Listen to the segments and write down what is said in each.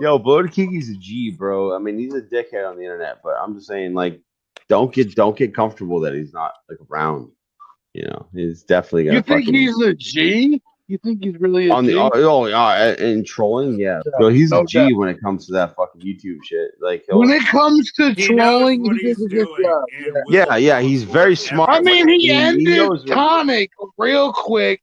Yo, Bloated Kiki's a G, bro. I mean, he's a dickhead on the internet, but I'm just saying, like, don't get comfortable that he's not like around. He's definitely You gonna think fucking he's a G? You think he's really a on the G? yeah, in trolling, yeah. Yo, he's No a G doubt. when it comes to that fucking YouTube shit. Like, When it comes to He knows trolling, what he does he's a good doing. job. And Yeah. yeah, he's very smart. I mean, he ended knows what he's doing. Tonic real quick.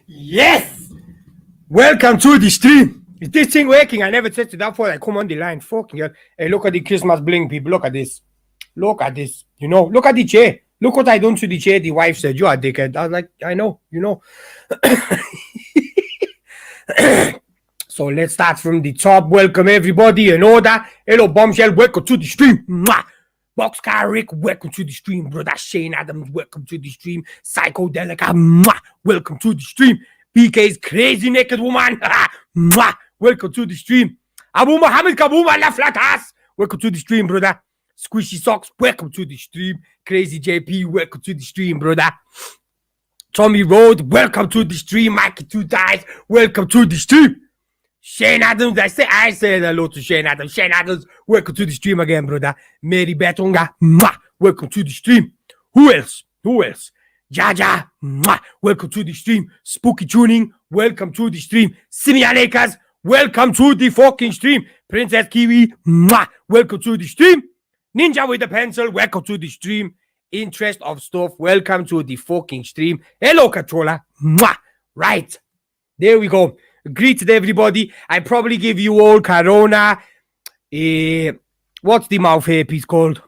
yes! Welcome to the stream. Is this thing working? I never tested that before I come on the line. Fucking hell. Hey, look at the Christmas bling, people. Look at this. Look at this. Look at the chair. Look what I done to the chair. The wife said, "You're a dickhead." I was like, I know. So let's start from the top. Welcome everybody in order. Hello, Bombshell. Welcome to the stream. Mwah. Boxcar Rick, welcome to the stream. Brother Shane Adams, welcome to the stream. Psychodelica, mwah. Welcome to the stream. PK's Crazy Naked Woman, mwah. Welcome to the stream. Abu Muhammad Kaboom Allah Flat Ass, welcome to the stream, brother. Squishy Socks, welcome to the stream. Crazy JP, welcome to the stream, brother. Tommy Road, welcome to the stream. Mikey Two Ties, welcome to the stream. Shane Adams, I said hello to Shane Adams. Shane Adams, welcome to the stream again, brother. Mary Betonga, mwah, welcome to the stream. Who else? Jaja, mwah, welcome to the stream. Spooky Tuning, welcome to the stream. Simeon Lakers, welcome to the fucking stream. Princess Kiwi, mwah, welcome to the stream. Ninja with the pencil, welcome to the stream. Interest of stuff, welcome to the fucking stream. Hello, controller, mwah, right. There we go. Greeted everybody. I probably give you all Corona. What's the mouth hairpiece called?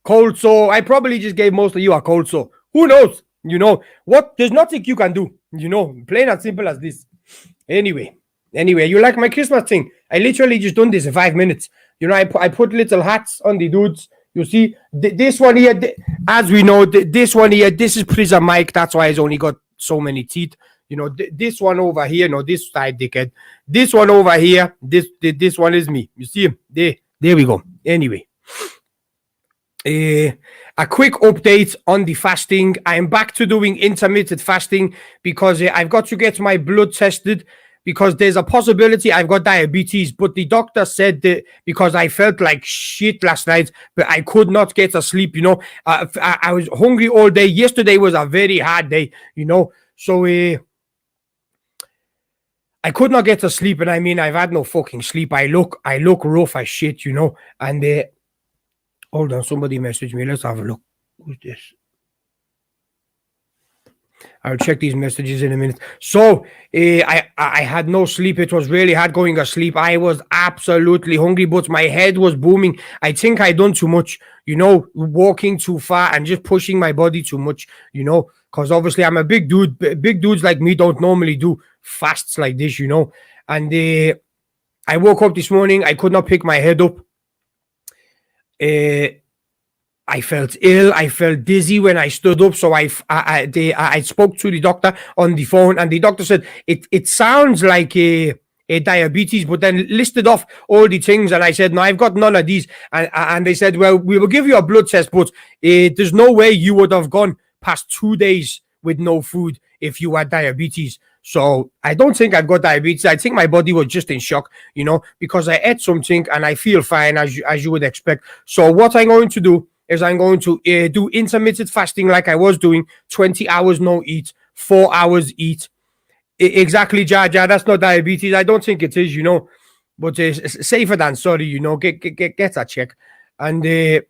cold sore. I probably just gave most of you a cold sore. Who knows? You know what? There's nothing you can do. You know, plain and simple as this. Anyway, you like my Christmas thing? I literally just done this in 5 minutes. You know, I put little hats on the dudes. You see, this one here, as we know, this one here, this is Prison Mike. That's why he's only got so many teeth. You know, this one over here, no, this side dickhead. This one over here, this one is me. You see him? There we go. Anyway, a quick update on the fasting. I'm back to doing intermittent fasting because I've got to get my blood tested because there's a possibility I've got diabetes. But the doctor said that because I felt like shit last night, but I could not get to sleep. You know, I was hungry all day. Yesterday was a very hard day. You know, so I could not get to sleep, and I mean, I've had no fucking sleep. I look rough as shit, you know. And hold on, somebody messaged me. Let's have a look. Who's this? I'll check these messages in a minute. So I had no sleep. It was really hard going to sleep. I was absolutely hungry, but my head was booming. I think I done too much, you know, walking too far and just pushing my body too much, you know, because obviously I'm a big dude. Big dudes like me don't normally do fasts like this, you know. And I woke up this morning. I could not pick my head up. I felt ill. I felt dizzy when I stood up. So I spoke to the doctor on the phone, and the doctor said it sounds like a diabetes, but then listed off all the things, and I said no, I've got none of these, and they said, well, we will give you a blood test, but there's no way you would have gone past 2 days with no food if you had diabetes. So I don't think I've got diabetes. I think my body was just in shock, you know, because I ate something and I feel fine as you would expect. So what I'm going to do is I'm going to do intermittent fasting like I was doing, 20 hours no eat, 4 hours eat. Exactly, Jar. That's not diabetes. I don't think it is, you know, but it's safer than sorry, you know. Get a check. And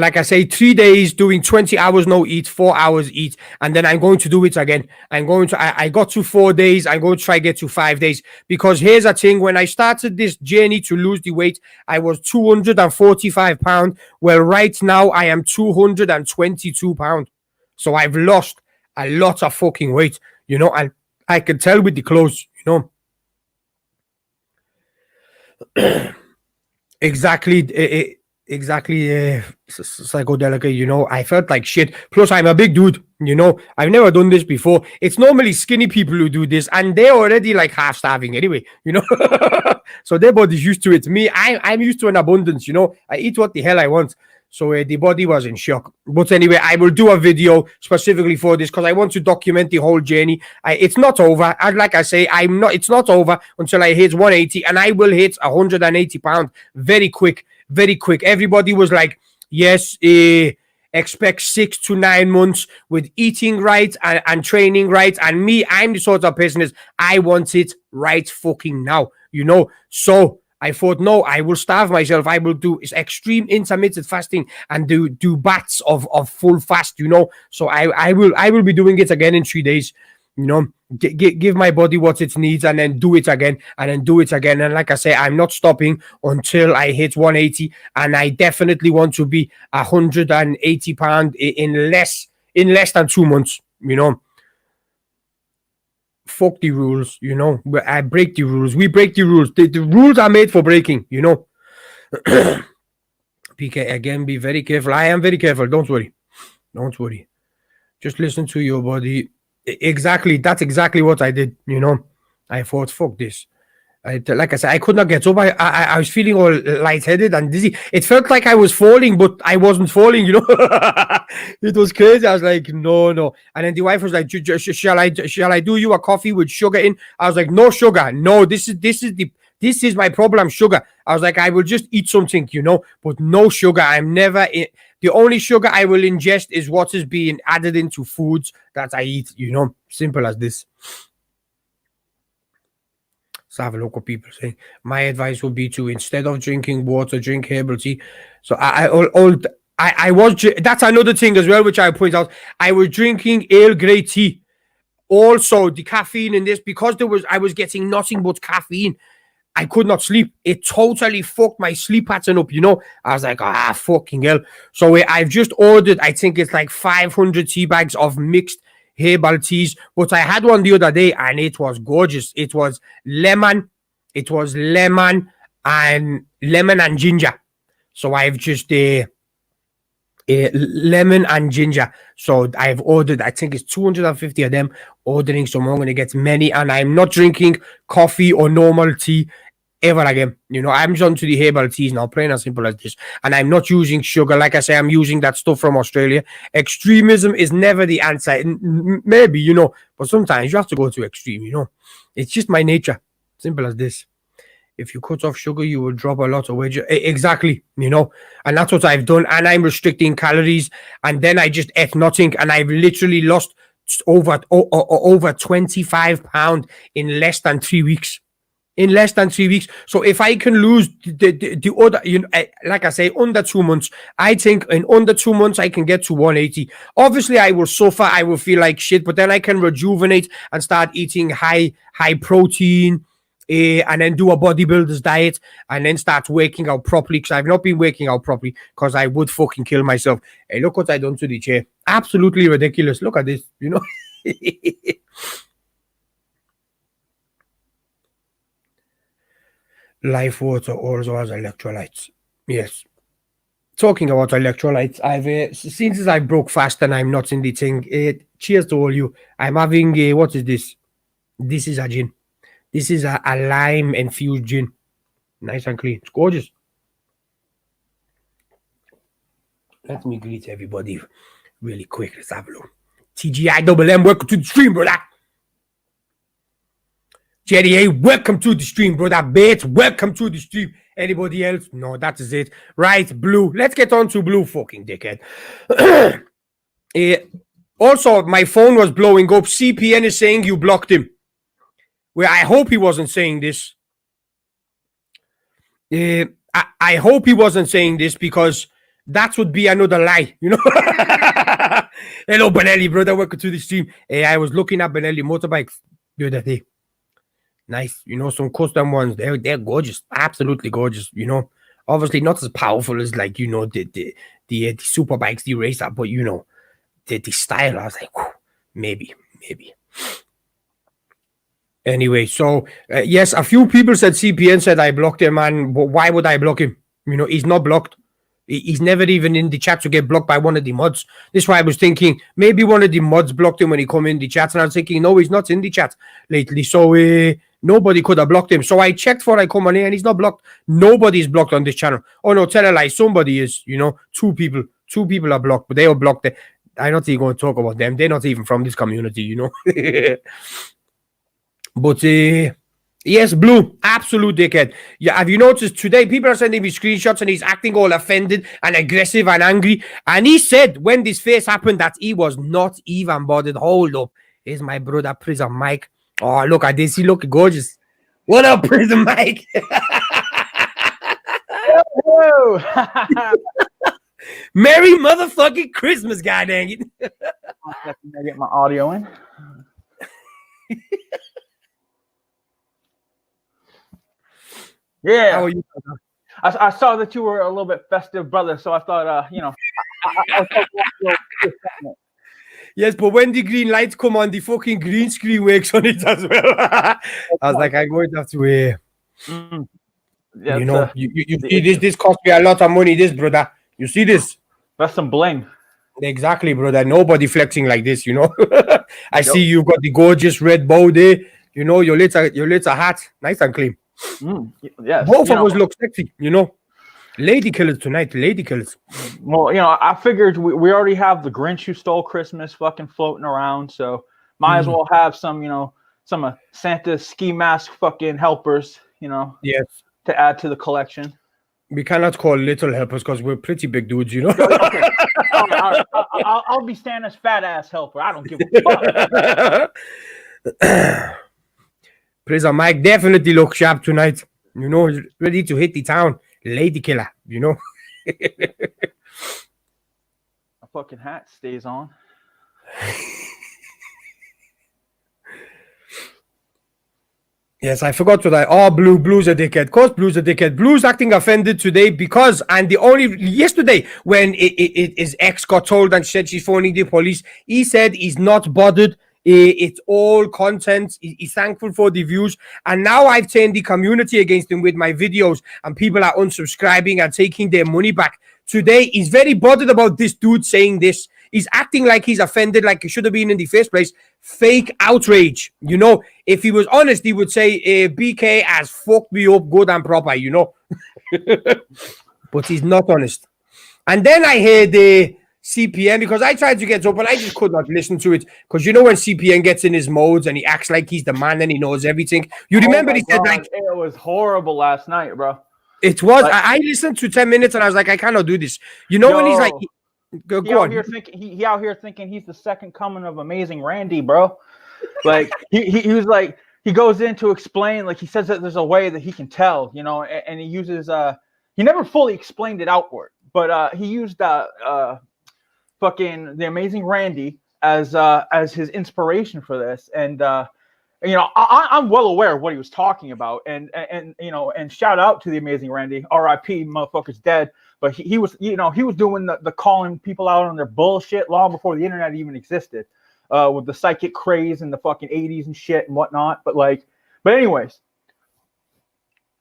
like I say, 3 days doing 20 hours no eat, 4 hours eat, and then I'm going to do it again. I got to 4 days. I'm going to try get to 5 days, because here's the thing. When I started this journey to lose the weight, I was 245 pounds. Well, right now I am 222 pounds. So I've lost a lot of fucking weight, you know, and I can tell with the clothes, you know. Exactly. Psychedelic, you know. I felt like shit. Plus, I'm a big dude, you know. I've never done this before. It's normally skinny people who do this, and they're already like half starving anyway, you know. So their body's used to it. Me, I'm used to an abundance, you know. I eat what the hell I want. So the body was in shock. But anyway, I will do a video specifically for this because I want to document the whole journey. It's not over. Like I say, it's not over until I hit 180, and I will hit 180 pounds very quick. Very quick. Everybody was like, yes, expect 6 to 9 months with eating right and training right. And me, I'm the sort of person is I want it right fucking now, you know. So I thought, no, I will starve myself. I will do extreme intermittent fasting and do bats of full fast, you know. So I will be doing it again in 3 days, you know. Give my body what it needs, and then do it again, and then do it again. And like I say, I'm not stopping until I hit 180, and I definitely want to be 180 pounds in less than 2 months, you know. Fuck the rules, you know. I break the rules. We break the rules. The rules are made for breaking, you know. PK, again, be very careful. I am very careful. Don't worry. Just listen to your body. Exactly. That's exactly what I did, you know. I thought, fuck this. Like I said, I could not get up. I was feeling all lightheaded and dizzy. It felt like I was falling, but I wasn't falling, you know. It was crazy. I was like, no. And then the wife was like, shall I do you a coffee with sugar in? I was like, no sugar. No, this is my problem, sugar. I was like, I will just eat something, you know, but no sugar. I'm never the only sugar I will ingest is what is being added into foods that I eat, you know. Simple as this. Let's have a look what people say. My advice would be to, instead of drinking water, drink herbal tea. So I was, that's another thing as well, which I point out. I was drinking Earl Grey tea. Also, the caffeine in this, because I was getting nothing but caffeine. I could not sleep. It totally fucked my sleep pattern up, I was like, fucking hell. So I've just ordered, I think it's like 500 tea bags of mixed herbal teas. But I had one the other day and it was gorgeous. It was lemon. And lemon and ginger. So I've just lemon and ginger. So I've ordered, I think it's 250 of them, ordering. So I'm going to get many. And I'm not drinking coffee or normal tea ever again. I'm just onto the herbal teas now, plain and simple as this. And I'm not using sugar. Like I say, I'm using that stuff from Australia. Extremism is never the answer. Maybe, but sometimes you have to go to extreme, It's just my nature. Simple as this. If you cut off sugar, you will drop a lot of weight. Exactly, and that's what I've done. And I'm restricting calories. And then I just ate nothing. And I've literally lost over 25 pounds in less than 3 weeks. So if I can lose the other, like I say, under 2 months, I think in under 2 months I can get to 180. Obviously, I will suffer. I will feel like shit, but then I can rejuvenate and start eating high protein, and then do a bodybuilder's diet, and then start working out properly. Because I've not been working out properly because I would fucking kill myself. Hey, look what I done to the chair. Absolutely ridiculous. Look at this. Life water also has electrolytes. Yes. Talking about electrolytes, I've since I broke fast and I'm not in the thing. Cheers to all you. I'm having what is this? This is a gin. This is a lime infused gin. Nice and clean. It's gorgeous. Let me greet everybody really quick. Let's have a look. TGI welcome to the stream, brother. Jerry A, welcome to the stream, brother. Bates, welcome to the stream. Anybody else? No, that is it. Right, Blue. Let's get on to Blue, fucking dickhead. Also, my phone was blowing up. CPN is saying you blocked him. Well, I hope he wasn't saying this. I hope he wasn't saying this because that would be another lie, Hello, Benelli, brother. Welcome to the stream. I was looking at Benelli motorbikes the other day. Nice, some custom ones. They're gorgeous, absolutely gorgeous. Obviously not as powerful as like the super bikes, the racer, but the style. I was like, whew, maybe. Anyway, so yes, a few people said CPN said I blocked him, man. But why would I block him? He's not blocked. He's never even in the chat to get blocked by one of the mods. This is why I was thinking maybe one of the mods blocked him when he come in the chat, and I was thinking, no, he's not in the chat lately, so nobody could have blocked him. So I checked before I come on here, and he's not blocked. Nobody's blocked on this channel. Oh no, tell a lie, somebody is. Two people are blocked, but they are blocked. I'm not even going to talk about them. They're not even from this community, But yes, Blue, absolute dickhead. Yeah, have you noticed today people are sending me screenshots and he's acting all offended and aggressive and angry? And he said when this face happened that he was not even bothered. Hold up. Here's my brother, Prison Mike. Oh, look at this. He look gorgeous. What up, Prison Mike? Whoa. Merry motherfucking Christmas, god dang it. I get my audio in. Yeah. How are you? I saw that you were a little bit festive, brother, so I thought, Yes, but when the green lights come on, the fucking green screen works on it as well. I was like, I'm going to have to yeah, you see this cost me a lot of money, this, brother. You see this? that's some bling. Exactly, brother. Nobody flexing like this, I see you've got the gorgeous red bow there. Your little hat, nice and clean. Yes. Both of us look sexy, Lady killers tonight, lady killers. Well, I figured we already have the Grinch Who Stole Christmas fucking floating around, so might as well have some, some Santa's ski mask fucking helpers, Yes. to add to the collection. We cannot call little helpers because we're pretty big dudes, Okay. I'll be Santa's fat ass helper. I don't give a fuck. Prison Mike definitely look sharp tonight. Ready to hit the town. Lady killer, A fucking hat stays on. Yes, I forgot to that. Oh, Blue's a dickhead. Of course, Blue's a dickhead. Blue's acting offended today because, and the only yesterday when his ex got told and said she's phoning the police, he said he's not bothered. It's all content. He's thankful for the views, and now I've turned the community against him with my videos, and people are unsubscribing and taking their money back. Today, he's very bothered about this dude saying this. He's acting like he's offended, like he should have been in the first place. Fake outrage. You know, if he was honest, he would say, BK has fucked me up good and proper, you know. But he's not honest. And then I heard the CPN because I tried to get up and I just could not listen to it. Because you know when CPN gets in his modes and he acts like he's the man and he knows everything. You remember he said like it was horrible last night, bro. It was. Like, I listened to 10 minutes and I was like, I cannot do this. You know when he's like, go on. He out here thinking he's the second coming of Amazing Randy, bro. Like he was like, he goes in to explain, like he says that there's a way that he can tell, you know, and he uses he never fully explained it outward, but he used fucking the Amazing Randy as his inspiration for this, and you know, I'm well aware of what he was talking about, and you know, and shout out to the Amazing Randy, R.I.P. motherfucker's dead, but he was, you know, he was doing the calling people out on their bullshit long before the internet even existed, with the psychic craze in the fucking 80s and shit and whatnot. But anyways,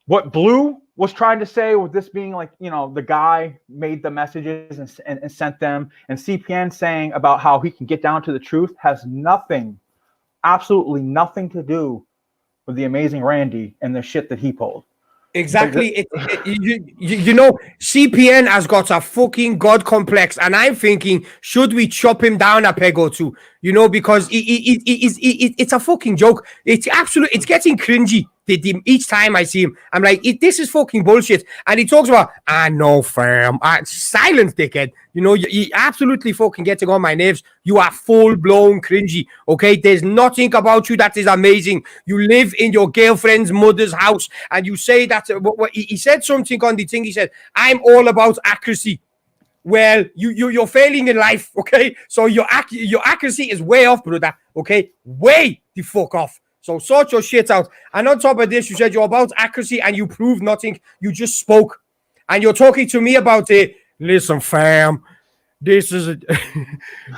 what Blue was trying to say with this being like, you know, the guy made the messages and sent them, and CPN saying about how he can get down to the truth has nothing, absolutely nothing to do with the Amazing Randy and the shit that he pulled. Exactly. You know, CPN has got a fucking god complex, and I'm thinking, should we chop him down a peg or two? You know, because it's a fucking joke. It's getting cringy. Each time I see him, I'm like, this is fucking bullshit. And he talks about, I know, fam. Silence, dickhead. You know, you absolutely fucking getting on my nerves. You are full-blown cringy, okay? There's nothing about you that is amazing. You live in your girlfriend's mother's house, and you say that, he said something on the thing. He said, I'm all about accuracy. Well, you're failing in life, okay? So your accuracy is way off, brother, okay? Way the fuck off. So sort your shit out. And on top of this, you said you're about accuracy and you proved nothing. You just spoke. And you're talking to me about it. Listen, fam, this is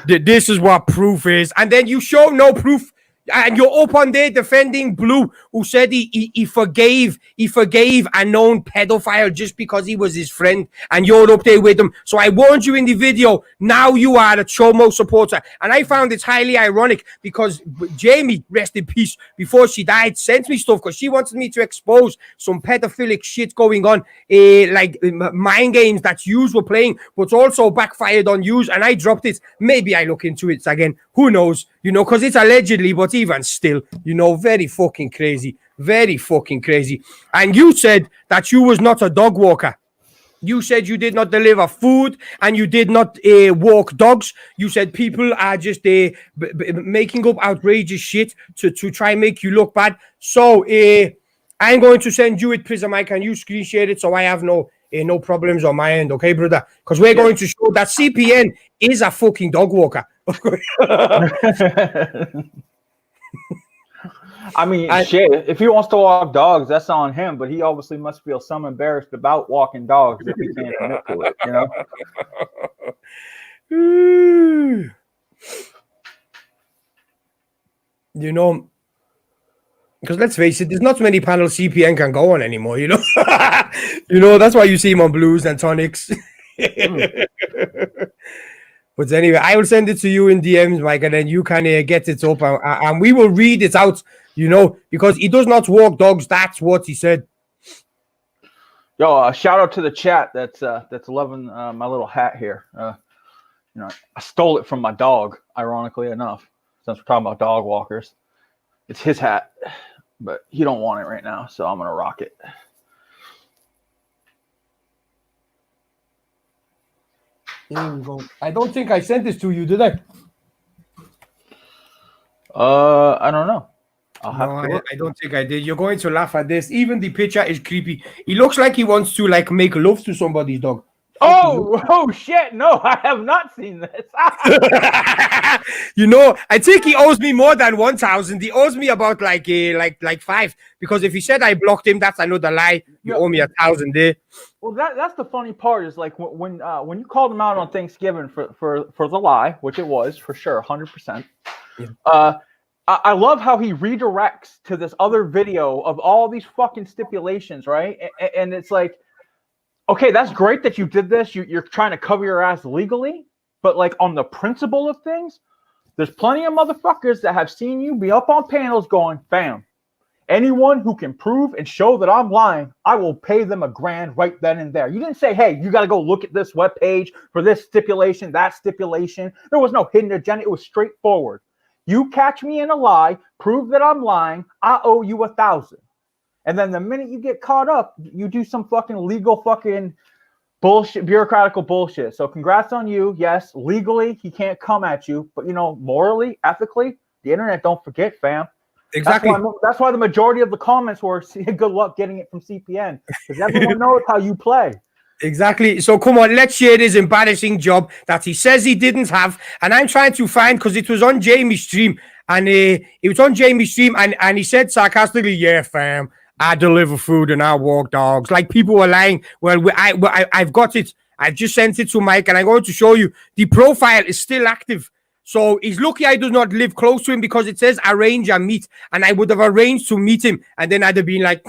this is what proof is. And then you show no proof. And you're up on there defending Blue, who said he forgave a known pedophile just because he was his friend, and you're up there with him. So I warned you in the video. Now you are a Chomo supporter, and I found it highly ironic because Jamie, rest in peace, before she died, sent me stuff because she wanted me to expose some pedophilic shit going on, like mind games that yous were playing, but also backfired on yous, and I dropped it. Maybe I look into it again. Who knows? You know, because it's allegedly, but even still, you know, very fucking crazy. Very fucking crazy. And you said that you was not a dog walker. You said you did not deliver food and you did not walk dogs. You said people are just making up outrageous shit to try and make you look bad. So I'm going to send you it, Prism Mike, and you screen share it so I have no problems on my end, okay, brother? Because we're going to show that CPN is a fucking dog walker. I mean, shit, if he wants to walk dogs, that's on him, but he obviously must feel some embarrassed about walking dogs if he can't admit to it, you know? You know, because let's face it, there's not many panels CPN can go on anymore, you know? You know, that's why you see him on Blues and Tonics. But anyway, I will send it to you in DMs, Mike, and then you can get it up, and we will read it out, you know, because he does not walk dogs. That's what he said. Yo, shout out to the chat that's loving my little hat here. You know, I stole it from my dog, ironically enough, since we're talking about dog walkers. It's his hat, but he don't want it right now, so I'm gonna rock it. There we go. I don't think I sent this to you, did I? I don't know. I don't think I did. You're going to laugh at this. Even the picture is creepy. He looks like he wants to like make love to somebody's dog. Oh shit! No, I have not seen this. You know, I think he owes me more than 1,000. He owes me about like 5. Because if he said I blocked him, that's another lie. You owe me 1,000 there. Well, that's the funny part is like when you called him out on Thanksgiving for the lie, which it was for sure, 100%. Yeah. I love how he redirects to this other video of all these fucking stipulations, right? And it's like, okay, that's great that you did this. You're trying to cover your ass legally, but like on the principle of things, there's plenty of motherfuckers that have seen you be up on panels going, fam, anyone who can prove and show that I'm lying, I will pay them $1,000 right then and there. You didn't say, hey, you got to go look at this webpage for this stipulation, that stipulation. There was no hidden agenda. It was straightforward. You catch me in a lie, prove that I'm lying, I owe you 1,000. And then the minute you get caught up, you do some fucking legal fucking bullshit, bureaucratical bullshit. So congrats on you. Yes, legally, he can't come at you. But, you know, morally, ethically, the internet don't forget, fam. Exactly. That's why the majority of the comments were, good luck getting it from CPN. Because everyone knows how you play. Exactly. So come on, let's share this embarrassing job that he says he didn't have. And I'm trying to find, because it was on Jamie's stream. And it was on Jamie's stream. And he said sarcastically, yeah, fam, I deliver food and I walk dogs. Like people were lying. Well, I've got it. I've just sent it to Mike. And I'm going to show you. The profile is still active. So he's lucky I do not live close to him because it says arrange a meet. And I would have arranged to meet him. And then I'd have been like,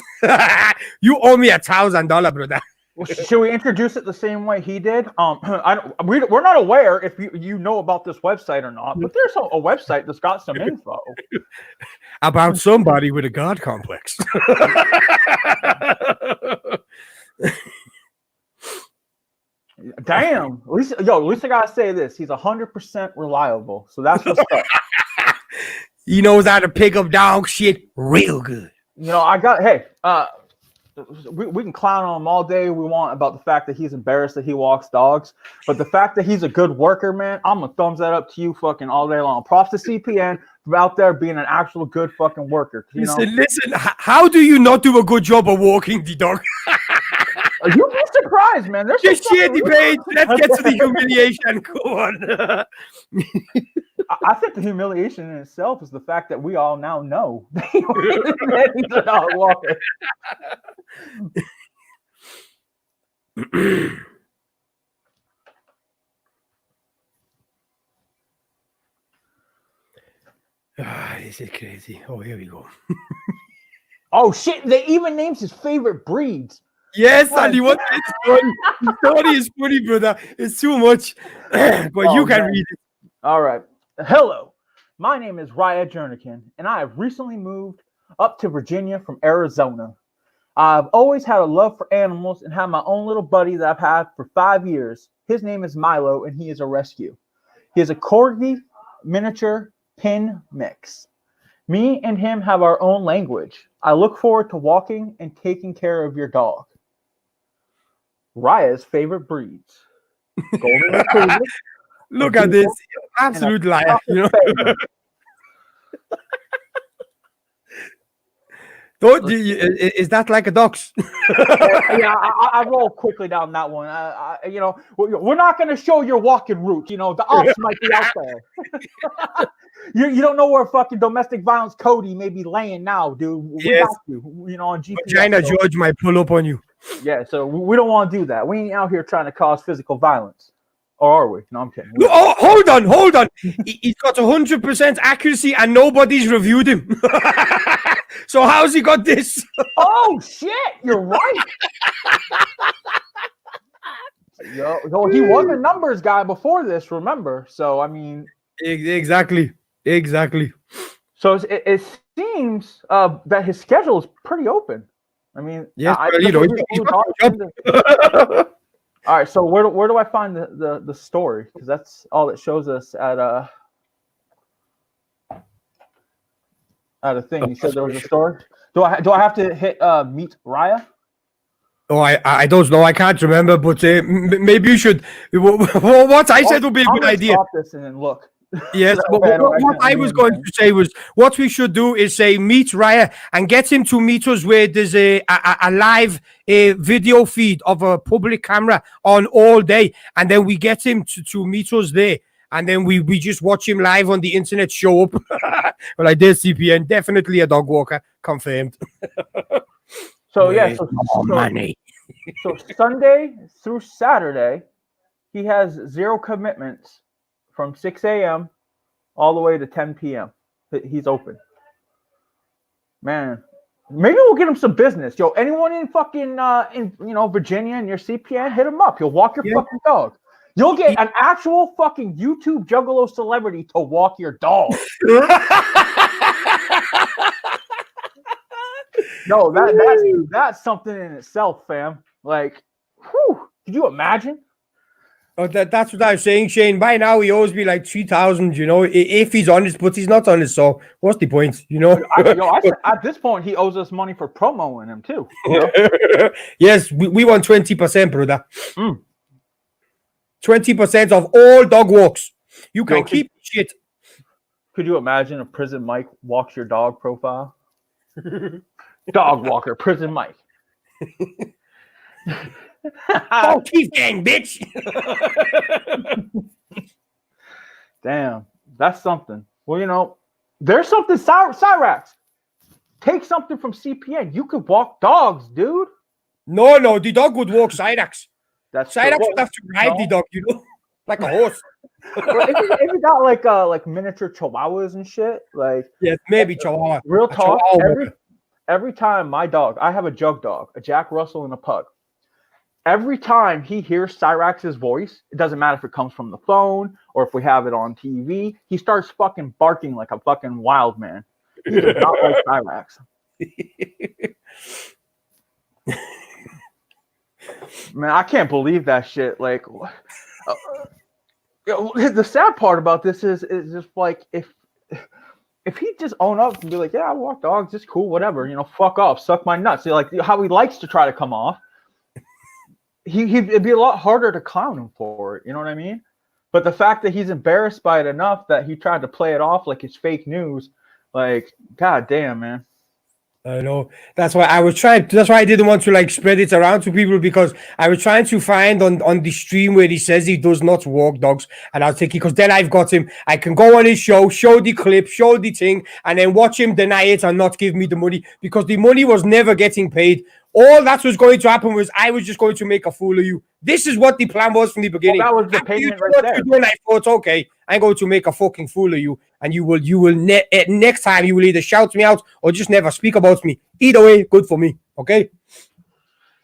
you owe me $1,000, brother. Well, should we introduce it the same way he did? We're not aware if you know about this website or not, but there's a website that's got some info about somebody with a God complex. Damn, at least I gotta say this: he's 100% reliable. So that's what's up. He knows how to pick up dog shit real good. You know, we can clown on him all day we want about the fact that he's embarrassed that he walks dogs, but the fact that he's a good worker, man, I'm gonna thumbs that up to you fucking all day long. Props to CPN for out there being an actual good fucking worker. Listen, how do you not do a good job of walking the dog? You'd be surprised, man. There's just share the page. Let's get to the humiliation. Go on. I think the humiliation in itself is the fact that we all now know that he's a dog walker. This is crazy. Oh, here we go. Oh shit! They even names his favorite breeds. Yes, and he wants it's funny. The story is funny, brother. It's too much. But you can read it. All right. Hello, my name is Raya Jernigan, and I have recently moved up to Virginia from Arizona. I've always had a love for animals and have my own little buddy that I've had for 5 years. His name is Milo, and he is a rescue. He is a corgi miniature pin mix. Me and him have our own language. I look forward to walking and taking care of your dog. Raya's favorite breeds. Golden Retriever. Look at this. Absolute liar. You know? Is that like a dog's? Yeah, I roll quickly down that one. We're not going to show your walking route. You know, the ops might be out there. You don't know where fucking domestic violence Cody may be laying now, dude. We got you, on GPS. China George might pull up on you. Yeah, so we don't want to do that. We ain't out here trying to cause physical violence. Or are we? No, I'm kidding. Oh, hold on. He's got 100% accuracy and nobody's reviewed him. So how's he got this? Oh, shit. You're right. Yo, he was a numbers guy before this, remember? So, I mean. Exactly. So it seems that his schedule is pretty open. I mean, yes, all right, so where do I find the story? Because that's all it shows us at a thing. You said there was a story. Do I have to hit meet Raya? Oh, I don't know. I can't remember, but maybe you should. What I said would be a good idea. Stop this and then look. Yes, but Okay, what I was going to say was what we should do is say meet Raya and get him to meet us where there's a live video feed of a public camera on all day, and then we get him to meet us there, and then we just watch him live on the internet show up. Well, I did CPN, definitely a dog walker, confirmed. So yeah, Where's my money? So Sunday through Saturday, he has 0 commitments from 6 a.m. all the way to 10 p.m. He's open. Man, maybe we'll get him some business. Yo, anyone in fucking Virginia and your CPN, hit him up. He'll walk your fucking dog. You'll get an actual fucking YouTube Juggalo celebrity to walk your dog. No, that's something in itself, fam. Like, whew, could you imagine? Oh, that's what I was saying, Shane. By now, he owes me like 3,000, if he's honest, but he's not honest. So what's the point, At this point, he owes us money for promoing him, too. Yes, we want 20%, brother. 20% of all dog walks. You can keep shit. Could you imagine if Prison Mike walks your dog profile? Dog walker, Prison Mike. Oh, Keith gang, bitch. Damn, that's something. Well, there's something. Cyrax, take something from CPN. You could walk dogs, dude. No, the dog would walk Cyrax. That's Cyrax would have to ride the dog, like a horse. if you got like miniature chihuahuas and shit, like yeah, maybe chihuahua. Real talk. Every time my dog, I have a jug dog, a Jack Russell and a pug. Every time he hears Cyrax's voice, it doesn't matter if it comes from the phone or if we have it on TV, he starts fucking barking like a fucking wild man. He does not like Cyrax. Man, I can't believe that shit. Like, the sad part about this is just like if he just own up and be like, yeah, I walk dogs, it's cool, whatever, fuck off, suck my nuts. Like how he likes to try to come off. It'd be a lot harder to clown him for it, you know what I mean? But the fact that he's embarrassed by it enough that he tried to play it off like it's fake news, like, god damn, man. I know. That's why I didn't want to spread it around to people, because I was trying to find on the stream where he says he does not walk dogs, and I was thinking, because then I've got him, I can go on his show, show the clip, show the thing, and then watch him deny it and not give me the money, because the money was never getting paid. All that was going to happen was I was just going to make a fool of you. This is what the plan was from the beginning. Well, that was the payment right there. And I thought, okay, I'm going to make a fucking fool of you, and you will next time you will either shout me out or just never speak about me. Either way, good for me. Okay.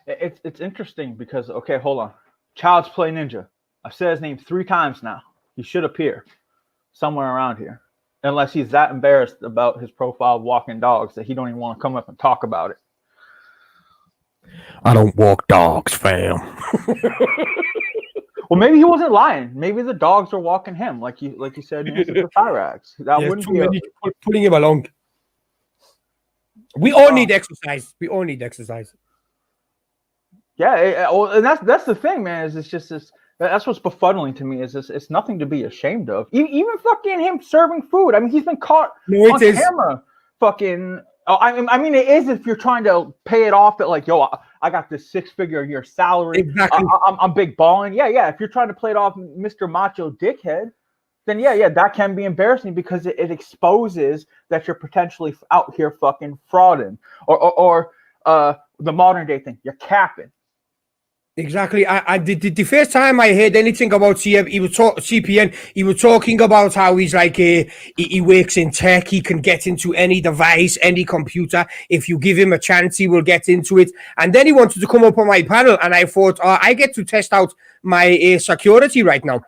It's interesting because hold on. Child's Play Ninja. I've said his name 3 times now. He should appear somewhere around here, unless he's that embarrassed about his profile of walking dogs that he don't even want to come up and talk about it. I don't walk dogs, fam. Well, maybe he wasn't lying. Maybe the dogs are walking him, like you said in the Cyrax. That wouldn't be putting him along. We all need exercise. We all need exercise. Yeah, and that's the thing, man. Is it's just this. That's what's befuddling to me. Is this? It's nothing to be ashamed of. Even fucking him serving food. I mean, he's been caught on camera. Fucking. Oh, I mean, it is if you're trying to pay it off at like, yo, I got this 6-figure a year salary. Exactly. I'm big balling. Yeah. If you're trying to play it off, Mr. Macho Dickhead, then yeah, that can be embarrassing because it exposes that you're potentially out here fucking frauding or the modern day thing. You're capping. Exactly. I did the first time I heard anything about CPN, he was talking about how he's like he works in tech. He can get into any device, any computer. If you give him a chance, he will get into it. And then he wanted to come up on my panel, and I thought, I get to test out my security right now.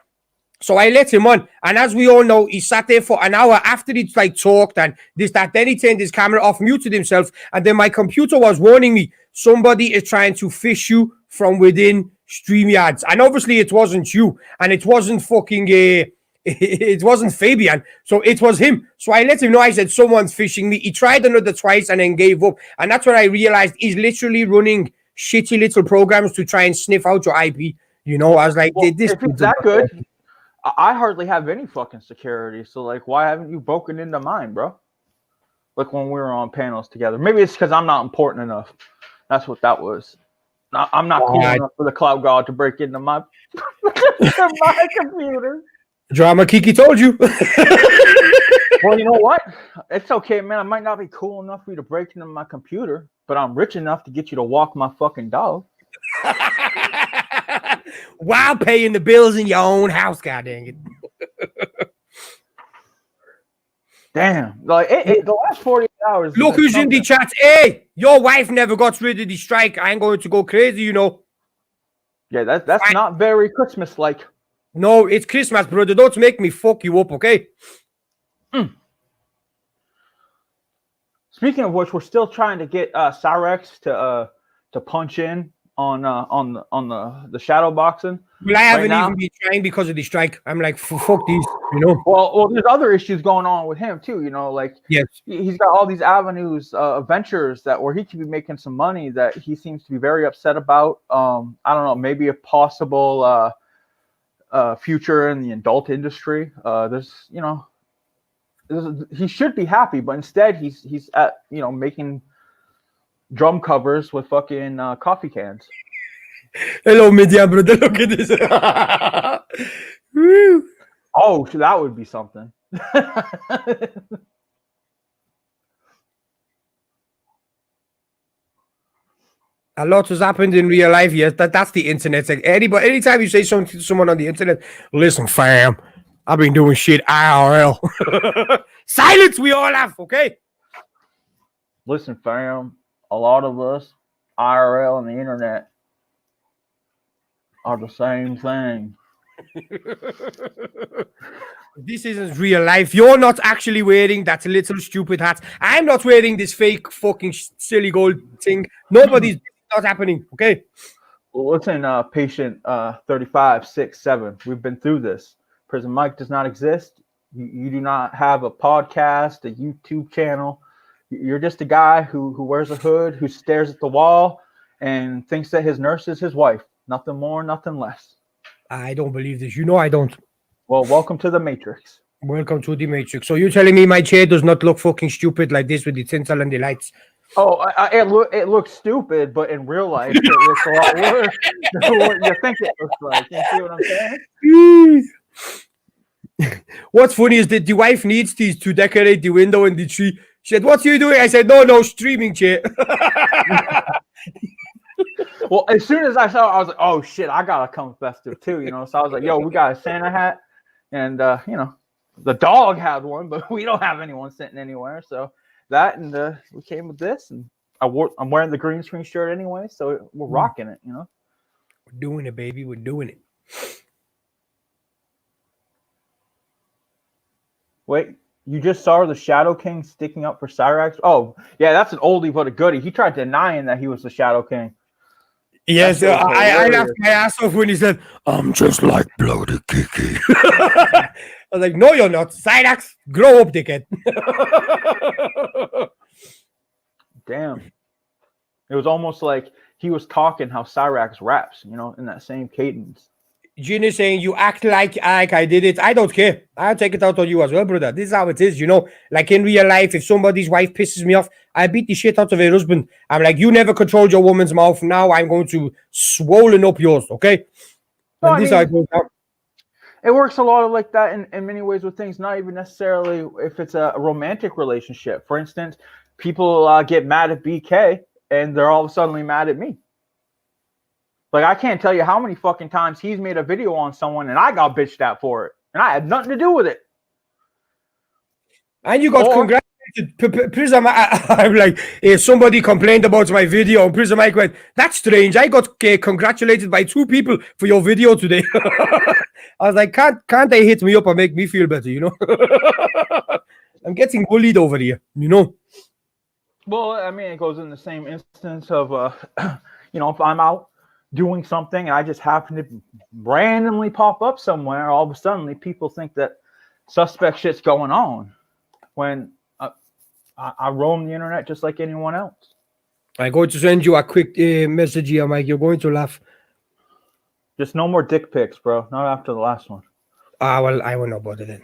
So I let him on, and as we all know, he sat there for an hour after he talked and this, that. Then he turned his camera off, muted himself, and then my computer was warning me, somebody is trying to fish you from within StreamYards. And obviously it wasn't you, and it wasn't fucking it wasn't Fabian, so it was him. So I let him know. I said, someone's fishing me. He tried another twice and then gave up, and that's when I realized he's literally running shitty little programs to try and sniff out your IP. I was like, well, this if it's that good, I hardly have any fucking security. So like, why haven't you broken into mine, bro? Like when we were on panels together. Maybe it's because I'm not important enough. That's what that was. I'm not cool enough for the cloud god to break into my my computer. Drama Kiki told you. Well, you know what? It's okay, man. I might not be cool enough for you to break into my computer, but I'm rich enough to get you to walk my fucking dog. While paying the bills in your own house, god dang it. Damn. Like the last 48 hours. Look who's in the chat. Hey, your wife never got rid of the strike. I ain't going to go crazy, you know. Yeah, that's not very Christmas-like. No, it's Christmas, brother. Don't make me fuck you up, okay? Speaking of which, we're still trying to get Cyrex to punch in on the shadow boxing. Well, I haven't even been trying because of the strike. I'm like, fuck these, you know. Well, there's other issues going on with him too. You know, like yes, he's got all these avenues, ventures where he could be making some money that he seems to be very upset about. I don't know, maybe a possible future in the adult industry. He should be happy, but instead he's at making drum covers with fucking coffee cans. Hello, media brother. Look at this. Woo. Oh, so that would be something. A lot has happened in real life. Yes, that's the internet. It's like anytime you say something to someone on the internet, listen, fam, I've been doing shit IRL. Silence, we all have, okay? Listen, fam, a lot of us, IRL and the internet, are the same thing. This isn't real life. You're not actually wearing that little stupid hat. I'm not wearing this fake fucking silly gold thing. Nobody's not happening, okay? Well, listen, patient 3567. We've been through this. Prison Mike does not exist. You do not have a podcast, a YouTube channel. You're just a guy who wears a hood, who stares at the wall, and thinks that his nurse is his wife. Nothing more, nothing less. I don't believe this. You know I don't. Well, welcome to the Matrix. Welcome to the Matrix. So you're telling me my chair does not look fucking stupid like this with the tinsel and the lights? Oh, it looks stupid, but in real life, it looks a lot worse than what you think it looks like. You see what I'm saying? What's funny is that the wife needs these to decorate the window and the tree. She said, "What are you doing?" I said, No, streaming chair." Well, as soon as I saw it, I was like, oh shit, I gotta come festive too, you know. So I was like, yo, we got a Santa hat, and the dog had one, but we don't have anyone sitting anywhere. So that, and we came with this, and I'm wearing the green screen shirt anyway, so we're rocking it, you know. We're doing it, baby. We're doing it. Wait, you just saw the Shadow King sticking up for Cyrax? Oh, yeah, that's an oldie but a goodie. He tried denying that he was the Shadow King. Yes, I laughed my ass off when he said, "I'm just like Bloody Kiki." I was like, "No, you're not. Cyrax, grow up, dickhead." Damn. It was almost like he was talking how Cyrax raps, you know, in that same cadence. Jin is saying, "You act like I did it. I don't care. I'll take it out on you as well, brother. This is how it is, you know. Like in real life, if somebody's wife pisses me off, I beat the shit out of her husband. I'm like, you never controlled your woman's mouth. Now I'm going to swollen up yours, okay?" No, And this I go down. It works a lot like that in many ways with things, not even necessarily if it's a romantic relationship. For instance, people get mad at BK and they're all of a sudden mad at me. Like, I can't tell you how many fucking times he's made a video on someone and I got bitched at for it. And I had nothing to do with it. And you got congratulated. Prism, I'm like, somebody complained about my video. And Prism Mike went, "That's strange. I got congratulated by 2 people for your video today." I was like, can't they hit me up and make me feel better, you know? I'm getting bullied over here, you know? Well, I mean, it goes in the same instance of, if I'm out doing something and I just happen to randomly pop up somewhere, all of a sudden people think that suspect shit's going on when I roam the internet just like anyone else. I'm going to send you a quick message here, Mike. You're going to laugh. Just no more dick pics, bro. Not after the last one. Ah, well, I will not bother then.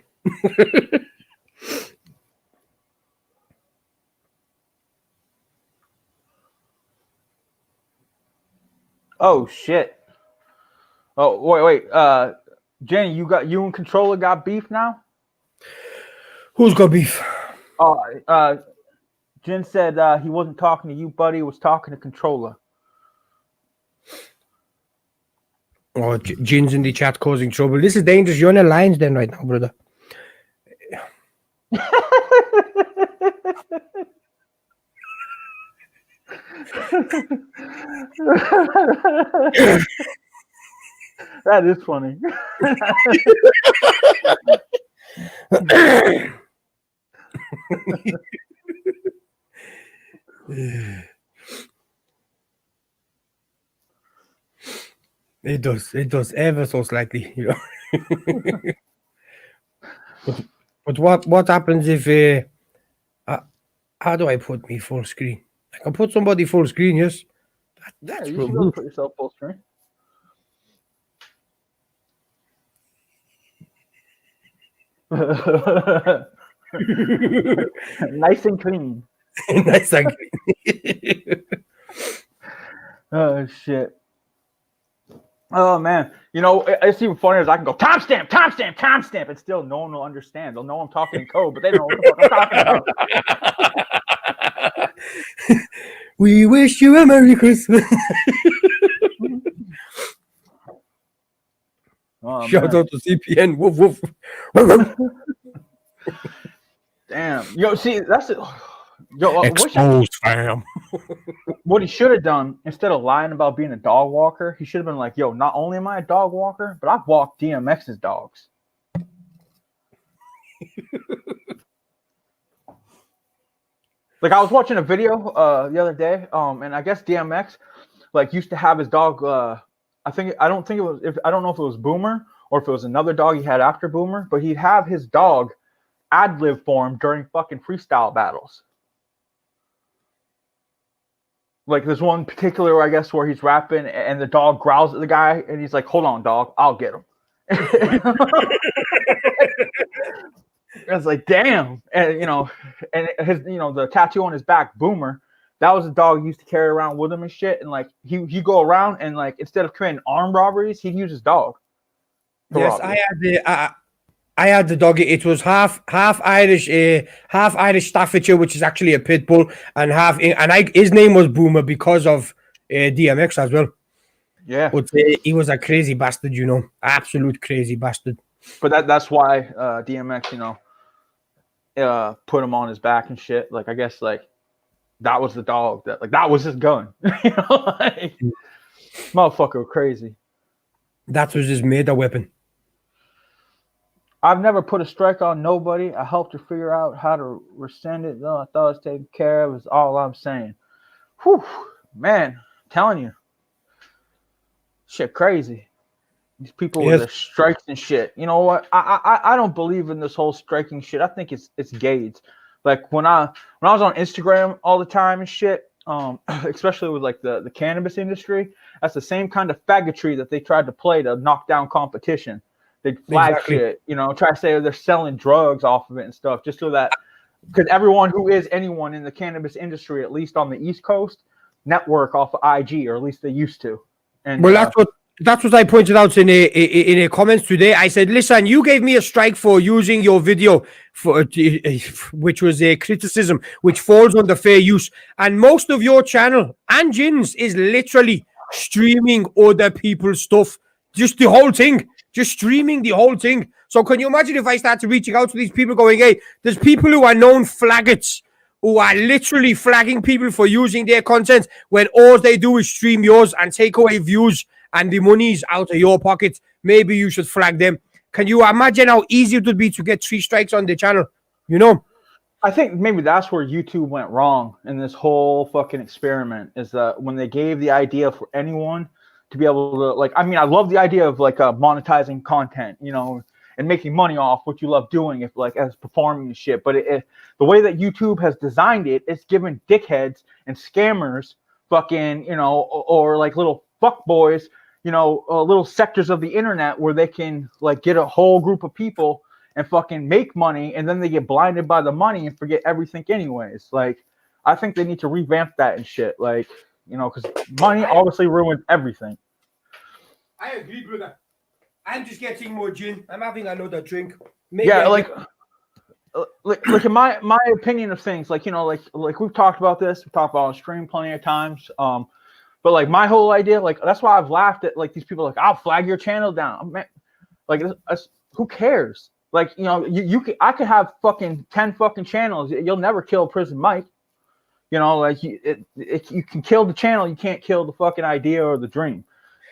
Oh shit. Oh wait. Jenny, you and Controller got beef now? Who's got beef? Jen said he wasn't talking to you, buddy. He was talking to Controller. Oh, Jin's in the chat causing trouble. This is dangerous. You're on the lines then right now, brother. That is funny. It does ever so slightly, you know. but what happens if how do I put me full screen? I can put somebody full screen, yes. That's you should be able to put yourself full screen. Nice and clean. Nice and clean. Oh shit. Oh man, you know it's even funnier as I can go timestamp, and still no one will understand. They'll know I'm talking in code, but they don't know what the fuck I'm talking about. We wish you a Merry Christmas. Oh, Shout out to CPN. Woof woof. Damn, yo, see that's it. Yo, Exposed, fam. What he should have done instead of lying about being a dog walker, he should have been like, "Yo, not only am I a dog walker, but I've walked DMX's dogs." Like I was watching a video the other day, and I guess DMX like used to have his dog. I don't know if it was Boomer or if it was another dog he had after Boomer, but he'd have his dog ad lib for him during fucking freestyle battles. Like there's one particular, I guess, where he's rapping and the dog growls at the guy, and he's like, "Hold on, dog, I'll get him." I was like, "Damn!" And his, the tattoo on his back, Boomer, that was a dog he used to carry around with him and shit. And like he go around and like instead of committing armed robberies, he'd use his dog. Yes, I had the dog. It was half Irish Staffordshire, which is actually a pit bull, and his name was Boomer because of DMX as well. Yeah, but he was a crazy bastard, absolute crazy bastard. But that's why DMX, put him on his back and shit. Like I guess like that was the dog that was his gun. Motherfucker crazy. That was his murder weapon. I've never put a strike on nobody. I helped her figure out how to rescind it. No, I thought it was taken care of. Is all I'm saying. Whew, man, I'm telling you, shit, crazy. These people with their strikes and shit. You know what? I don't believe in this whole striking shit. I think it's gays. Like when I was on Instagram all the time and shit, especially with like the cannabis industry, that's the same kind of faggotry that they tried to play to knock down competition. They flag shit, try to say they're selling drugs off of it and stuff, just so that because everyone who is anyone in the cannabis industry, at least on the East Coast, network off of IG, or at least they used to. And well, that's what I pointed out in a comments today. I said, listen, you gave me a strike for using your video for which was a criticism, which falls under fair use, and most of your channel and Jin's is literally streaming other people's stuff, just the whole thing. Just streaming the whole thing. So can you imagine if I started reaching out to these people going, hey, there's people who are known flaggots who are literally flagging people for using their content when all they do is stream yours and take away views and the money's out of your pocket. Maybe you should flag them. Can you imagine how easy it would be to get 3 strikes on the channel? I think maybe that's where YouTube went wrong in this whole fucking experiment, is that when they gave the idea for anyone to be able to, I love the idea of monetizing content, and making money off what you love doing, if as performing and shit. But the way that YouTube has designed it, it's given dickheads and scammers fucking, or like little fuck boys little sectors of the internet where they can like get a whole group of people and fucking make money, and then they get blinded by the money and forget everything anyways. Like, I think they need to revamp that and shit. Like, because money obviously ruins everything. I agree, brother. I'm just getting more gin. I'm having another drink. Maybe Yeah, like in my opinion of things, like like we've talked about this, we talked about on stream plenty of times. But like my whole idea, like that's why I've laughed at like these people, like I'll flag your channel down. Man, like who cares? Like I could have fucking 10 fucking channels. You'll never kill Prison Mike. Like you can kill the channel, you can't kill the fucking idea or the dream.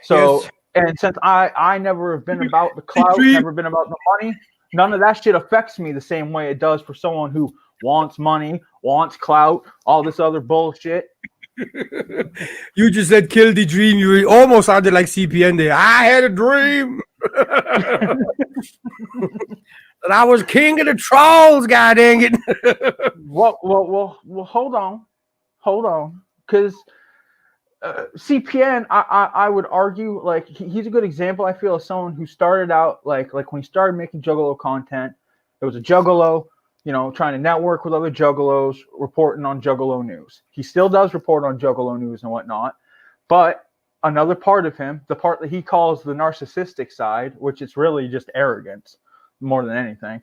So yes. And since I never have been about the clout, never been about the money, none of that shit affects me the same way it does for someone who wants money, wants clout, all this other bullshit. You just said kill the dream. You almost sounded like CPN there. I had a dream. And I was king of the trolls, god dang it. Well, hold on. Because CPN, I would argue, like, he's a good example, I feel, of someone who started out, like when he started making Juggalo content, it was a Juggalo, trying to network with other Juggalos, reporting on Juggalo news. He still does report on Juggalo news and whatnot, but another part of him, the part that he calls the narcissistic side, which is really just arrogance more than anything,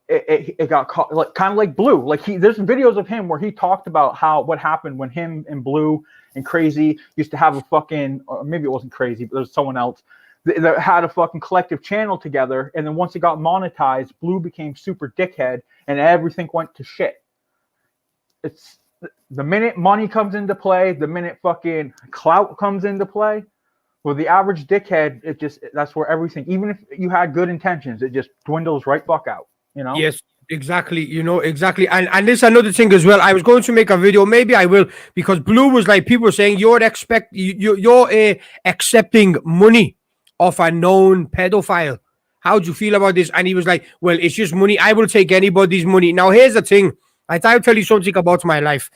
it got caught, like kind of like Blue. Like there's videos of him where he talked about what happened when him and Blue and Crazy used to have a fucking, or maybe it wasn't Crazy, but there's someone else that had a fucking collective channel together, and then once it got monetized, Blue became super dickhead, and everything went to shit. It's the minute money comes into play, the minute fucking clout comes into play, with the average dickhead, that's where everything, even if you had good intentions, it just dwindles right fuck out. Yes, exactly. Exactly. And this another thing as well. I was going to make a video, maybe I will, because Blue was like, people were saying you're accepting money of a known pedophile. How do you feel about this? And he was like, well, it's just money. I will take anybody's money. Now, here's the thing. I'll tell you something about my life.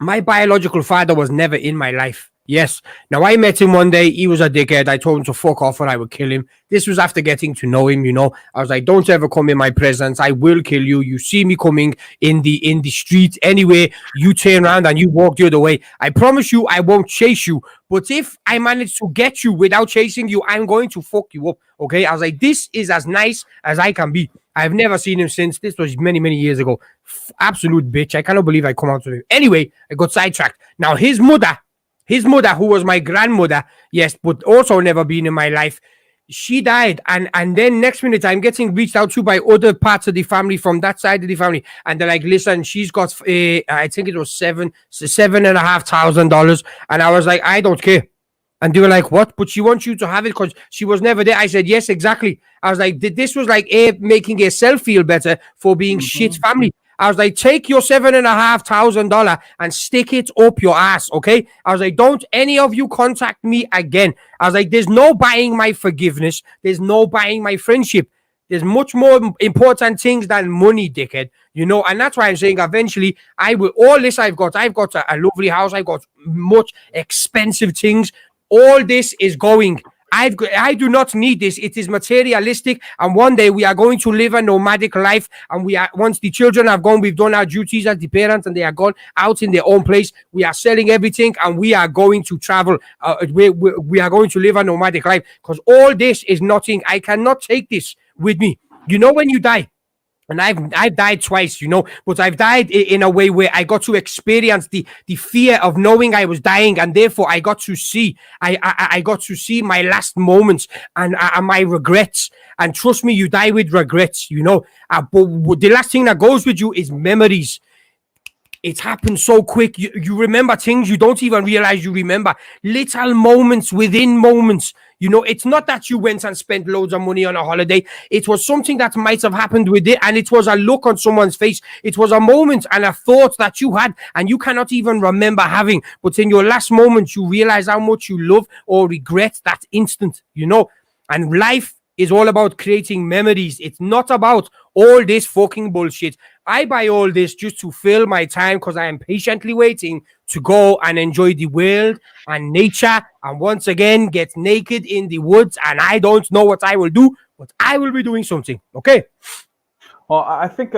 My biological father was never in my life. Yes. Now, I met him one day. He was a dickhead. I told him to fuck off and I would kill him. This was after getting to know him, I was like, don't ever come in my presence. I will kill you. You see me coming in the street anyway, you turn around and you walk the other way. I promise you I won't chase you. But if I manage to get you without chasing you, I'm going to fuck you up. Okay? I was like, this is as nice as I can be. I've never seen him since. This was many, many years ago. Absolute bitch. I cannot believe I come out to him. Anyway, I got sidetracked. Now, his mother, who was my grandmother, yes, but also never been in my life, she died. And then next minute, I'm getting reached out to by other parts of the family from that side of the family. And they're like, listen, she's got, I think it was $7,500. And I was like, I don't care. And they were like, what? But she wants you to have it because she was never there. I said, yes, exactly. I was like, this was like making herself feel better for being shit family. I was like, take your $7,500 and stick it up your ass, okay? I was like, don't any of you contact me again. I was like, there's no buying my forgiveness. There's no buying my friendship. There's much more important things than money, dickhead. And that's why I'm saying eventually I will, all this I've got a lovely house. I've got much expensive things. All this is going. I do not need this. It is materialistic, and one day we are going to live a nomadic life. And once the children have gone, we've done our duties as the parents, and they are gone out in their own place. We are selling everything, and we are going to travel. We are going to live a nomadic life because all this is nothing. I cannot take this with me. When you die. And I've died twice, but I've died in a way where I got to experience the fear of knowing I was dying, and therefore I got to see I got to see my last moments and my regrets. And trust me, you die with regrets, but the last thing that goes with you is memories. It happens so quick. You remember things you don't even realize you remember. Little moments within moments. It's not that you went and spent loads of money on a holiday. It was something that might have happened with it, and it was a look on someone's face. It was a moment and a thought that you had, and you cannot even remember having. But in your last moment, you realize how much you love or regret that instant, And life is all about creating memories. It's not about all this fucking bullshit. I buy all this just to fill my time because I am patiently waiting to go and enjoy the world and nature and once again get naked in the woods. And I don't know what I will do, but I will be doing something. Okay. Well, I think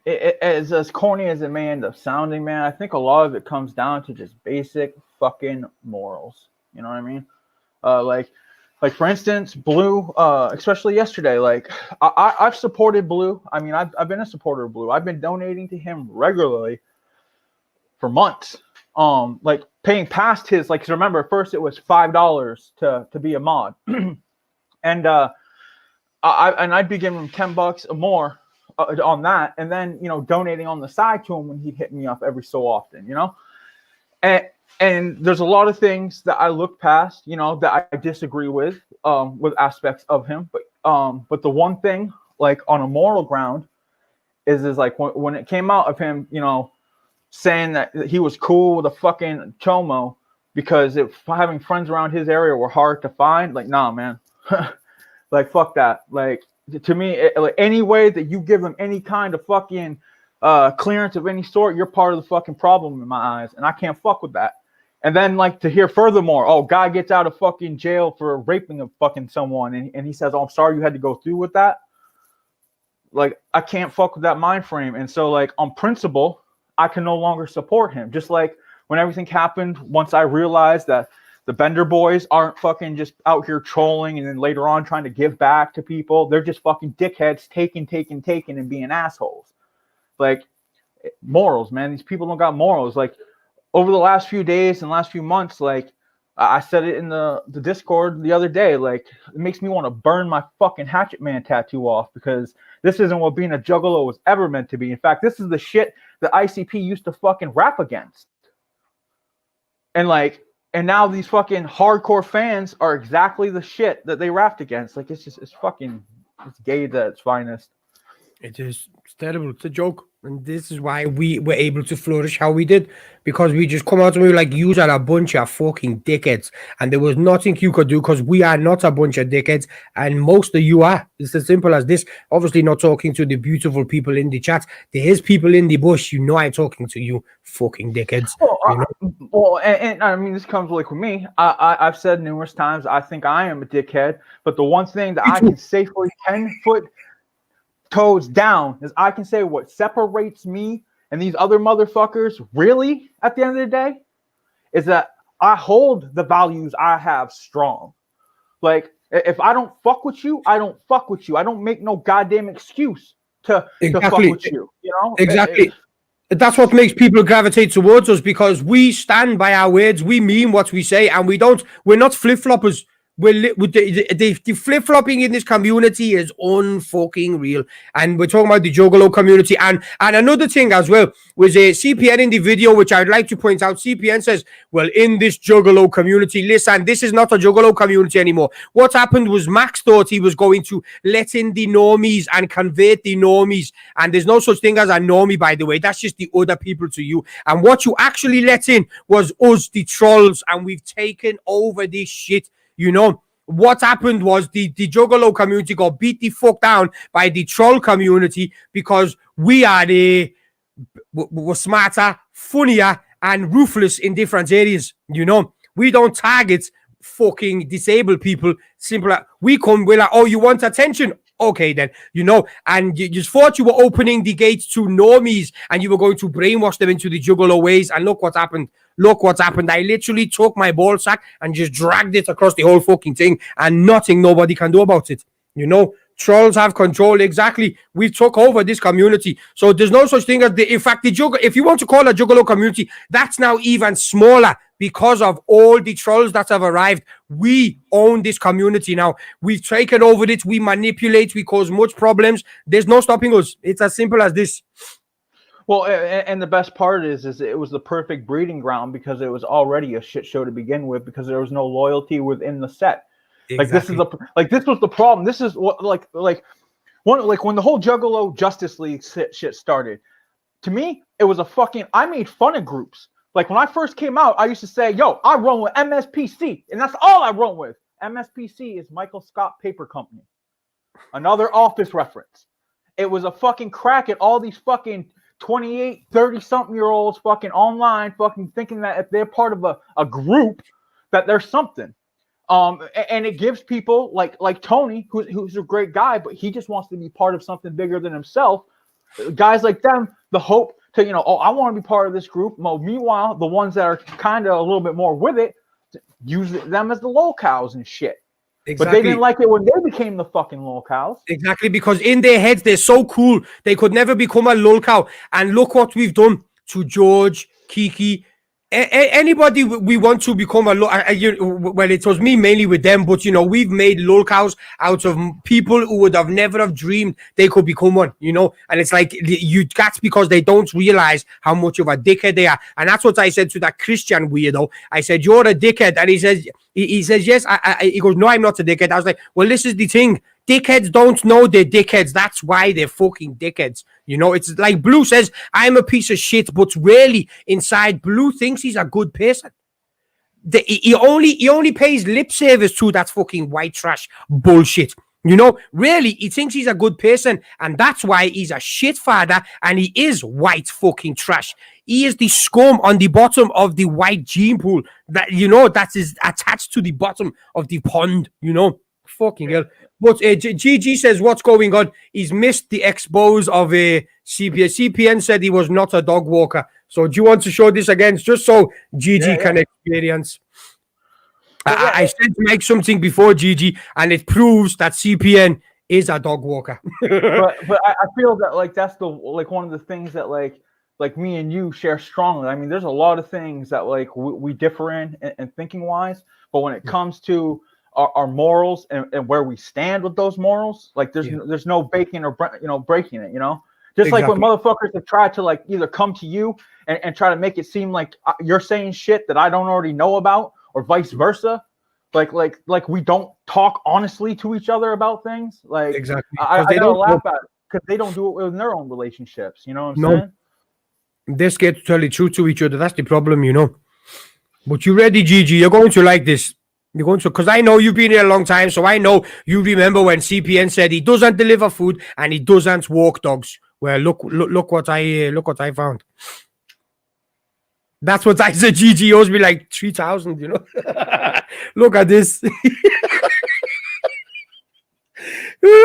as corny as it may end up sounding, man, I think a lot of it comes down to just basic fucking morals. You know what I mean? Like for instance, Blue, especially yesterday, like I've supported Blue. I mean, I've been a supporter of Blue. I've been donating to him regularly for months. Like paying past his, like, 'cause remember, at first it was $5 to be a mod. And I'd be giving him $10 or more on that, and then, you know, donating on the side to him when he'd hit me up every so often, you know. And there's a lot of things that I look past, you know, that I disagree with aspects of him, but the one thing, like on a moral ground, is like when it came out of him, you know, saying that he was cool with a fucking chomo because having friends around his area were hard to find. Like, nah, man. Like, fuck that. Like, to me, like, any way that you give him any kind of fucking clearance of any sort, you're part of the fucking problem in my eyes, and I can't fuck with that. And then, like, to hear furthermore, oh, guy gets out of fucking jail for raping a fucking someone, and he says, oh, I'm sorry you had to go through with that. Like, I can't fuck with that mind frame. And so, like, on principle, I can no longer support him. Just like when everything happened, once I realized that the Bender boys aren't fucking just out here trolling and then later on trying to give back to people. They're just fucking dickheads taking and being assholes. Like, morals, man. These people don't got morals. Like, over the last few days and last few months, like, I said it in the Discord the other day, like, it makes me want to burn my fucking Hatchet Man tattoo off, because this isn't what being a juggalo was ever meant to be. In fact, this is the shit that ICP used to fucking rap against. And now these fucking hardcore fans are exactly the shit that they rapped against. Like, it's gay at its finest. It is. It's terrible. It's a joke. And this is why we were able to flourish how we did. Because we just come out and we were like, you are a bunch of fucking dickheads. And there was nothing you could do because we are not a bunch of dickheads. And most of you are. It's as simple as this. Obviously not talking to the beautiful people in the chat. There is people in the bush. You know I'm talking to you fucking dickheads. And I mean, this comes like with me. I've said numerous times, I think I am a dickhead. But the one thing that I can safely 10-foot toes down is I can say what separates me and these other motherfuckers really at the end of the day is that I hold the values I have strong. Like, if I don't fuck with you, I don't fuck with you. I don't make no goddamn excuse to fuck with you, you know? Exactly. That's what makes people gravitate towards us, because we stand by our words, we mean what we say, and we're not flip-floppers. The flip-flopping in this community is unfucking real. And we're talking about the Juggalo community. And another thing as well was a CPN in the video, which I'd like to point out. CPN says, well, in this Juggalo community, listen, this is not a Juggalo community anymore. What happened was Max thought he was going to let in the normies and convert the normies. And there's no such thing as a normie, by the way. That's just the other people to you. And what you actually let in was us, the trolls. And we've taken over this shit. You know, what happened was the Juggalo community got beat the fuck down by the troll community because we're smarter, funnier, and ruthless in different areas. You know, we don't target fucking disabled people. Simple. We're like, oh, you want attention? Okay, then, you know, and you just thought you were opening the gates to normies and you were going to brainwash them into the Juggalo ways. And look what happened. Look what's happened. I literally took my ball sack and just dragged it across the whole fucking thing, and nothing nobody can do about it. You know, trolls have control. Exactly. We took over this community. So there's no such thing as in fact, if you want to call a Juggalo community, that's now even smaller because of all the trolls that have arrived. We own this community now. We've taken over it. We manipulate. We cause much problems. There's no stopping us. It's as simple as this. Well, and the best part is it was the perfect breeding ground because it was already a shit show to begin with, because there was no loyalty within the set. Exactly. This was the problem. This is what like when the whole Juggalo Justice League shit started. To me, it was I made fun of groups. Like, when I first came out, I used to say, yo, I run with MSPC, and that's all I run with. MSPC is Michael Scott Paper Company. Another Office reference. it was a fucking crack at all these fucking 28, 30-something-year-olds fucking online fucking thinking that if they're part of a group that there's something. And it gives people like Tony, who's a great guy, but he just wants to be part of something bigger than himself. Guys like them, the hope to, I want to be part of this group. Well, meanwhile, the ones that are kind of a little bit more with it, use them as the lolcows and shit. Exactly. But they didn't like it when they became the fucking lolcows. Exactly, because in their heads, they're so cool. They could never become a lolcow. And look what we've done to George, Kiki, anybody we want to become well, it was me mainly with them, but we've made lolcows out of people who would have never have dreamed they could become one, and it's like that's because they don't realize how much of a dickhead they are. And that's what I said to that Christian weirdo. I said, you're a dickhead. And he says yes. He goes, no, I'm not a dickhead. I was like, well, this is the thing. Dickheads don't know they're dickheads. That's why they're fucking dickheads. It's like Blue says, I'm a piece of shit, but really inside Blue thinks he's a good person. He only pays lip service to that fucking white trash bullshit. Really, he thinks he's a good person, and that's why he's a shit father, and he is white fucking trash. He is the scum on the bottom of the white gene pool that that is attached to the bottom of the pond. Fucking hell. But GG says, what's going on? He's missed the expose of a CPN. CPN said he was not a dog walker. So do you want to show this again? Just so GG can experience. I said to make something before GG, and it proves that CPN is a dog walker. but I feel that that's the one of the things that like me and you share strongly. I mean, there's a lot of things that we differ in thinking wise, but when it comes to our morals and where we stand with those morals, there's no baking or breaking it, just like when motherfuckers have tried to either come to you and try to make it seem like you're saying shit that I don't already know about, or vice versa. Like we don't talk honestly to each other about things. Exactly. I don't laugh at it because they don't do it in their own relationships. You know what I'm saying? This gets totally true to each other. That's the problem, But you ready, GG? You're going to like this. You're going to, because I know you've been here a long time, so I know you remember when CPN said he doesn't deliver food and he doesn't walk dogs. Well, look what I found. That's what I said. GG owes me like 3,000. Look at this.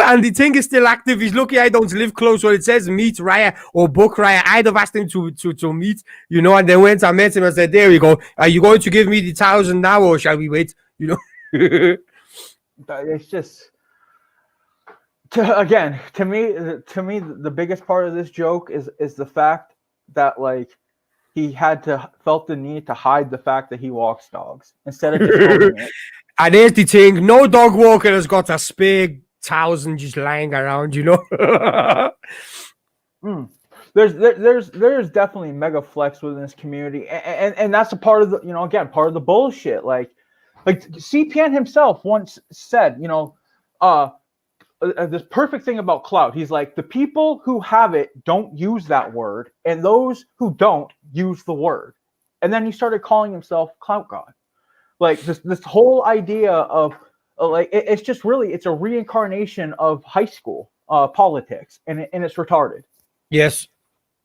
And the thing is still active. He's lucky I don't live close. So it says meet Raya or book Raya. I'd have asked him to meet, and then went and met him and said, there we go. Are you going to give me the 1,000 now, or shall we wait? It's just, to me, the biggest part of this joke is the fact that he felt the need to hide the fact that he walks dogs instead of just owning it. And there's the thing: no dog walker has got a spare 1,000 just lying around. There's definitely mega flex within this community, and that's a part of the part of the bullshit. Like CPN himself once said, this perfect thing about clout. He's like, the people who have it don't use that word, and those who don't use the word. And then he started calling himself Clout God. This whole idea of it's just really, it's a reincarnation of high school politics, and it's retarded. Yes.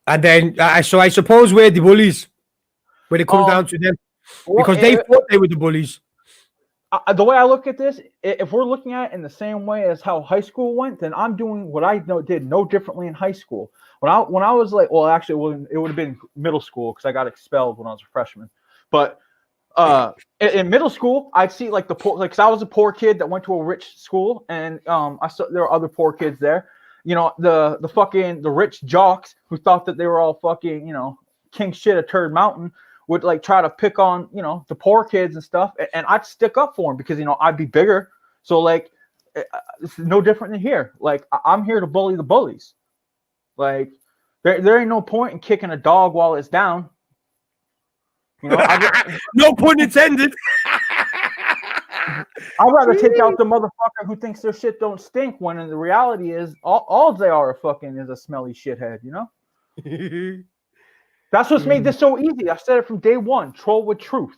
And then so I suppose we're the bullies when it comes down to them, because they thought they were the bullies. The way I look at this, if we're looking at it in the same way as how high school went, then I'm doing what I did no differently in high school. When I was actually, it would have been middle school because I got expelled when I was a freshman. But in middle school, I'd see the poor, because I was a poor kid that went to a rich school, and I saw there were other poor kids there. The rich jocks who thought that they were all fucking king shit at Turd Mountain would try to pick on the poor kids and stuff, and I'd stick up for them because I'd be bigger. So it's no different than here. I'm here to bully the bullies. There ain't no point in kicking a dog while it's down. No pun intended. I'd rather take out the motherfucker who thinks their shit don't stink, when in the reality is all they are is a smelly shithead. That's what's made this so easy. I said it from day one. Troll with truth.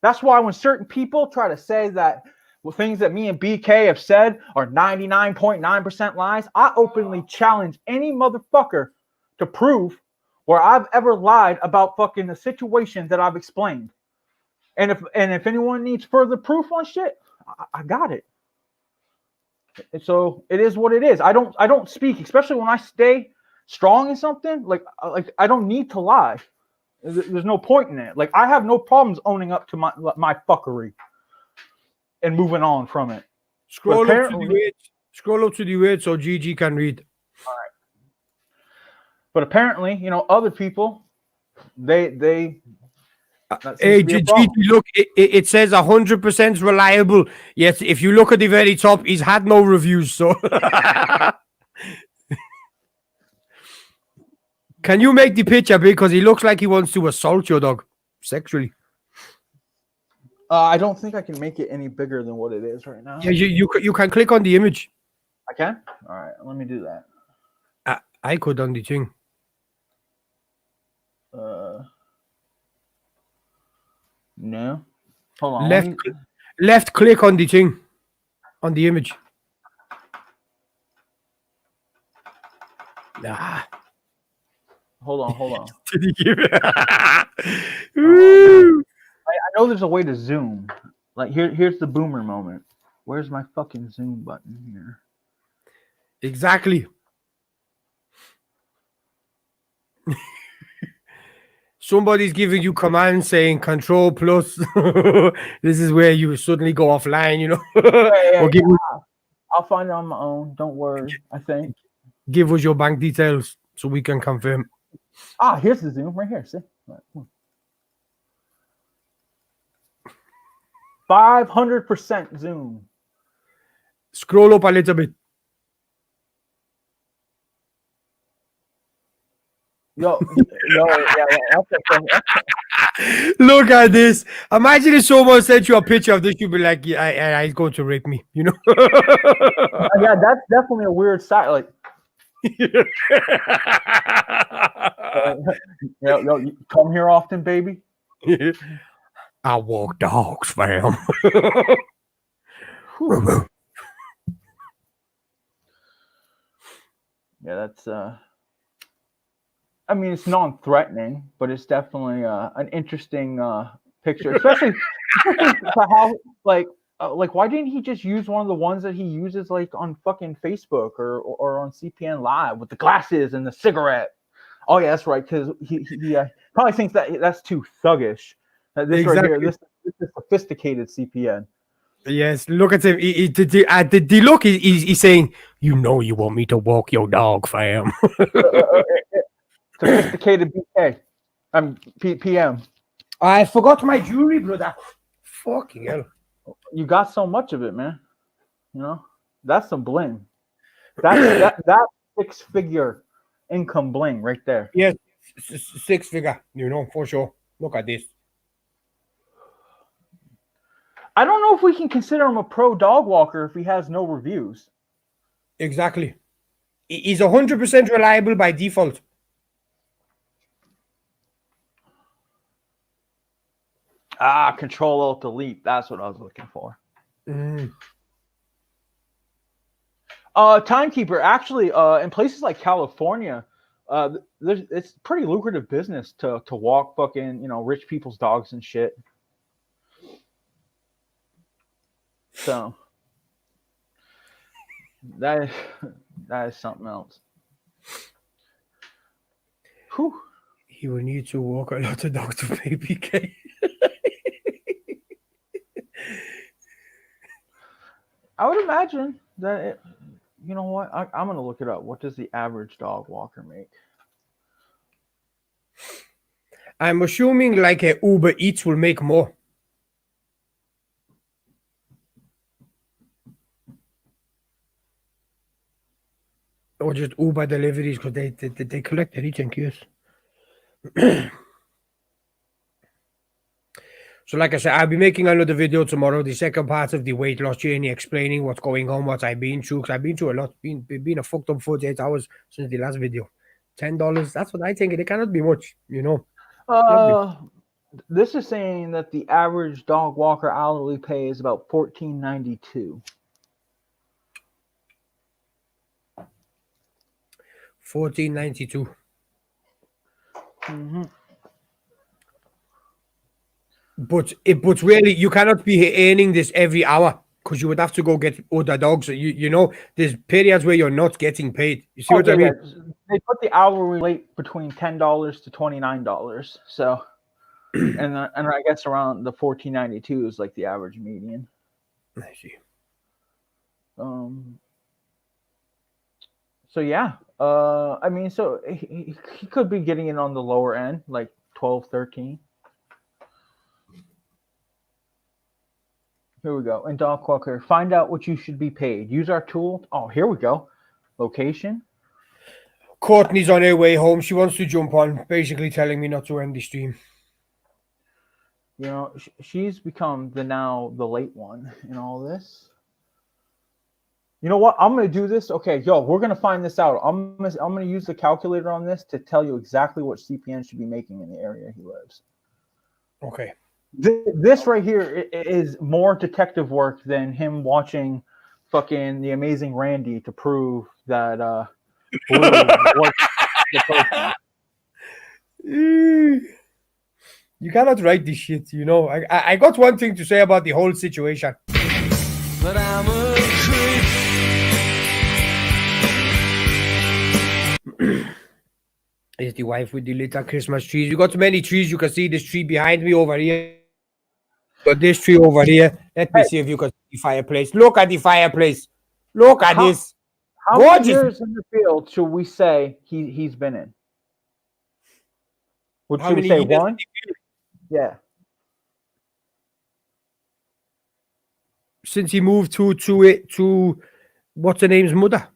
That's why when certain people try to say that Well, things that me and BK have said are 99.9% lies. I openly challenge any motherfucker to prove where I've ever lied about fucking the situation that I've explained. And if anyone needs further proof on shit, I got it. And so it is what it is. I don't speak, especially when I stay strong in something. Like I don't need to lie. There's no point in it. Like I have no problems owning up to my fuckery and moving on from it. Scroll up to the weight so GG can read. All right. But apparently, other people, they Hey, GG, look, it says 100% reliable. Yet, if you look at the very top, he's had no reviews. So, can you make the picture big? Because he looks like he wants to assault your dog sexually. I don't think I can make it any bigger than what it is right now. Yeah, you can click on the image. I can? All right, let me do that. I could on the thing. No. Hold on. Left click on the thing, on the image. Nah. Hold on. I I know there's a way to zoom. Like here's the boomer moment. Where's my fucking zoom button here? Exactly. Somebody's giving you commands saying control plus. This is where you suddenly go offline, I'll find it on my own. Don't worry. I think. Give us your bank details so we can confirm. Here's the zoom right here. See? Right, 500% zoom. Scroll up a little bit. Yeah. Look at this. Imagine if someone sent you a picture of this, you'd be like, yeah, he's going to rape me, Yeah, that's definitely a weird side. Like, you come here often, baby? I walk dogs, fam. Yeah, that's I mean, it's non-threatening, but it's definitely an interesting picture, especially for how like why didn't he just use one of the ones that he uses like on fucking Facebook or on CPN Live with the glasses and the cigarette? Oh yeah, that's right, because he probably thinks that's too thuggish. This right here, this is sophisticated CPN. Yes, look at him. The look he's saying, you want me to walk your dog, fam. Sophisticated BK. I'm PM. I forgot my jewelry, brother. Fucking hell. You got so much of it, man. That's some bling. That's that 6-figure income bling right there. Yes, 6-figure, for sure. Look at this. I don't know if we can consider him a pro dog walker if he has no reviews. Exactly. He's 100% reliable by default. Control-Alt-Delete. That's what I was looking for. Timekeeper, actually, in places like California, it's pretty lucrative business to walk fucking, rich people's dogs and shit. So that is something else. Whew. He will need to walk a lot of dogs to pay BK. I would imagine that you know what? I'm gonna look it up. What does the average dog walker make? I'm assuming like a Uber Eats will make more. Or just Uber deliveries because they collect everything, yes. So like I said, I'll be making another video tomorrow, the second part of the weight loss journey, explaining what's going on, what I've been through, because I've been through a lot. Been a fucked up 48 hours since the last video. $10, that's what I think. It cannot be much, This is saying that the average dog walker hourly pay is about $14.92. 14.92. Mm-hmm. But really, you cannot be earning this every hour because you would have to go get other dogs. You know, there's periods where you're not getting paid. You see what I mean? They put the hourly rate between $10 to $29. So, and I guess around the $14.92 is like the average median. I see. So yeah, I mean, so he could be getting it on the lower end, like 12, 13. Here we go. And Dog Quacker, find out what you should be paid. Use our tool. Oh, here we go. Location. Courtney's on her way home. She wants to jump on, basically telling me not to end the stream. You know, she's become the late one in all this. You know what? I'm gonna do this. Okay, we're gonna find this out. I'm gonna use the calculator on this to tell you exactly what CPN should be making in the area he lives. Okay. This right here is more detective work than him watching fucking The Amazing Randy to prove that Blue was the person. You cannot write this shit, you know. I got one thing to say about the whole situation. But I'm a creep. Is the wife with the little Christmas trees. You got many trees. You can see this tree behind me over here. Got this tree over here. Let me see if you can see the fireplace. Look at the fireplace. Look at this. How many years in the field should we say he's been in? Should we say one? Yeah. Since he moved to what's the name's mother?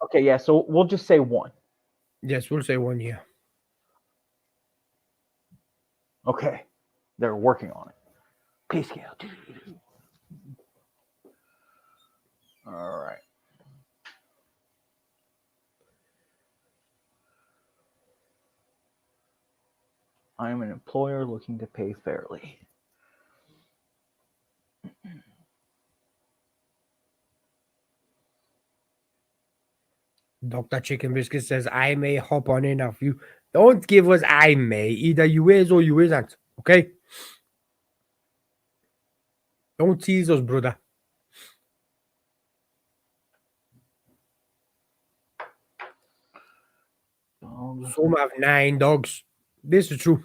Okay, yeah. So we'll just say one. Yes, we'll say 1 year. Okay, they're working on it. Pay scale. All right. I am an employer looking to pay fairly. Dr. Chicken Biscuit says, I may hop on in a few. Don't give us I may. Either you is or you isn't. Okay? Don't tease us, brother. Some have 9 dogs. This is true.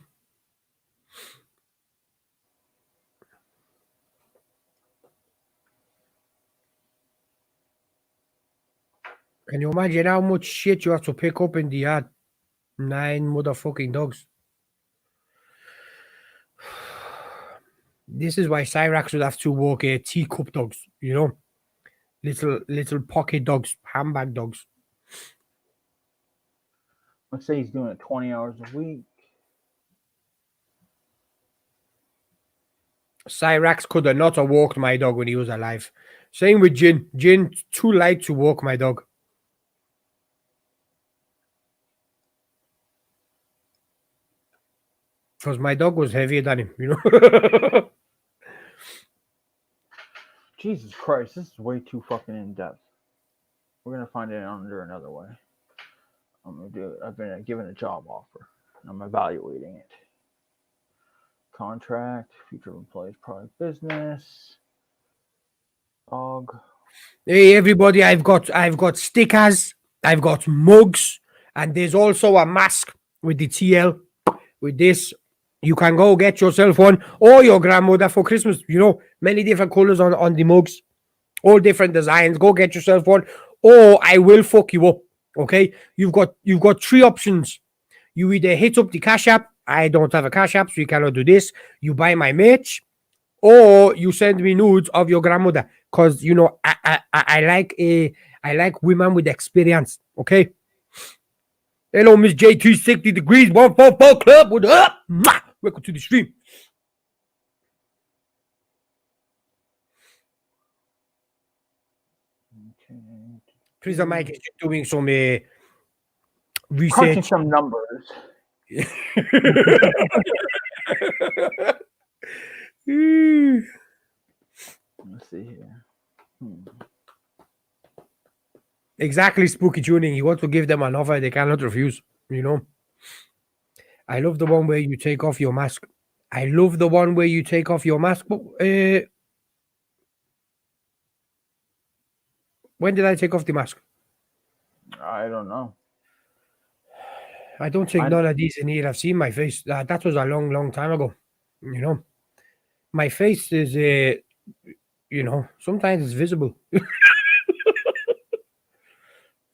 Can you imagine how much shit you have to pick up in the yard? 9 motherfucking dogs. This is why Cyrax would have to walk teacup dogs, you know? Little pocket dogs, handbag dogs. Let's say he's doing it 20 hours a week. Cyrax could have not have walked my dog when he was alive. Same with Jin. Jin too light to walk my dog. Because my dog was heavier than him, you know? Jesus Christ, this is way too fucking in depth. We're gonna find it under another way. I'm gonna do it. I've been given a job offer. I'm evaluating it. Contract, future employees, product, business, dog. Hey everybody, I've got stickers, I've got mugs, and there's also a mask with the TL. With this, you can go get yourself one or your grandmother for Christmas. You know, many different colors on the mugs, all different designs. Go get yourself one, or I will fuck you up. Okay, you've got 3 options. You either hit up the Cash App. I don't have a Cash App, so you cannot do this. You buy my merch, or you send me nudes of your grandmother, because you know I like women with experience. Okay. Hello, Miss J2 60 degrees 144 club. What up? Welcome to the stream. Prison Mike is doing some research. Crunching some numbers. Let's see here. Exactly, spooky tuning. You want to give them an offer they cannot refuse. You know. I love the one where you take off your mask. I love the one where you take off your mask. But when did I take off the mask? I don't know. I don't think none of these in here have seen my face. That was a long, long time ago. You know, my face is, you know, sometimes it's visible.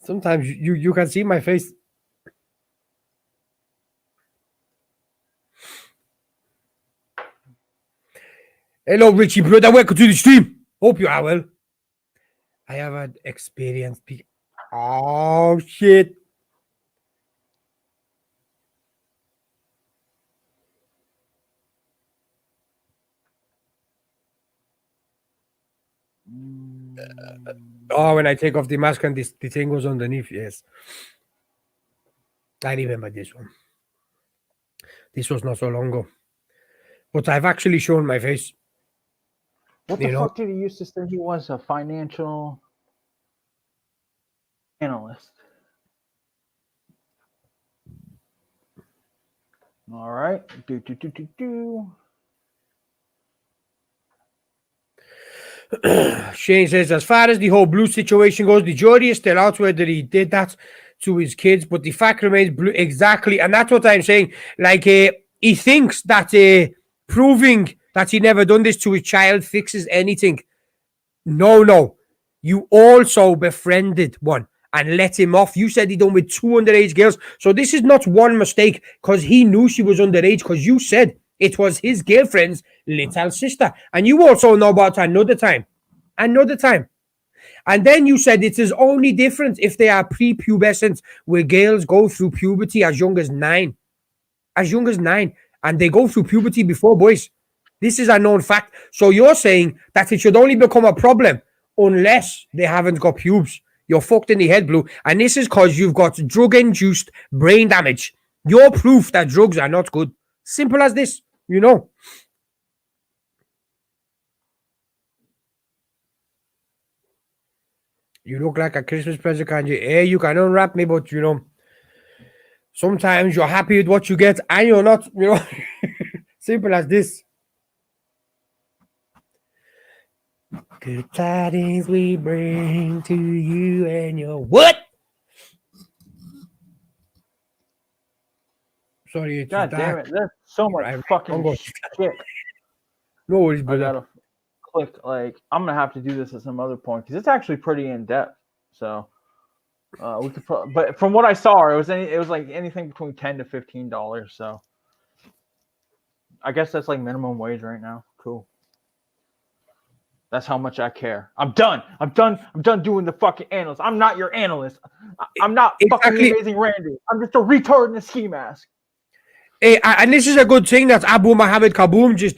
Sometimes you can see my face. Hello, Richie, brother. Welcome to the stream. Hope you are well. I have had experience. Oh, shit. Oh, when I take off the mask and the thing goes underneath, yes. I remember this one. This was not so long ago. But I've actually shown my face. What the fuck did he used to say he was? A financial analyst. All right. Shane says, as far as the whole Blue situation goes, the jury is still out whether he did that to his kids, but the fact remains Blue exactly, and that's what I'm saying. Like, he thinks that proving that he never done this to his child fixes anything. No. You also befriended one and let him off. You said he done with 2 underage girls. So this is not one mistake because he knew she was underage, because you said it was his girlfriend's little sister. And you also know about another time. And then you said it is only different if they are prepubescent, where girls go through puberty as young as 9. And they go through puberty before boys. This is a known fact. So you're saying that it should only become a problem unless they haven't got pubes. You're fucked in the head, Blue. And this is because you've got drug-induced brain damage. You're proof that drugs are not good. Simple as this, you know. You look like a Christmas present, can't you? Hey, you can unwrap me, but, you know, sometimes you're happy with what you get and you're not, you know. Simple as this. Good tidings we bring to you and your what? Sorry, God damn it! There's so much fucking shit. No worries, brother. I gotta click. Like, I'm gonna have to do this at some other point because it's actually pretty in depth. So we could, but from what I saw, it was like anything between $10 to $15. So I guess that's like minimum wage right now. Cool. That's how much I care. I'm done doing the fucking analyst. I'm not your analyst. I'm not fucking the Amazing Randy. I'm just a retard in a ski mask. And this is a good thing that Abu Mohammed Kaboom just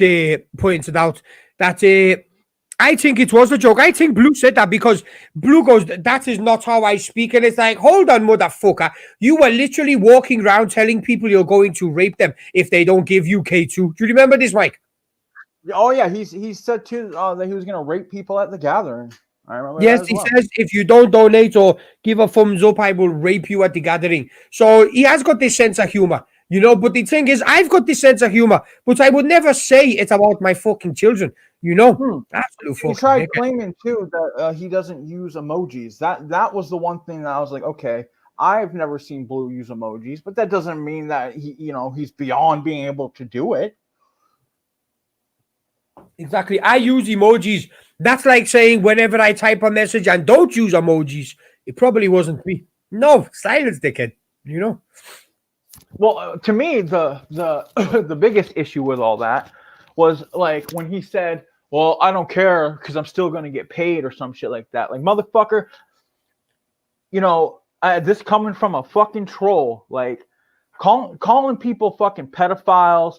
pointed out, that I think it was a joke. I think Blue said that because Blue goes, that is not how I speak. And it's like, hold on, motherfucker. You were literally walking around telling people you're going to rape them if they don't give you K2. Do you remember this, Mike? Oh yeah, he said too that he was gonna rape people at the gathering. I remember. Yes, he says if you don't donate or give a thumbs up, I will rape you at the gathering. So he has got this sense of humor, you know. But the thing is, I've got this sense of humor, but I would never say it's about my fucking children, you know. He tried claiming too that he doesn't use emojis. That was the one thing that I was like, okay, I've never seen Blue use emojis, but that doesn't mean that he's beyond being able to do it. Exactly. I use emojis. That's like saying whenever I type a message and don't use emojis, it probably wasn't me. No, silence, dickhead. You know. Well, to me, the biggest issue with all that was like when he said, "Well, I don't care because I'm still going to get paid" or some shit like that. Like, motherfucker, this coming from a fucking troll, like calling people fucking pedophiles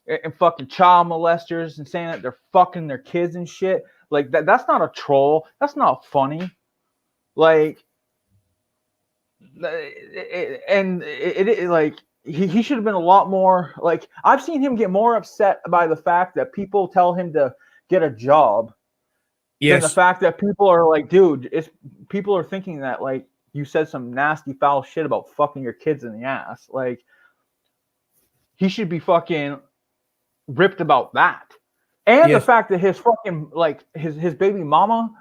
and fucking child molesters and saying that they're fucking their kids and shit. Like that's not a troll. That's not funny. Like, like he should have been a lot more like. I've seen him get more upset by the fact that people tell him to get a job than the Yes. fact that people are like, dude, people are thinking that like you said some nasty foul shit about fucking your kids in the ass. Like he should be fucking ripped about that. And the Yes. fact that his fucking like his baby mama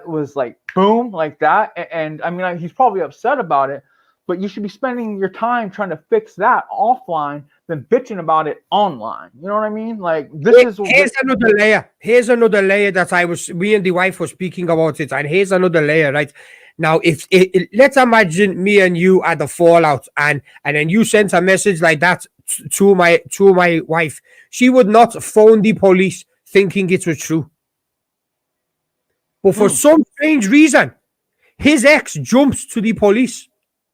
was like boom like that, and I mean he's probably upset about it, but you should be spending your time trying to fix that offline than bitching about it online. You know what I mean? Like Here's another layer. Here's another layer that me and the wife were speaking about it, and here's another layer, right? Now, if let's imagine me and you at the fallout, and then you sent a message like that to my wife, she would not phone the police thinking it was true. But for some strange reason, his ex jumps to the police.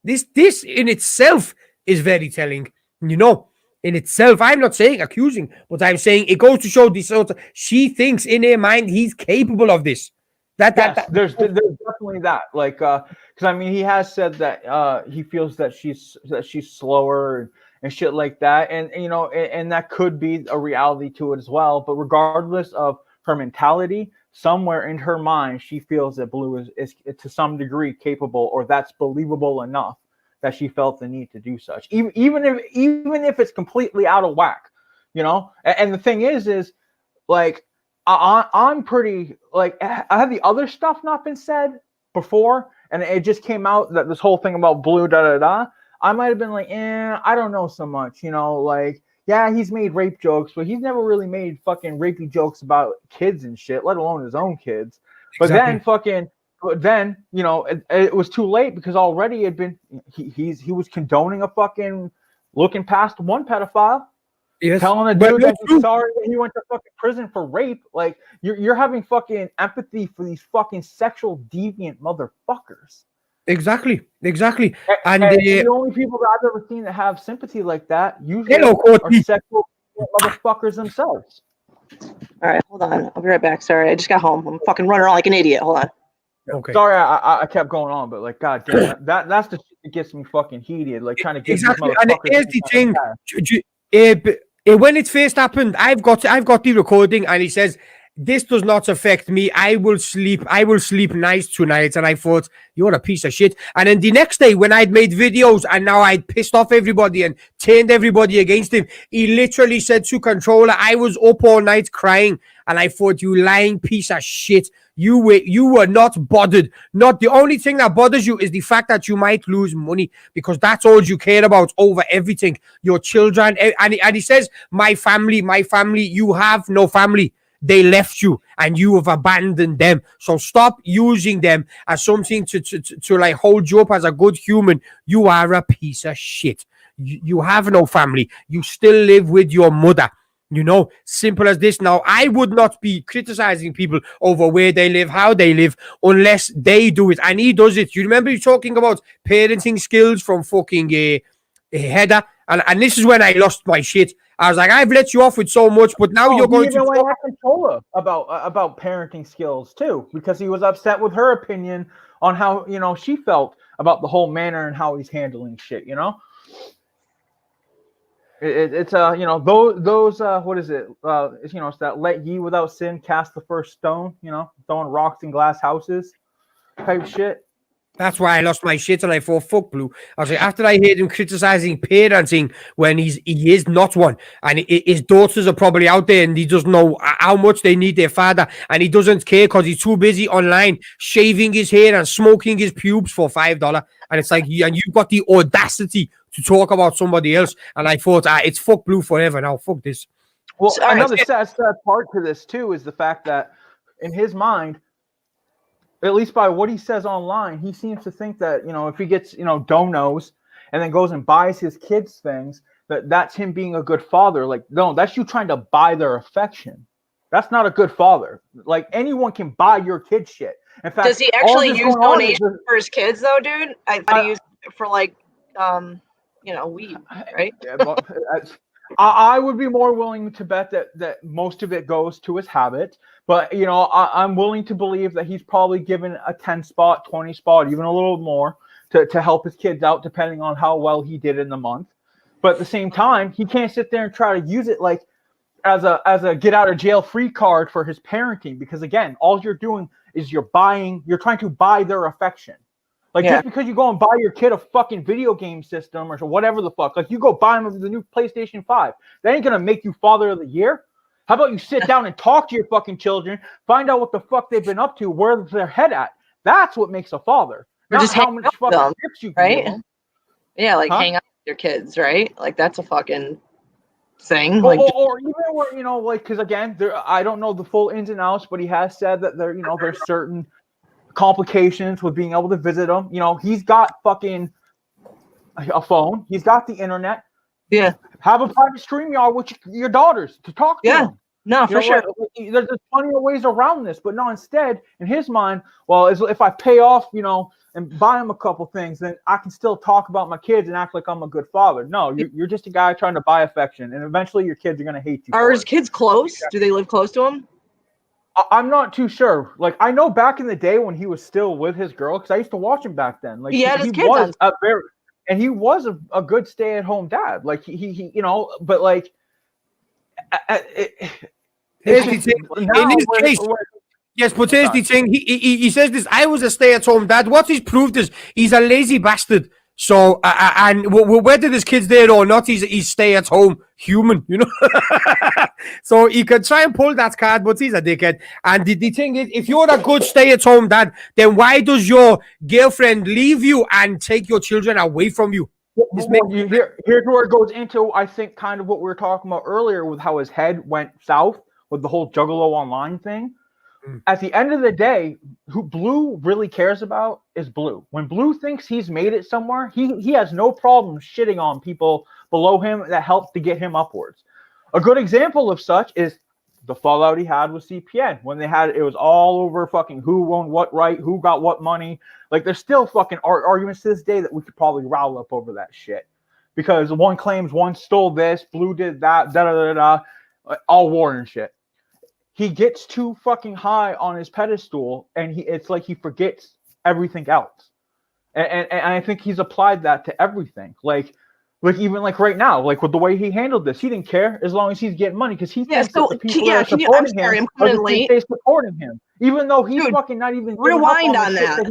This in itself is very telling, you know. In itself, I'm not saying accusing, but I'm saying it goes to show this. She thinks in her mind he's capable of this. There's definitely that. Like, because I mean, he has said that he feels that she's slower and shit like that, and you know, and that could be a reality to it as well. But regardless of her mentality, somewhere in her mind, she feels that Blue is to some degree capable, or that's believable enough that she felt the need to do such, even if it's completely out of whack, you know. And the thing is like I'm pretty like, had the other stuff not been said before, and it just came out that this whole thing about Blue I might have been like, I don't know so much, you know, like. Yeah, he's made rape jokes, but he's never really made fucking rapey jokes about kids and shit, let alone his own kids. But then you know, it was too late because already had been he was condoning a fucking looking past one pedophile, telling a dude that he's sorry that he went to fucking prison for rape. Like you're having fucking empathy for these fucking sexual deviant motherfuckers. Exactly. And the only people that I've ever seen that have sympathy like that usually are sexual motherfuckers themselves. All right, hold on. I'll be right back. Sorry, I just got home. I'm fucking running around like an idiot. Hold on. Okay. Sorry, I kept going on, but like, god damn, that's the shit that gets me fucking heated. Like trying to get these motherfuckers. And here's the thing. When it first happened, I've got the recording, and he says, "This does not affect me. I will sleep nice tonight." And I thought, you're a piece of shit. And then the next day, when I'd made videos and now I'd pissed off everybody and turned everybody against him, he literally said to controller, I was up all night crying. And I thought, you lying piece of shit. You were not bothered. Not the only thing that bothers you is the fact that you might lose money, because that's all you care about over everything. Your children. And he says, my family, you have no family. They left you and you have abandoned them. So stop using them as something to like hold you up as a good human. You are a piece of shit. You have no family. You still live with your mother. You know, simple as this. Now, I would not be criticizing people over where they live, how they live, unless they do it. And he does it. You remember you talking about parenting skills from fucking Heather? And this is when I lost my shit. I was like, I've let you off with so much, but now you're going to talk controller about parenting skills too, because he was upset with her opinion on how, you know, she felt about the whole manner and how he's handling shit. You know, it's you know, those what is it? You know, it's that let ye without sin cast the first stone. You know, throwing rocks in glass houses type shit. That's why I lost my shit and I thought, fuck Blue. I was like, after I heard him criticizing parenting when he is not one, and his daughters are probably out there and he doesn't know how much they need their father, and he doesn't care because he's too busy online shaving his hair and smoking his pubes for $5. And it's like, and you've got the audacity to talk about somebody else. And I thought, it's fuck Blue forever now. Fuck this. Well, another sad part to this too is the fact that in his mind, at least by what he says online, he seems to think that, you know, if he gets, you know, donos and then goes and buys his kids things, that's him being a good father. Like, no, that's you trying to buy their affection. That's not a good father. Like, anyone can buy your kid shit. In fact, does he actually use donations for his kids though, dude? I thought he used it for like, you know, weed, right? I would be more willing to bet that most of it goes to his habit, but you know, I'm willing to believe that he's probably given a 10 spot, 20 spot, even a little more to help his kids out, depending on how well he did in the month. But at the same time, he can't sit there and try to use it like as a get out of jail free card for his parenting, because again, all you're doing is you're trying to buy their affection. Like just because you go and buy your kid a fucking video game system or whatever the fuck, like you go buy him the new PlayStation 5, that ain't gonna make you father of the year. How about you sit down and talk to your fucking children, find out what the fuck they've been up to, where's their head at. That's what makes a father. Or Not just how much fucking tips you can give them. Yeah, like hang out with your kids, right? Like that's a fucking thing. Like, or even where, you know, like, because again, I don't know the full ins and outs, but he has said that there, you know, there's certain complications with being able to visit him. You know, he's got fucking a phone. He's got the internet. Yeah. Have a private StreamYard with your daughters to talk to them. No, for sure. Like, there's plenty of ways around this, but no, instead, in his mind, well, if I pay off, you know, and buy him a couple things, then I can still talk about my kids and act like I'm a good father. No, you're just a guy trying to buy affection, and eventually your kids are going to hate you. Are his kids close? Do they live close to him? I'm not too sure. Like, I know back in the day when he was still with his girl, because I used to watch him back then. Like, he was he was a good stay-at-home dad. Like, he you know, but like, here's the thing. In his case, yes, but here's the thing. He says this. I was a stay-at-home dad. What he's proved is he's a lazy bastard. So, and whether there's kids there or not, he's stay-at-home human, you know. So he could try and pull that card, but he's a dickhead. And the thing is, if you're a good stay-at-home dad, then why does your girlfriend leave you and take your children away from you? Here's where it goes into, I think, kind of what we were talking about earlier with how his head went south with the whole Juggalo Online thing. At the end of the day, who Blue really cares about is Blue. When Blue thinks he's made it somewhere, he has no problem shitting on people below him that helped to get him upwards. A good example of such is the fallout he had with CPN when it was all over fucking who owned what right, who got what money. Like, there's still fucking arguments to this day that we could probably rile up over that shit, because one claims one stole this, Blue did that, all war and shit. He gets too fucking high on his pedestal, and it's like he forgets everything else. And I think he's applied that to everything. Like even like right now, like with the way he handled this, he didn't care as long as he's getting money, because he thinks that the people that are supporting him are the supporting him, even though he's fucking not even rewind on that.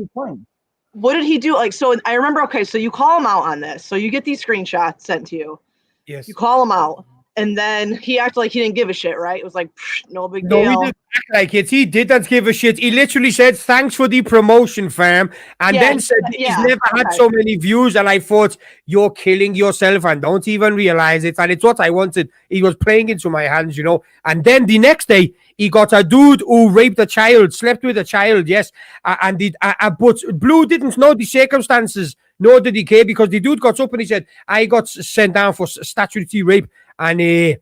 What did he do? Like, so I remember. Okay, so you call him out on this. So you get these screenshots sent to you. Yes. You call him out. And then he acted like he didn't give a shit, right? It was like, no big deal. No, he didn't act like it. He didn't give a shit. He literally said, thanks for the promotion, fam. And then said he's never had so many views. And I thought, you're killing yourself and don't even realize it. And it's what I wanted. He was playing into my hands, you know. And then the next day, he got a dude who raped a child, slept with a child, yes. But Blue didn't know the circumstances, nor did he care, because the dude got up and he said, I got sent down for statutory rape. And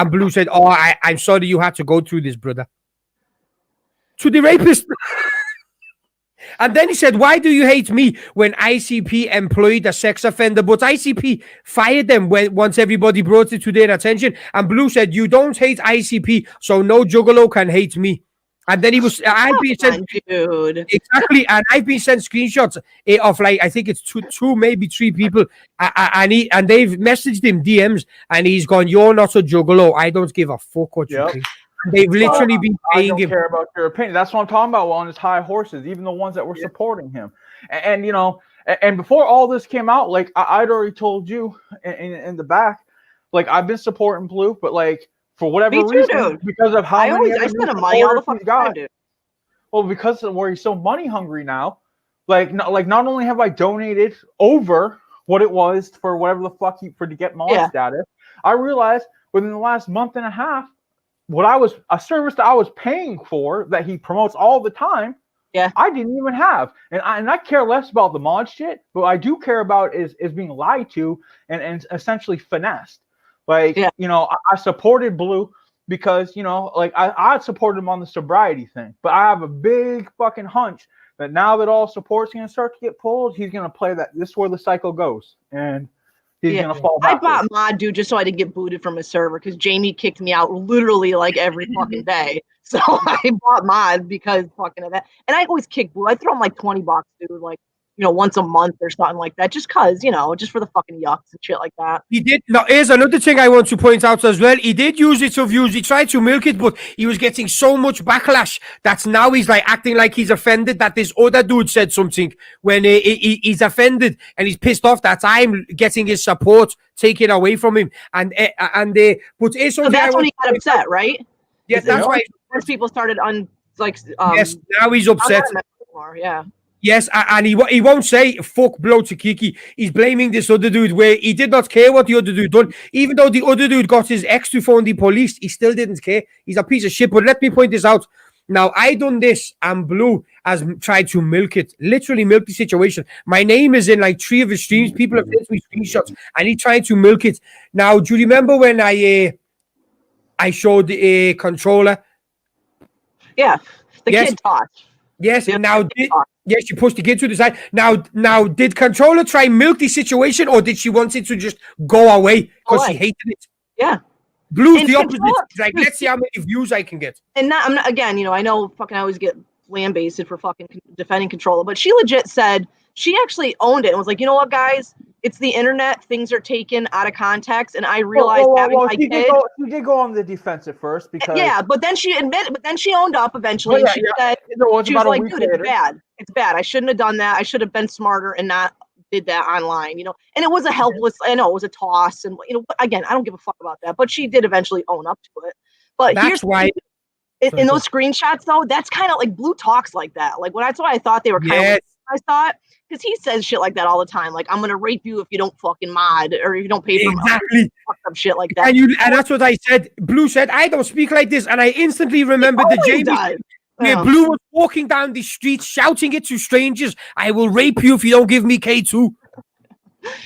Blue said, oh, I'm sorry you had to go through this, brother. To the rapist. And then he said, why do you hate me when ICP employed a sex offender? But ICP fired them once everybody brought it to their attention. And Blue said, you don't hate ICP, so no juggalo can hate me. And then I've been sent, dude. Exactly, and I've been sent screenshots of, like, I think it's two, maybe three people, and they've messaged him DMs, and he's gone, you're not a juggalo. I don't give a fuck what you think. They've literally been paying him. I don't care about your opinion. That's what I'm talking about on his high horses, even the ones that were supporting him. And you know, and before all this came out, like I'd already told you in the back, like I've been supporting Blue, but like, for whatever reason, because of how I spend money all the fucking time, dude. Well, because of where he's so money hungry now, not only have I donated over what it was for whatever the fuck to get mod status, I realized within the last month and a half, a service that I was paying for that he promotes all the time, I didn't even have. And I care less about the mod shit, but what I do care about is being lied to and essentially finessed. Like, you know, I supported Blue because, you know, like I supported him on the sobriety thing. But I have a big fucking hunch that now that all support's going to start to get pulled, he's going to play that. This is where the cycle goes. And he's going to fall back. I bought mod, dude, just so I didn't get booted from his server, because Jamie kicked me out literally like every fucking day. So I bought mod because fucking of that. And I always kick Blue. I throw him like $20, dude. Like, once a month or something like that, just cause, just for the fucking yucks and shit like that. He did. Now, here's another thing I want to point out as well. He did use it of views. He tried to milk it, but he was getting so much backlash that now he's like acting like he's offended that this other dude said something when he's offended and he's pissed off that I'm getting his support taken away from him. But it's So that's when he got upset, right? Yeah, that's why. Once people started Yes, now he's upset. Yeah. Yes, and he won't say fuck blow to Kiki. He's blaming this other dude where he did not care what the other dude done. Even though the other dude got his ex to phone the police, he still didn't care. He's a piece of shit. But let me point this out. Now, I done this and Blue has tried to milk it. Literally milk the situation. My name is in like 3 of his streams. People have sent me screenshots and he tried to milk it. Now, do you remember when I showed the controller? Yeah, the kid taught. Yes, yes, she pushed the kid to the side. Now, did controller try milk the situation, or did she want it to just go away because she hated it? Yeah, Blue's the opposite. She's like, let's see how many views I can get. And I'm not again. I know fucking I always get lambasted for fucking defending controller, but she legit said she actually owned it and was like, you know what, guys, it's the internet. Things are taken out of context, and I realized having my kid. She did go on the defense at first because but then she admitted. But then she owned up eventually. And she said she was like, "Dude, it's bad. It's bad. I shouldn't have done that. I should have been smarter and not did that online." And it was a helpless. I know it was a toss, and again, I don't give a fuck about that. But she did eventually own up to it. But that's why. In those screenshots, though, that's kind of like Blue talks like that. Like that's why I thought they were kind of. I thought. Because he says shit like that all the time. Like, I'm going to rape you if you don't fucking mod or if you don't pay for exactly. Fuck shit like that. And that's what I said. Blue said, I don't speak like this. And I instantly remembered the Jamie where Blue was walking down the street shouting it to strangers. I will rape you if you don't give me K2.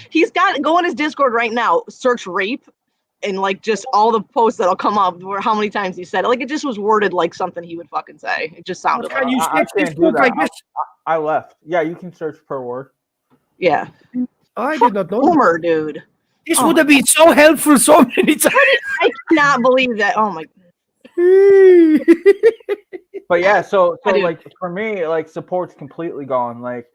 He's got, go on his Discord right now, search rape. And like just all the posts that'll come up where how many times he said it. Like it just was worded like something he would fucking say. It just sounded like you I can't do that. Like this. I left. Yeah, you can search per word. Yeah. I did not know. Boomer, dude. This would have been so helpful so many times. I cannot believe that. Oh my But yeah, so like for me, like support's completely gone. Like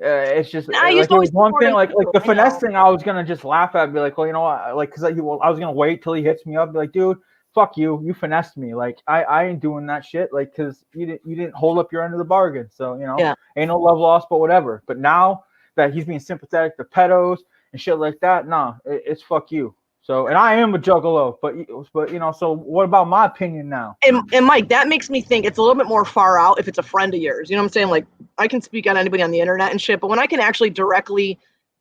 it's just like, it was one thing, like the finesse thing. I was gonna just laugh at, and be like, well, you know what, like, because I was gonna wait till he hits me up, be like, dude, fuck you, you finessed me. Like I ain't doing that shit. Like, because you didn't hold up your end of the bargain. So ain't no love lost, but whatever. But now that he's being sympathetic to pedos and shit like that, nah, it's fuck you. So, and I am a juggalo, but so what about my opinion now? And Mike, that makes me think it's a little bit more far out if it's a friend of yours. You know what I'm saying? Like, I can speak on anybody on the internet and shit, but when I can actually directly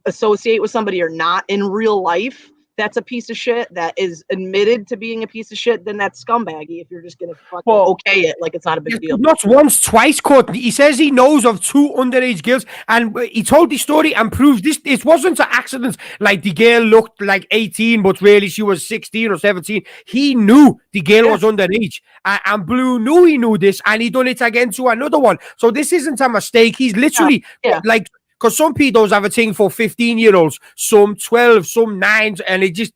associate with somebody or not in real life, that's a piece of shit that is admitted to being a piece of shit, then that's scumbaggy if you're just going to fucking okay it like it's not a big deal. Not once, twice, Courtney. He says he knows of 2 underage girls, and he told the story and proved this. It wasn't an accident. Like, the girl looked like 18, but really she was 16 or 17. He knew the girl was underage, and Blue knew he knew this, and he done it again to another one. So this isn't a mistake. He's literally like... Because some pedos have a thing for 15-year-olds, some 12, some 9s, and it just,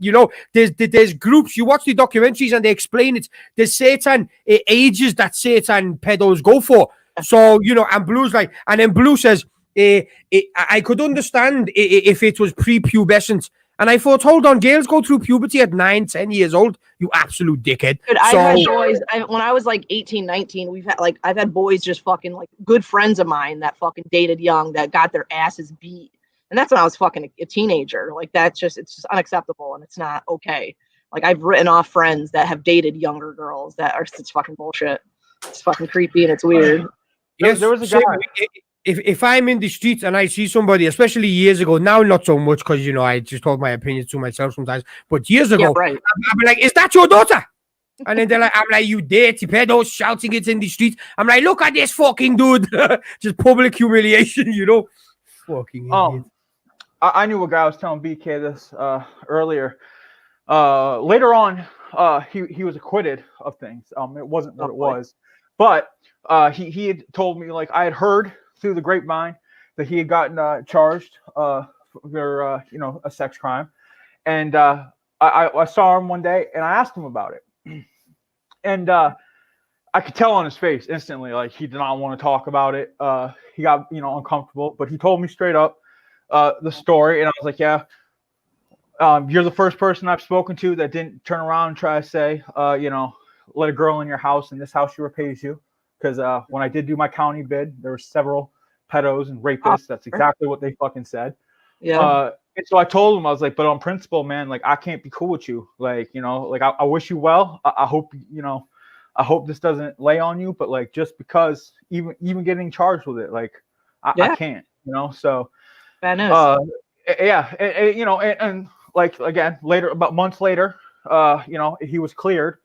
there's groups. You watch the documentaries and they explain it. There's certain ages that certain pedos go for. So, and Blue's like, and then Blue says, I could understand if it was prepubescent. And I thought, hold on, girls go through puberty at 9, 10 years old. You absolute dickhead. Dude, I've had boys, when I was like 18, 19, I've had boys just fucking like good friends of mine that fucking dated young that got their asses beat. And that's when I was fucking a teenager. Like it's just unacceptable and it's not okay. Like I've written off friends that have dated younger girls it's fucking bullshit. It's fucking creepy and it's weird. Yes, there was a guy. If I'm in the streets and I see somebody, especially years ago, now not so much because, I just hold my opinions to myself sometimes, but years ago, I'm like, is that your daughter? And then they're like, I'm like, you dirty pedo, shouting it in the streets. I'm like, look at this fucking dude. Just public humiliation, Fucking idiot. I knew a guy. I was telling BK this earlier. Later on, he was acquitted of things. It wasn't what it was. But he had told me, like, I had heard through the grapevine that he had gotten charged for a sex crime, and I saw him one day and I asked him about it, and I could tell on his face instantly, like he did not want to talk about it. He got, uncomfortable, but he told me straight up the story, and I was like, yeah, you're the first person I've spoken to that didn't turn around and try to say, let a girl in your house, and this house she repays you. Because when I did do my county bid, there were several pedos and rapists. That's exactly what they fucking said. Yeah. And so I told him, I was like, but on principle, man, like I can't be cool with you. Like, I wish you well. I hope, I hope this doesn't lay on you, but like, just because even getting charged with it, like I can't, so Bad news. yeah. And like, again, later, about months later, he was cleared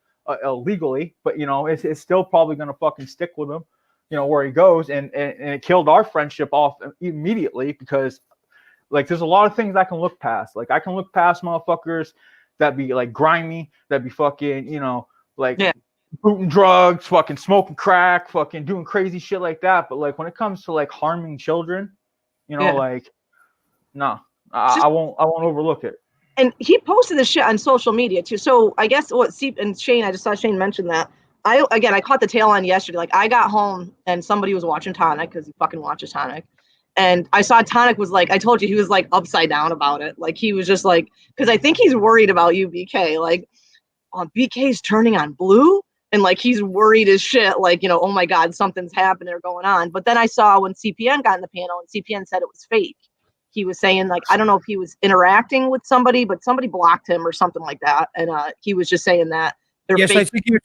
legally, but it's still probably going to fucking stick with him, where he goes. And it killed our friendship off immediately, because like, there's a lot of things I can look past. Like, I can look past motherfuckers that be like grimy, that be fucking, like booting drugs, fucking smoking crack, fucking doing crazy shit like that. But like, when it comes to like harming children, like, no, I won't overlook it. And he posted this shit on social media too. So I guess and Shane, I just saw Shane mention that. I caught the tail end yesterday. Like, I got home and somebody was watching Tonic, because he fucking watches Tonic. And I saw Tonic was like, I told you, he was like upside down about it. Like, he was just like, because I think he's worried about you, BK. Like, BK's turning on blue, and like, he's worried as shit. Like, oh my God, something's happening or going on. But then I saw when CPN got in the panel, and CPN said it was fake. He was saying, like, I don't know if he was interacting with somebody, but somebody blocked him or something like that. And he was just saying that. Yes, I think he was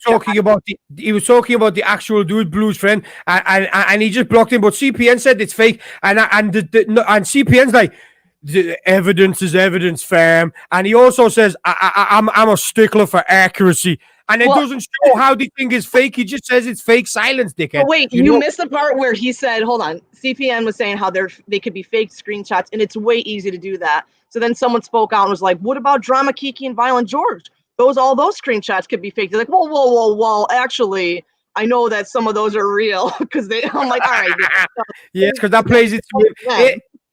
talking about the actual dude, Blue's friend, and he just blocked him. But CPN said it's fake, and CPN's like, the evidence is evidence, fam. And he also says, I'm a stickler for accuracy, and it doesn't show how the thing is fake. He just says it's fake. Silence, dickhead. Oh, wait, you missed the part where he said, hold on, CPN was saying how they could be fake screenshots, and it's way easy to do that. So then someone spoke out and was like, what about Drama Kiki and Violent George? All those screenshots could be fake. They're like, whoa. Actually, I know that some of those are real, because I'm like, all right. Yes, because that plays it.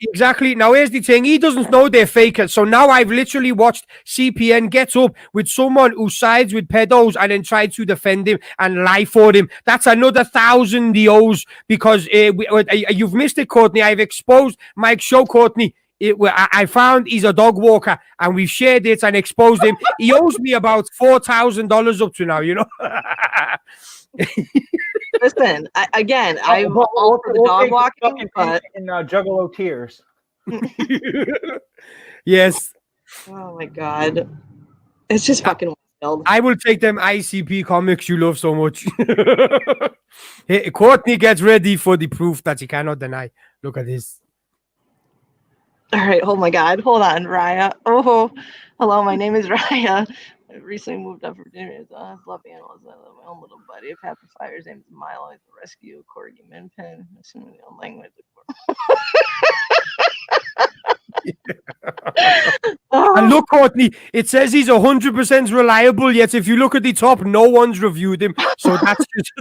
Exactly. Now, here's the thing. He doesn't know they're fake. So now I've literally watched CPN get up with someone who sides with pedos and then try to defend him and lie for him. That's another 1,000 DOs, because you've missed it, Courtney. I've exposed Mike's show, Courtney. I found he's a dog walker, and we've shared it and exposed him. He owes me about $4,000 up to now, Listen, I'm all for the dog walking, but in Juggalo tears. Yes. Oh my God, it's just fucking wild. I will take them ICP comics you love so much. Hey, Courtney gets ready for the proof that he cannot deny. Look at this. All right, oh my God, hold on, Raya. Oh, hello, my name is Raya. I recently moved up from Virginia. I love animals. I love my own little buddy. I've had fires named Milo at the rescue, Corgi Minpin. Assuming the own language. And look, Courtney, it says he's 100% reliable, yet if you look at the top, no one's reviewed him. So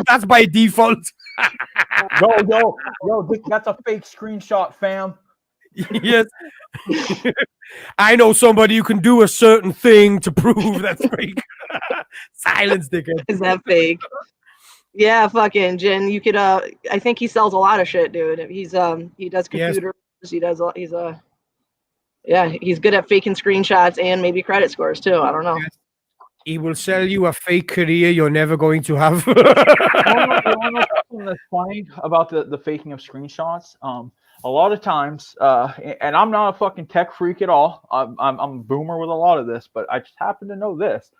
that's by default. Yo, that's a fake screenshot, fam. Yes. I know somebody who can do a certain thing to prove that's fake. Silence, dickhead. Is that fake? Yeah, fucking Jen. You could I think he sells a lot of shit, dude. He does computers. Yes. He's good at faking screenshots and maybe credit scores too. I don't know. Yes. He will sell you a fake career you're never going to have. Something that's funny about the faking of screenshots. A lot of times, and I'm not a fucking tech freak at all. I'm a boomer with a lot of this, but I just happen to know this.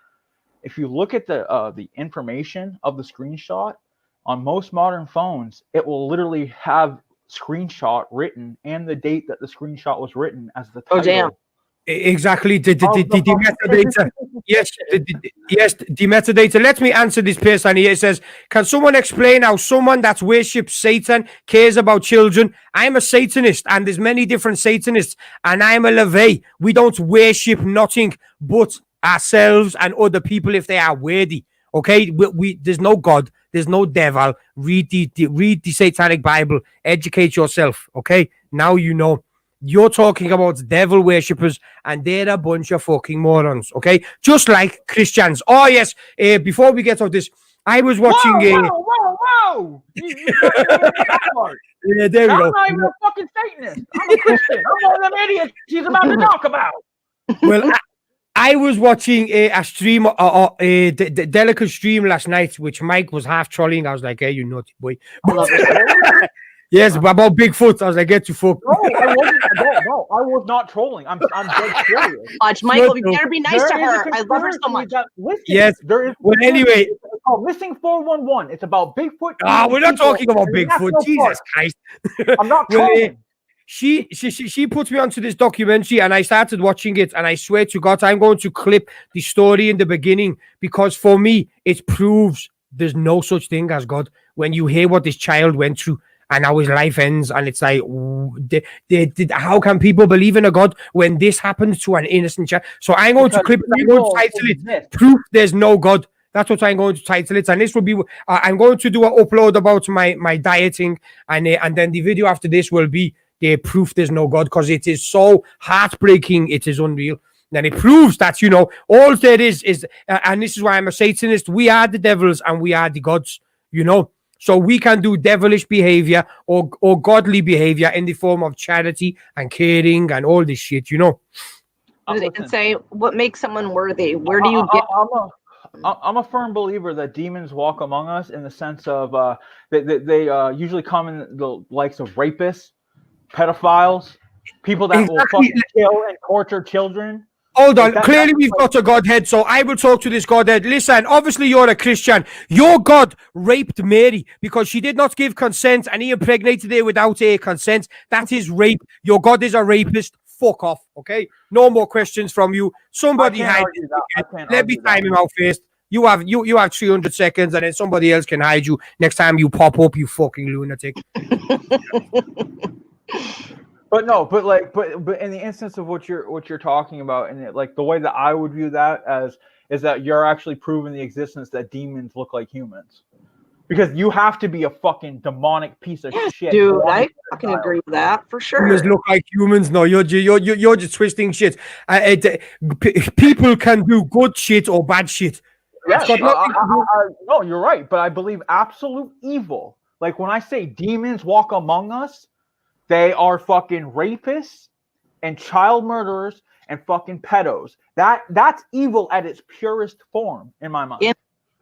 If you look at the information of the screenshot on most modern phones, it will literally have screenshot written and the date that the screenshot was written as the title. Oh damn. Exactly. The metadata. Yes, the metadata. Let me answer this person here. It says, can someone explain how someone that worships Satan cares about children? I'm a Satanist, and there's many different Satanists, and I'm a LaVey. We don't worship nothing but ourselves and other people if they are worthy. Okay, there's no God, there's no devil. Read the Satanic Bible. Educate yourself. Okay, now you know. You're talking about devil worshippers, and they're a bunch of fucking morons, okay? Just like Christians. Oh, yes, before we get off this, I was watching Whoa! You that part. yeah, there we I'm go. not even a fucking Satanist. I'm a Christian. I'm one of them idiots he's about to talk about. Well, I was watching a stream, a delicate stream last night, which Mike was half trolling. I was like, "Hey, you naughty boy." I love it. Yes, about Bigfoot. I was like, "Get you fuck." No, I wasn't. No, I was not trolling. I'm dead serious. Much, Michael, you better be nice to her. I love her so much. Yes. There is. Well, anyway. It's called Missing 411. It's about Bigfoot. We're not talking about in the Bigfoot. national Jesus park. Christ. I'm not Well, trolling. she put me onto this documentary and I started watching it, and I swear to God, I'm going to clip the story in the beginning because for me, it proves there's no such thing as God. When you hear what this child went through and how his life ends, and it's like, how can people believe in a God when this happens to an innocent child? So I'm going to clip it. I'm going to title it "Proof There's No God." That's what I'm going to title it, and this will be. I'm going to do an upload about my dieting, and then the video after this will be the proof there's no God, because it is so heartbreaking. It is unreal. And it proves that, all there is, and this is why I'm a Satanist, we are the devils and we are the gods, So we can do devilish behavior or godly behavior in the form of charity and caring and all this shit, And say, what makes someone worthy? Where do you get? I'm a firm believer that demons walk among us in the sense of they usually come in the likes of rapists, pedophiles, people that will fucking kill and torture children. Hold on. Clearly, we've got a Godhead, so I will talk to this Godhead. Listen, obviously, you're a Christian. Your God raped Mary because she did not give consent and he impregnated her without a consent. That is rape. Your God is a rapist. Fuck off, okay? No more questions from you. Somebody hide it. Let me time him out first. You have 300 seconds, and then somebody else can hide you next time you pop up, you fucking lunatic. But in the instance of what you're talking about, and the way that I would view that is that you're actually proving the existence that demons look like humans, because you have to be a fucking demonic piece of shit. Dude, I fucking agree with that for sure. Humans look like humans. No, you're just twisting shit. People can do good shit or bad shit. Yes, no, you're right. But I believe absolute evil. Like when I say demons walk among us, they are fucking rapists and child murderers and fucking pedos. That's evil at its purest form in my mind.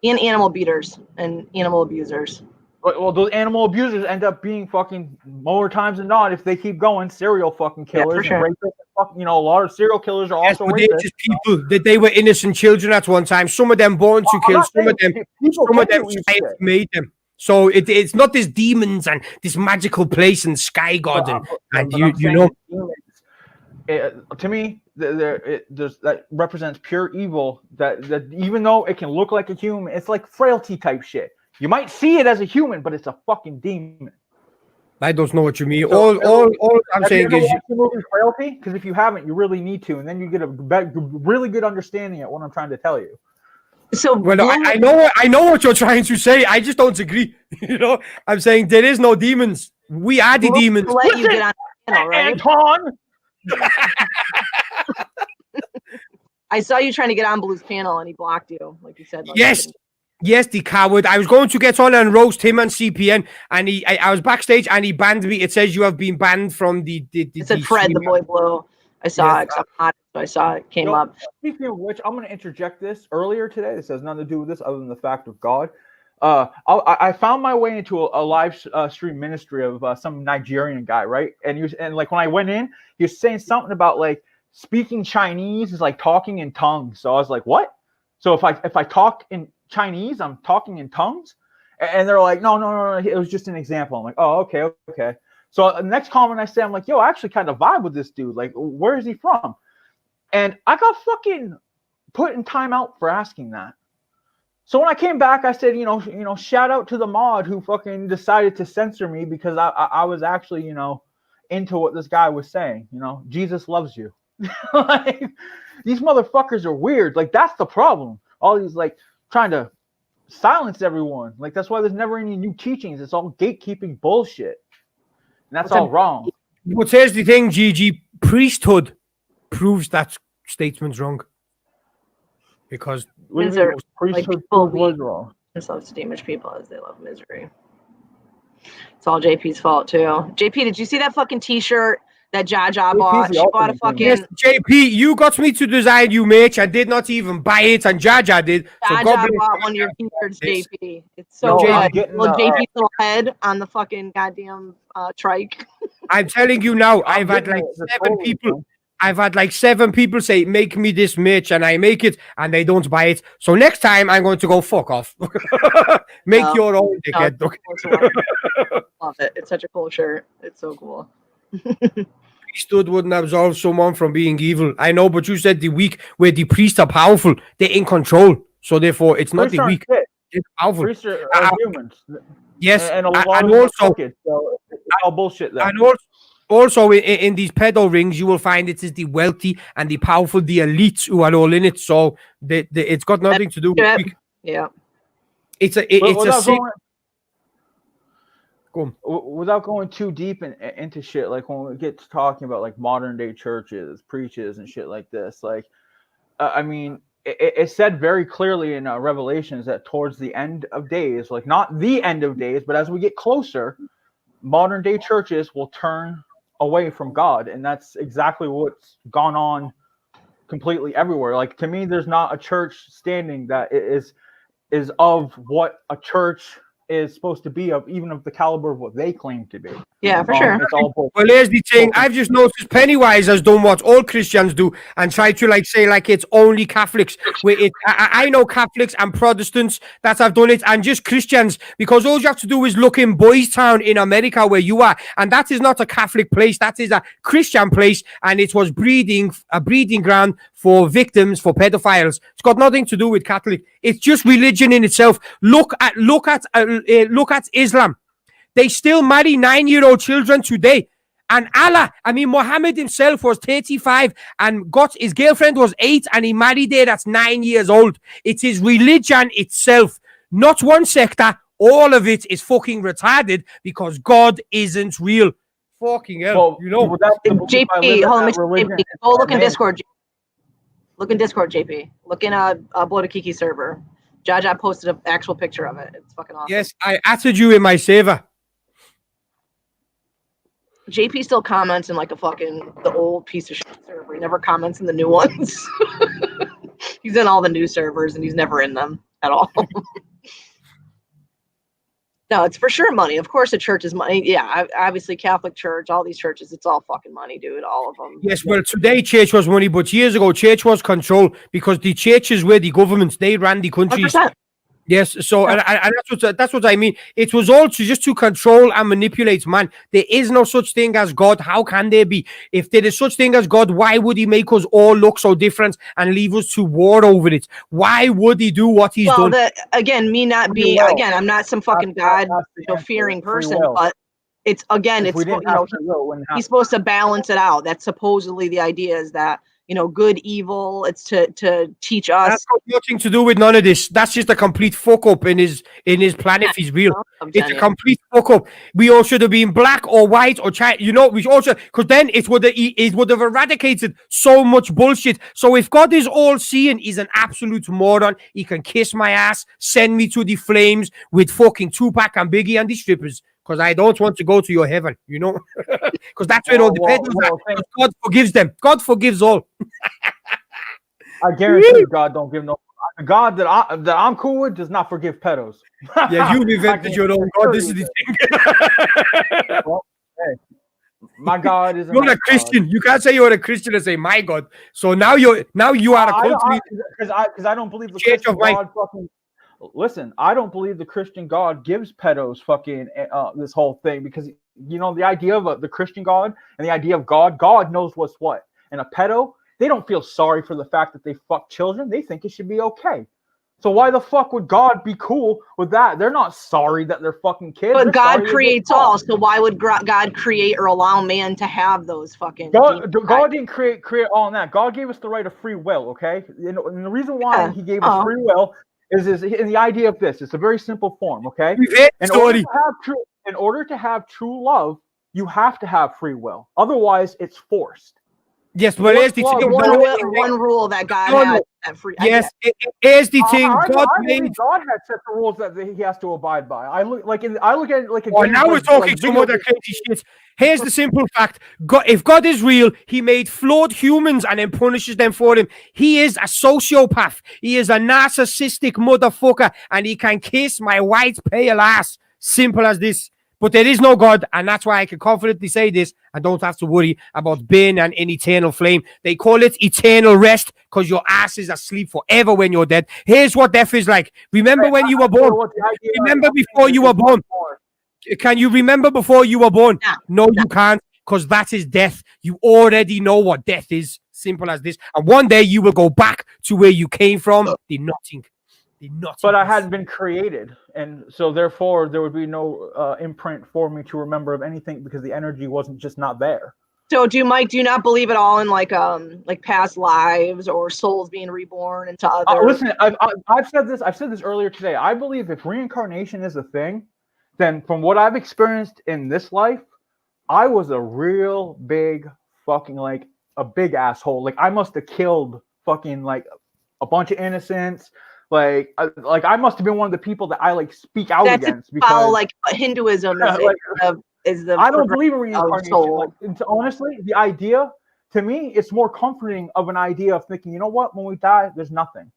And animal beaters and animal abusers. Well, those animal abusers end up being fucking more times than not, if they keep going, serial fucking killers. Yeah, for sure. And rapists. A lot of serial killers are also rapists. They're just people that they were innocent children at one time. Some of them born to kill. Some of them made them. So it's not this demons and this magical place and sky god and you know. To me, that represents pure evil. That even though it can look like a human, it's like frailty type shit. You might see it as a human, but it's a fucking demon. I don't know what you mean. All I'm saying is the movie Frailty, because if you haven't, you really need to, and then you get a really good understanding of what I'm trying to tell you. So well, I know what you're trying to say. I just don't agree. I'm saying there is no demons. We are the demons. Let you get on the channel, right? Anton. I saw you trying to get on Blue's panel, and he blocked you, like you said. Yes, the coward. I was going to get on and roast him and CPN, and I was backstage, and he banned me. It says you have been banned from the it said Fred, the boy blue. I saw it. I saw it came up. Speaking of which, I'm going to interject this earlier today. This has nothing to do with this other than the fact of God. I found my way into a live stream ministry of some Nigerian guy, right? And like when I went in, he was saying something about like speaking Chinese is like talking in tongues. So I was like, what? So if I talk in Chinese, I'm talking in tongues? And they're like, no, it was just an example. I'm like, oh, okay. So the next comment I say, I'm like, yo, I actually kind of vibe with this dude. Like, where is he from? And I got fucking put in timeout for asking that. So when I came back, I said, shout out to the mod who fucking decided to censor me because I was actually, into what this guy was saying. Jesus loves you. Like, these motherfuckers are weird. Like, that's the problem. All these like trying to silence everyone. Like, that's why there's never any new teachings. It's all gatekeeping bullshit. And that's all wrong. But here's the thing, Gigi. Priesthood proves that statement's wrong. Because priesthood was wrong. Themselves to damage people as they love misery. It's all JP's fault too. JP, did you see that fucking T-shirt that Jaja bought? She bought a fucking. Yes, JP, you got me to design you merch. I did not even buy it, and Jaja did. So Jaja bought one of your T-shirts, JP. It's so No, good. Little JP's little head on the fucking goddamn trike. I'm telling you now, I've had like 7 people. I've had like 7 people say, make me this merch, and I make it, and they don't buy it. So next time, I'm going to go fuck off. Make your own, dickhead. Love it. It's such a cool shirt. It's so cool. Priesthood wouldn't absolve someone from being evil. I know, but you said the weak, where the priests are powerful, they're in control. So therefore, it's not the weak. It's powerful. Priests are humans. Yes, and a lot and of also, so it's all bullshit. There. And also in these pedo rings, you will find it is the wealthy and the powerful, the elites who are all in it. So it's got nothing to do with weak. Yeah, it's a without going too deep into shit, like when we get to talking about like modern day churches, preaches, and shit like this, like I mean, it said very clearly in Revelations that towards the end of days, like not the end of days, but as we get closer, modern day churches will turn away from God, and that's exactly what's gone on completely everywhere. Like to me, there's not a church standing that is of what a church is supposed to be, of even of the caliber of what they claim to be. Yeah, for sure. It's all bullshit. Well, here's the thing. I've just noticed Pennywise has done what all Christians do and try to like say like it's only Catholics. Where I know Catholics and Protestants that have done it, and just Christians, because all you have to do is look in Boys Town in America where you are, and that is not a Catholic place. That is a Christian place, and it was a breeding ground for victims, for pedophiles. It's got nothing to do with Catholic. It's just religion in itself. Look at Islam. They still marry 9-year-old children today. And Muhammad himself was 35 and his girlfriend was 8 and he married her that's 9 years old. It is religion itself, not one sector. All of it is fucking retarded because God isn't real. Fucking hell, JP, hold on, JP, go look in Discord. Look in Discord, JP. Look in a Bodakiki server. Jaja posted an actual picture of it. It's fucking awesome. Yes, I added you in my saver. JP still comments in like the old piece of shit server. He never comments in the new ones. He's in all the new servers and he's never in them at all. No, it's for sure money. Of course, the church is money. Yeah, obviously, Catholic Church, all these churches, it's all fucking money, dude. All of them. Yes, well, today church was money, but years ago, church was control because the churches were the governments. They ran the countries. 100%. Yes, so and that's what I mean. It was all just to control and manipulate man. There is no such thing as God. How can there be? If there is such thing as God, why would he make us all look so different and leave us to war over it? Why would he do what he's done? Again, me not being I'm not some fucking God fearing person, but it's he's supposed to balance it out. That's supposedly the idea, is that good, evil. It's to teach us. That's got nothing to do with none of this. That's just a complete fuck up in his plan if he's real. It's a complete fuck up. We all should have been black or white or China. We also, because then it would have eradicated so much bullshit. So if God is all seeing, he's an absolute moron. He can kiss my ass, send me to the flames with fucking Tupac and Biggie and the strippers. Because I don't want to go to your heaven, because that's where all the pedos are. God forgives them. God forgives all. I guarantee you, God don't give no. The God that I'm cool with does not forgive pedos. Yeah, you've invented your own God. This is the thing. Well, hey, my God is. You're a Christian. God. You can't say you're a Christian and say my God. So now you are a cult. Because I don't believe the Christian God fucking. Listen, I don't believe the Christian God gives pedos fucking this whole thing, because the idea of the Christian God and the idea of God knows what's what. And a pedo, they don't feel sorry for the fact that they fuck children. They think it should be okay. So why the fuck would God be cool with that? They're not sorry that they're fucking kids. But God creates all, so why would God create or allow man to have those fucking? God didn't create all in that. God gave us the right of free will, okay? And the reason why He gave us free will is in the idea of this. It's a very simple form, okay? In order to have true love, you have to have free will. Otherwise, it's forced. Yes, but here's the What's thing. law? One rule that God No, had. no. That free. Yes, here's the thing. I God believe made. God had set the rules that he has to abide by. I look at it like a Well, game. now we're talking some other crazy shit. Here's the simple fact: God, if God is real, He made flawed humans and then punishes them for them. He is a sociopath. He is a narcissistic motherfucker, and he can kiss my white pale ass. Simple as this. But there is no God, and that's why I can confidently say this and don't have to worry about being an eternal flame. They call it eternal rest because your ass is asleep forever when you're dead. Here's what death is like. Remember when you were born? Remember before you were born? Can you remember before you were born? No, you can't, because that is death. You already know what death is. Simple as this. And one day you will go back to where you came from. The nothing. But I hadn't been created, and so therefore there would be no imprint for me to remember of anything because the energy wasn't just not there. So do you not believe at all in like past lives or souls being reborn into other? Listen, I've said this earlier today. I believe if reincarnation is a thing, then from what I've experienced in this life, I was a real big fucking like a big asshole. Like I must have killed fucking like a bunch of innocents. Like I must have been one of the people that I like speak out against because follow like Hinduism is the I don't believe in reincarnation. Like, honestly, the idea to me, it's more comforting of an idea of thinking, you know what, when we die, there's nothing.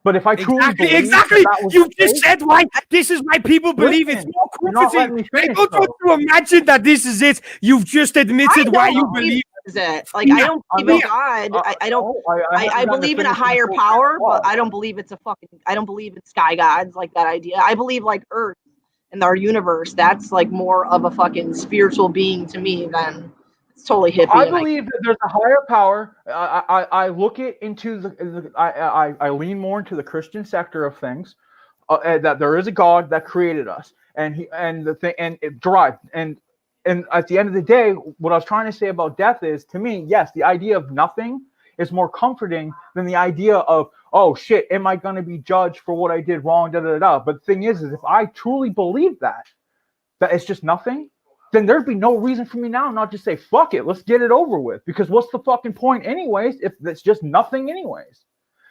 But if I truly believe that you just said why this is why people believe it's more comforting. I don't want to imagine that this is it. You've just admitted why you believe it. Like I don't believe in God. I believe in a higher power, but I don't believe it's I don't believe in sky gods like that idea. I believe like Earth and our universe. That's like more of a fucking spiritual being to me than it's totally hippie. I believe that there's a higher power. I look it into I lean more into the Christian sector of things. That there is a God that created us, and it derived and at the end of the day, what I was trying to say about death is, to me, yes, the idea of nothing is more comforting than the idea of, oh shit, am I going to be judged for what I did wrong? Da da da. But the thing is if I truly believe that it's just nothing, then there'd be no reason for me now not just say fuck it, let's get it over with. Because what's the fucking point, anyways, if it's just nothing, anyways?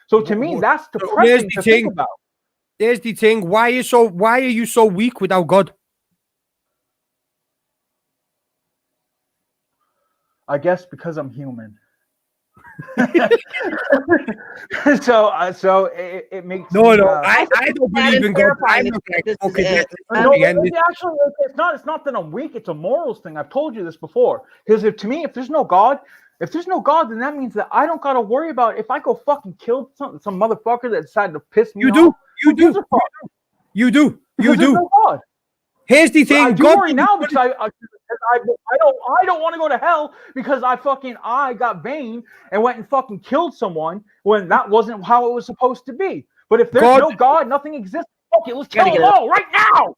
So to me, that's depressing to think about. There's the thing. Why are you so weak without God? I guess because I'm human. so it makes no. I don't believe in God. I'm not like, okay, it's not that I'm weak. It's a morals thing. I've told you this before. Because to me, if there's no God, then that means that I don't gotta worry about if I go fucking kill some motherfucker that decided to piss me off. You do. No God. Here's the thing. I do worry now because I don't want to go to hell because I got vain and went and fucking killed someone when that wasn't how it was supposed to be. But if there's no God, nothing exists. Okay, let's kill them all right now.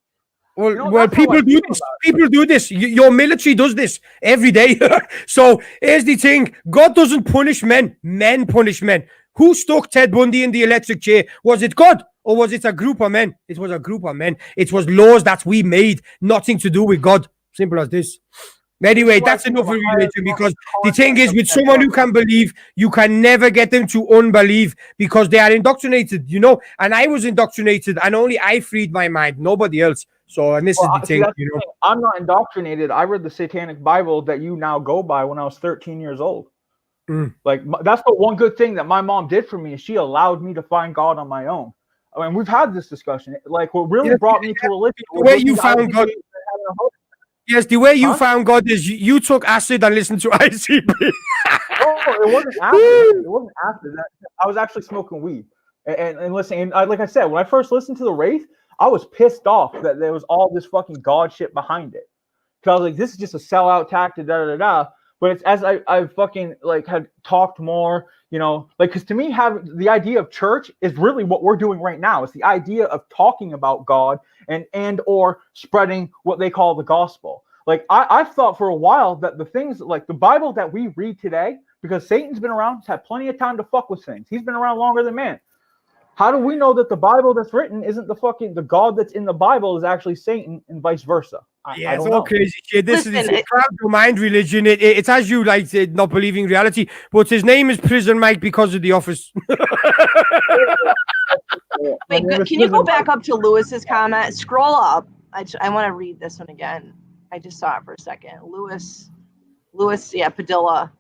Well, people do this. People do this. Your military does this every day. So here's the thing. God doesn't punish men. Men punish men. Who stuck Ted Bundy in the electric chair? Was it God? Or was it a group of men? It was a group of men. It was laws that we made. Nothing to do with God. Simple as this. Anyway, that's enough of religion, because the thing is, with someone who can believe, you can never get them to unbelieve because they are indoctrinated, and I was indoctrinated and only I freed my mind, nobody else. So, and this is the thing, I'm not indoctrinated. I read the Satanic Bible that you now go by when I was 13 years old. Like, that's the one good thing that my mom did for me, is she allowed me to find God on my own. I mean, we've had this discussion. Like, what really brought me to religion. The way you found God. Yes, the way you found God is you took acid and listened to ICP. Oh, it wasn't acid. It wasn't acid. I was actually smoking weed. And listening. And like I said, when I first listened to the Wraith, I was pissed off that there was all this fucking God shit behind it. Because I was like, this is just a sellout tactic, da da da. But it's as I fucking like had talked more, because to me, the idea of church is really what we're doing right now. It's the idea of talking about God and or spreading what they call the gospel. Like I've thought for a while that the things like the Bible that we read today, because Satan's been around, he's had plenty of time to fuck with things. He's been around longer than man. How do we know that the Bible that's written isn't the God that's in the Bible is actually Satan and vice versa? Yeah, I it's don't all know. crazy shit. This Listen, is your mind religion. It's as you like not believing reality, but his name is Prison Mike because of The Office. Wait, can you go back up to Lewis's comment? Scroll up. I want to read this one again. I just saw it for a second. Lewis, yeah, Padilla.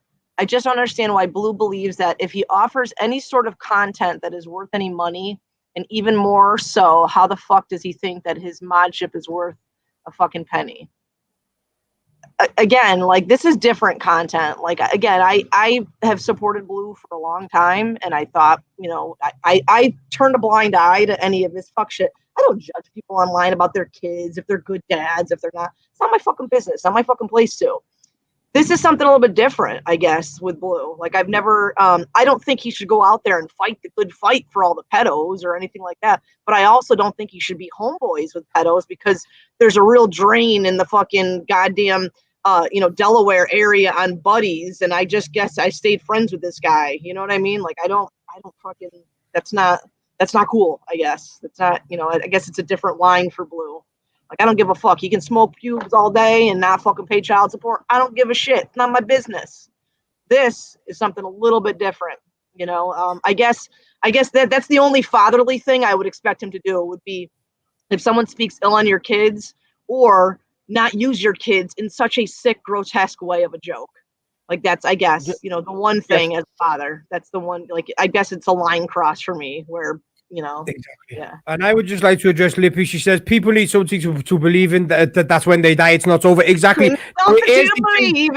I just don't understand why Blue believes that if he offers any sort of content that is worth any money, and even more so, how the fuck does he think that his modship is worth a fucking penny? Again, like, this is different content. Like, again, I have supported Blue for a long time, and I thought, you know, I turned a blind eye to any of this fuck shit. I don't judge people online about their kids, if they're good dads, if they're not. It's not my fucking business. Not my fucking place to. This is something a little bit different, I guess, with Blue. Like, I've never, I don't think he should go out there and fight the good fight for all the pedos or anything like that. But I also don't think he should be homeboys with pedos, because there's a real drain in the fucking goddamn, Delaware area on buddies. And I just guess I stayed friends with this guy. You know what I mean? Like, I don't fucking, that's not cool, I guess. That's not, I guess it's a different line for Blue. Like, I don't give a fuck. You can smoke pubes all day and not fucking pay child support. I don't give a shit. It's not my business. This is something a little bit different. I guess that's the only fatherly thing I would expect him to do, would be if someone speaks ill on your kids, or not use your kids in such a sick, grotesque way of a joke. Like, that's, I guess, the one thing as a father, that's the one, like, I guess it's a line cross for me where, Exactly. Yeah. And I would just like to address Lippy. She says people need something to believe in. That's when they die. It's not over. Exactly. Here's the thing.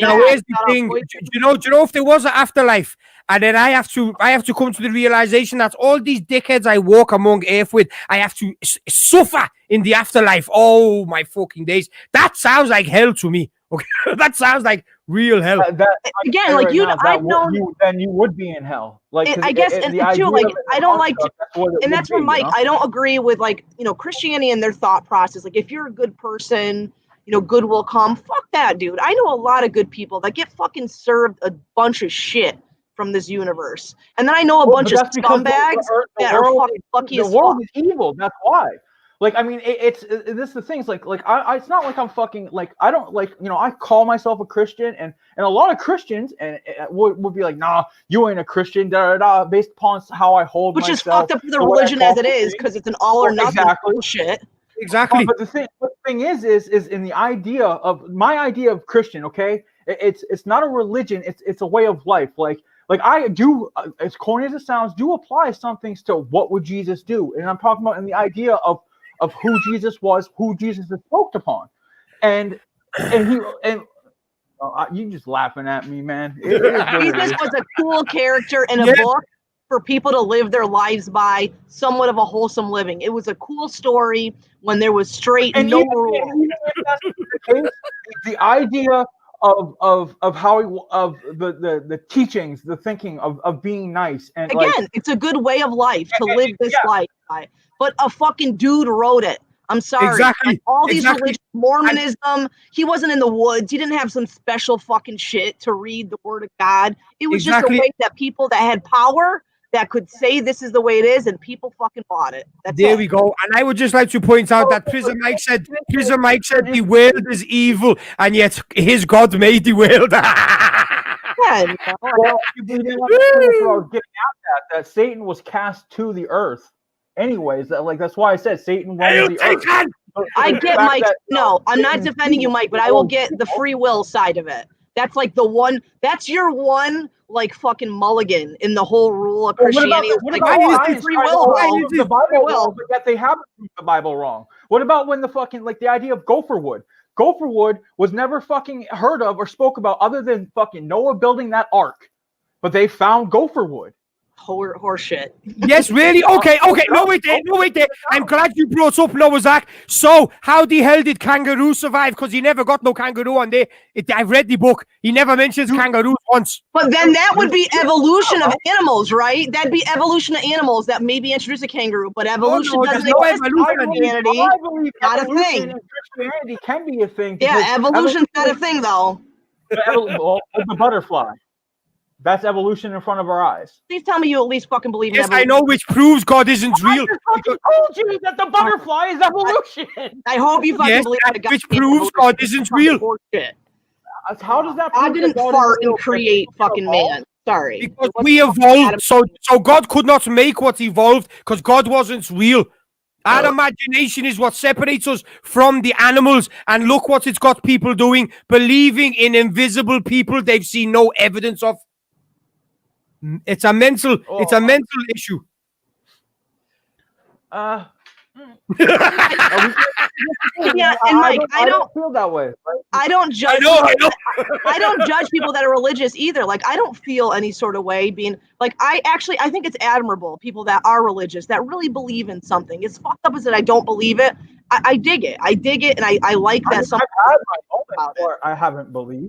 Now, here's the thing. Do you know if there was an afterlife, and then I have to come to the realization that all these dickheads I walk among earth with, I have to suffer in the afterlife. Oh my fucking days! That sounds like hell to me. Okay, that sounds like real hell. Again, like, I've known. Then you would be in hell. Like, I guess, and too, like, I don't like, and that's where Mike, I don't agree with, like, Christianity and their thought process. Like, if you're a good person, good will come. Fuck that, dude. I know a lot of good people that get fucking served a bunch of shit from this universe, and then I know a bunch of scumbags that are fucking lucky as fuck. The world is evil. That's why. Like, I mean, this is the things, like it's not like I'm fucking, like, I don't, like, I call myself a Christian, and a lot of Christians would be like, nah, you ain't a Christian, based upon how I hold myself. Which is fucked up for the religion as it is, because it's an all or nothing bullshit. Exactly. But the thing is in the idea of, my idea of Christian, okay, it's not a religion, it's a way of life. Like I do, as corny as it sounds, do apply some things to what would Jesus do, and I'm talking about in the idea of who Jesus was, who Jesus is spoke upon, and you just laughing at me, man. Jesus was a cool character in a book for people to live their lives by, somewhat of a wholesome living. It was a cool story when there was straight and no rules. The idea of how of the teachings, the thinking of being nice, and again, it's a good way of life to live this life by. But a fucking dude wrote it. I'm sorry. Exactly. Like, all these religions, Mormonism, he wasn't in the woods. He didn't have some special fucking shit to read the word of God. It was just a way that people that had power that could say this is the way it is, and people fucking bought it. There we go. And I would just like to point out that Prison Mike said the world is evil, and yet his God made the world. Yeah, well, getting at that Satan was cast to the earth. Anyways, that's why I said Satan roams the earth. I get Mike. No, I'm not defending you, Mike, but I will get the free will side of it. That's like the one. That's your one, like, fucking mulligan in the whole rule of Christianity. Free will wrong? The Bible wrong, but yet they haven't used the Bible wrong. What about when the fucking, like, the idea of gopherwood? Gopherwood was never fucking heard of or spoke about other than fucking Noah building that ark, but they found gopherwood. Horseshit. Yes, really? Okay. No, wait there. I'm glad you brought up Noah's Ark. So, how the hell did kangaroo survive? Because he never got no kangaroo on there. I've read the book. He never mentions kangaroos once. But then that would be evolution of animals, right? That'd be evolution of animals that maybe introduce a kangaroo, but evolution doesn't exist in Christianity. Not a thing. Christianity can be a thing. Yeah, evolution's not a thing, though. The butterfly. That's evolution in front of our eyes. Please tell me you at least fucking believe in Yes, I evolution. know, which proves God isn't I real. just fucking told you that the butterfly is evolution. I hope you fucking Yes, believe that that God which made proves evolution. God isn't real. Horseshit. How does that? God prove didn't that God fart is real? and create fucking evolved? man. Sorry. Because It we wasn't fucking evolved, so God could not make what evolved because God wasn't real. Our imagination is what separates us from the animals, and look what it's got people doing, believing in invisible people they've seen no evidence of. It's a mental issue. Yeah, and Mike, I don't feel that way. I don't judge. I know. I don't judge people that are religious either. Like, I don't feel any sort of way being like, I think it's admirable people that are religious that really believe in something. As fucked up as that I don't believe it. I dig it. I dig it, and I like that. I've had my moments where I haven't believed.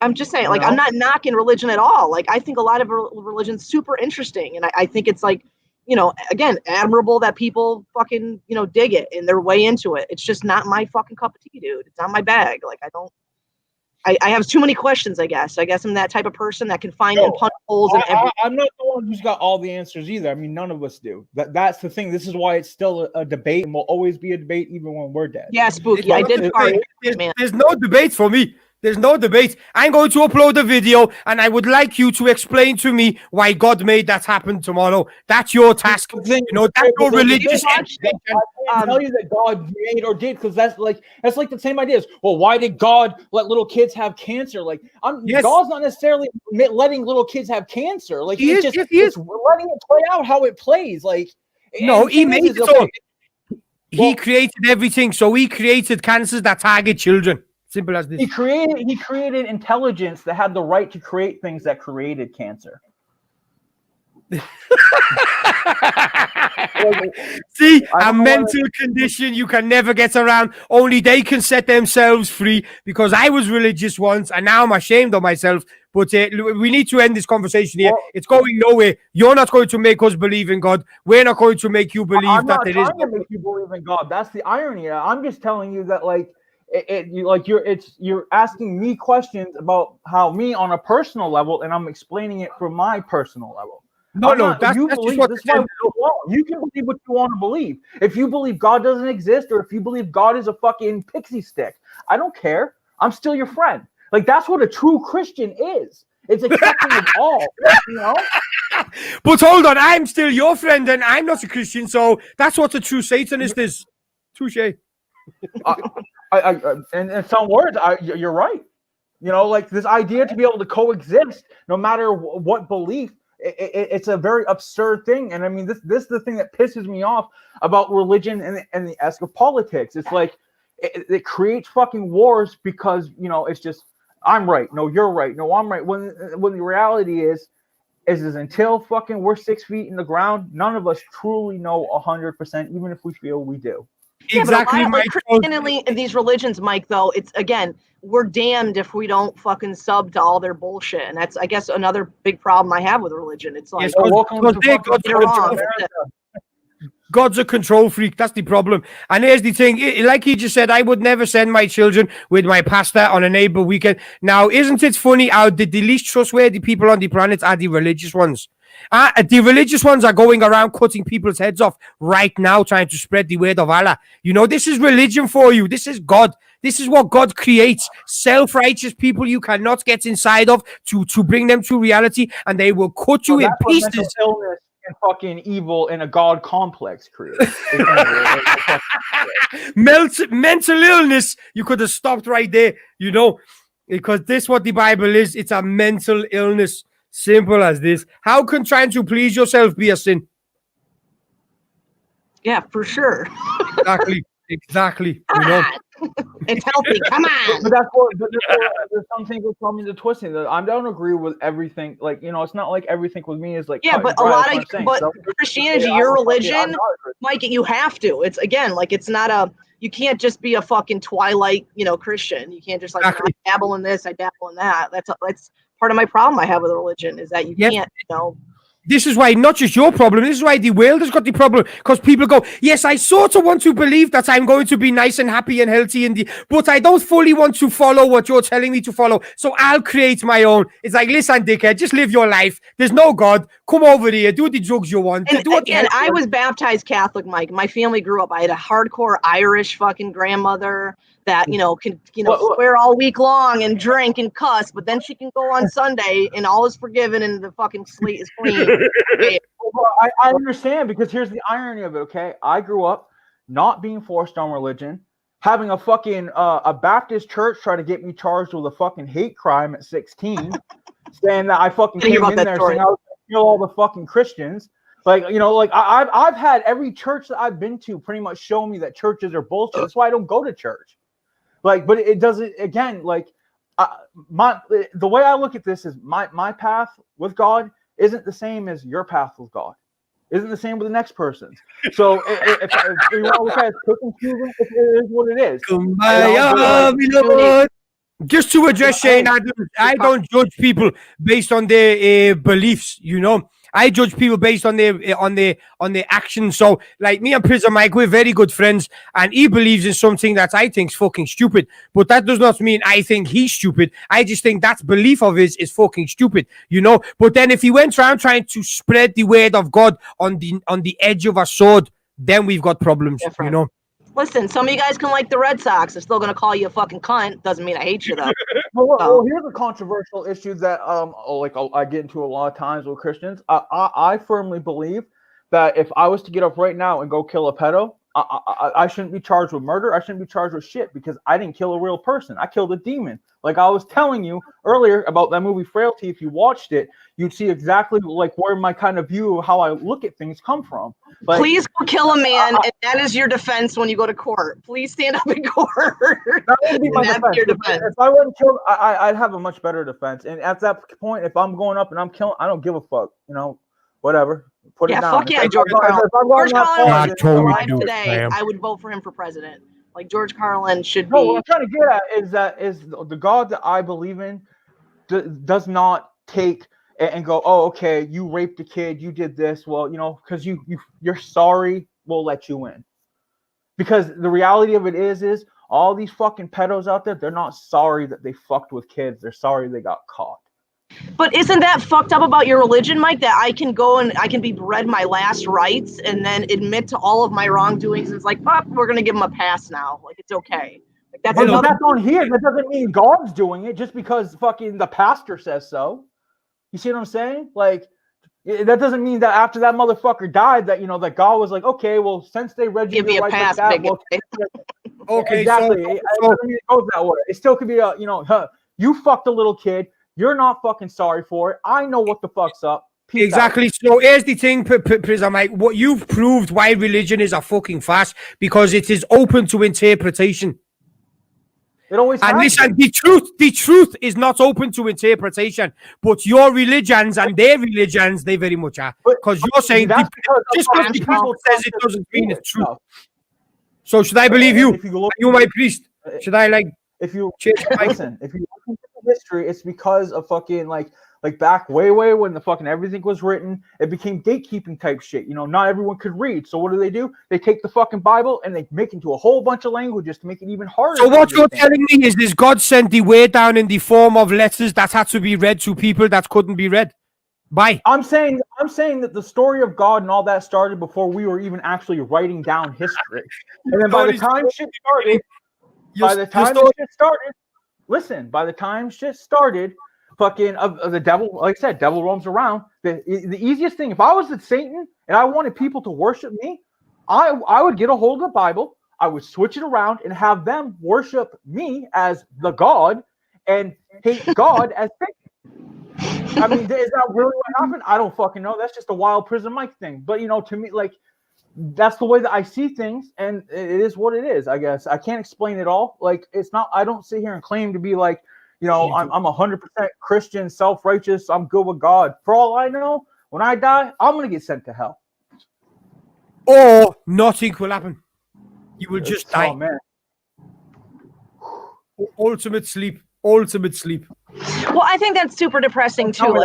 I'm just saying, like, You know? I'm not knocking religion at all. Like, I think a lot of religion's super interesting, and I think it's like, you know, again, admirable that people fucking, you know, dig it and they're way into it. It's just not my fucking cup of tea, dude. It's not my bag. Like, I have too many questions, I guess. I guess I'm that type of person that can find and punch holes in every. I'm not the one who's got all the answers either. I mean, none of us do. That's the thing. This is why it's still a debate and will always be a debate even when we're dead. Yeah, spooky. I did fart, man. There's no debate for me. There's no debate. I'm going to upload a video, and I would like you to explain to me why God made that happen tomorrow. That's your task. You know, that's your religious education. I can't tell you that God made or did, because that's like the same ideas. Well, why did God let little kids have cancer? Like, God's not necessarily letting little kids have cancer. Like, He is. it's letting it play out how it plays. Like, no, He made it so. He created everything. So He created cancers that target children. Simple as this. He created intelligence that had the right to create things that created cancer. See, a mental condition you can never get around. Only they can set themselves free, because I was religious once and now I'm ashamed of myself. But we need to end this conversation here. It's going nowhere. You're not going to make us believe in God. We're not going to make you believe that there is. I'm not trying to make you believe in God. That's the irony. I'm just telling you that, like, you're asking me questions about how me on a personal level, and I'm explaining it from my personal level. That's just what you can believe what you want to believe. If you believe God doesn't exist, or if you believe God is a fucking pixie stick, I don't care. I'm still your friend. Like, that's what a true Christian is. It's accepting of all, you know. But hold on, I'm still your friend, and I'm not a Christian, so that's what a true Satanist is. Touche. And some words, you're right. You know, like, this idea to be able to coexist no matter what belief, it's a very absurd thing. And I mean, this is the thing that pisses me off about religion and the ask of politics. It's like it creates fucking wars because, you know, it's just, I'm right, no, you're right, no, I'm right. When the reality is until fucking we're 6 feet in the ground, none of us truly know 100%, even if we feel we do. Yeah, Exactly, but Mike. Christianity in these religions, Mike, though, it's, again, we're damned if we don't fucking sub to all their bullshit. And that's, I guess, another big problem I have with religion. It's like, God's a control freak. That's the problem. And here's the thing. Like he just said, I would never send my children with my pastor on a neighbor weekend. Now, isn't it funny how the least trustworthy people on the planet are the religious ones? The religious ones are going around cutting people's heads off right now, trying to spread the word of Allah. You know, this is religion for you. This is God. This is what God creates. Self-righteous people you cannot get inside of to bring them to reality, and they will cut you in pieces. Illness and fucking evil and a God complex creates. Mental illness. You could have stopped right there, you know, because this is what the Bible is. It's a mental illness. Simple as this. How can trying to please yourself be a sin? yeah, for sure. Exactly. You know, It's healthy. Come on. But there's some things that tell me the twisting. I don't agree with everything. Like, you know, it's not like everything with me is like, yeah, but a lot of, but Christianity, your religion, Mike, you have to. It's, again, like, it's not a, you can't just be a fucking Twilight, you know, Christian. You can't just like, I dabble in this, I dabble in that. That's part of my problem I have with religion, is that you can't, you know. this is why not just your problem, this is why the world has got the problem, because people go, yes, I sort of want to believe that I'm going to be nice and happy and healthy, but I don't fully want to follow what you're telling me to follow, so I'll create my own. It's like, listen, dickhead, just live your life. There's no God. Come over here, do the drugs you want. And do what again, I was baptized Catholic, Mike. My family grew up. I had a hardcore Irish fucking grandmother that, can, swear all week long and drink and cuss, but then she can go on Sunday and all is forgiven and the fucking slate is clean. Okay. Well, I understand, because here's the irony of it, okay? I grew up not being forced on religion, having a fucking a Baptist church try to get me charged with a fucking hate crime at 16, saying that I fucking came in there saying I was going to kill all the fucking Christians. Like, I've had every church that I've been to pretty much show me that churches are bullshit. That's why I don't go to church. Like, but it doesn't, again, like, the way I look at this is my path with God isn't the same as your path with God. Isn't the same with the next person's. So if you want to look at it, pick and choose it, it is what it is. Just to address Shane Adams, I don't judge people based on their beliefs, I judge people based on their actions. So, like me and Prison Mike, we're very good friends, and he believes in something that I think is fucking stupid. But that does not mean I think he's stupid. I just think that belief of his is fucking stupid, But then if he went around trying to spread the word of God on the edge of a sword, then we've got problems, Different. Listen, some of you guys can like the Red Sox. They're still going to call you a fucking cunt. Doesn't mean I hate you, though. Well, here's a controversial issue that I get into a lot of times with Christians. I firmly believe that if I was to get up right now and go kill a pedo, I shouldn't be charged with murder. I shouldn't be charged with shit, because I didn't kill a real person. I killed a demon. Like I was telling you earlier about that movie Frailty. If you watched it, you'd see exactly like where my kind of view of how I look at things come from. Like, please go kill a man, and that is your defense when you go to court. Please stand up in court. That would be my defense. If I wasn't killed, I'd have a much better defense. And at that point, if I'm going up and I'm killing, I don't give a fuck. Whatever. Put it down. Fuck yeah, George Carlin. George Carlin today, I would vote for him for president. Like George Carlin should be. No, what I'm trying to get at is the God that I believe in does not take and go, oh, okay, you raped a kid, you did this. Well, because you're sorry, we'll let you in. Because the reality of it is all these fucking pedos out there, they're not sorry that they fucked with kids. They're sorry they got caught. But isn't that fucked up about your religion, Mike? That I can go and I can be bred my last rites and then admit to all of my wrongdoings. And it's like, fuck, we're gonna give him a pass now. Like it's okay. Like that's on here. That doesn't mean God's doing it just because fucking the pastor says so. You see what I'm saying? Like that doesn't mean that after that motherfucker died, that that God was like, okay, well, since they read you the rights like that, okay, exactly. It goes that way. It still could be you fucked a little kid. You're not fucking sorry for it. I know what the fuck's up. Peace exactly. Out. So here's the thing, Prison Mike. What you've proved why religion is a fucking farce, because it is open to interpretation. It always and listen, the truth is not open to interpretation, but your religions and their religions, they very much are. Because you're saying just because the people says it doesn't mean it's true. So should I believe you? Are you my priest? Should I if you listen, if you look into history, it's because of fucking like back way when the fucking everything was written, it became gatekeeping type shit. Not everyone could read. So what do? They take the fucking Bible and they make it into a whole bunch of languages to make it even harder. So what you're telling me is God sent the word down in the form of letters that had to be read to people that couldn't be read? Bye. I'm saying that the story of God and all that started before we were even actually writing down history. And then by the time shit started, fucking the devil, like I said, devil roams around. The easiest thing, if I was at Satan and I wanted people to worship me, I would get a hold of the Bible, I would switch it around and have them worship me as the God and hate God as Satan. I mean, is that really what happened? I don't fucking know. That's just a wild Prison Mike thing. But to me, like, that's the way that I see things, and it is what it is, I guess. I can't explain it all. Like, it's not, I don't sit here and claim to be like, I'm 100% Christian, self-righteous, I'm good with God. For all I know, when I die, I'm going to get sent to hell. Or nothing will happen. You will just die. Oh, man. Ultimate sleep. Well, I think that's super depressing too.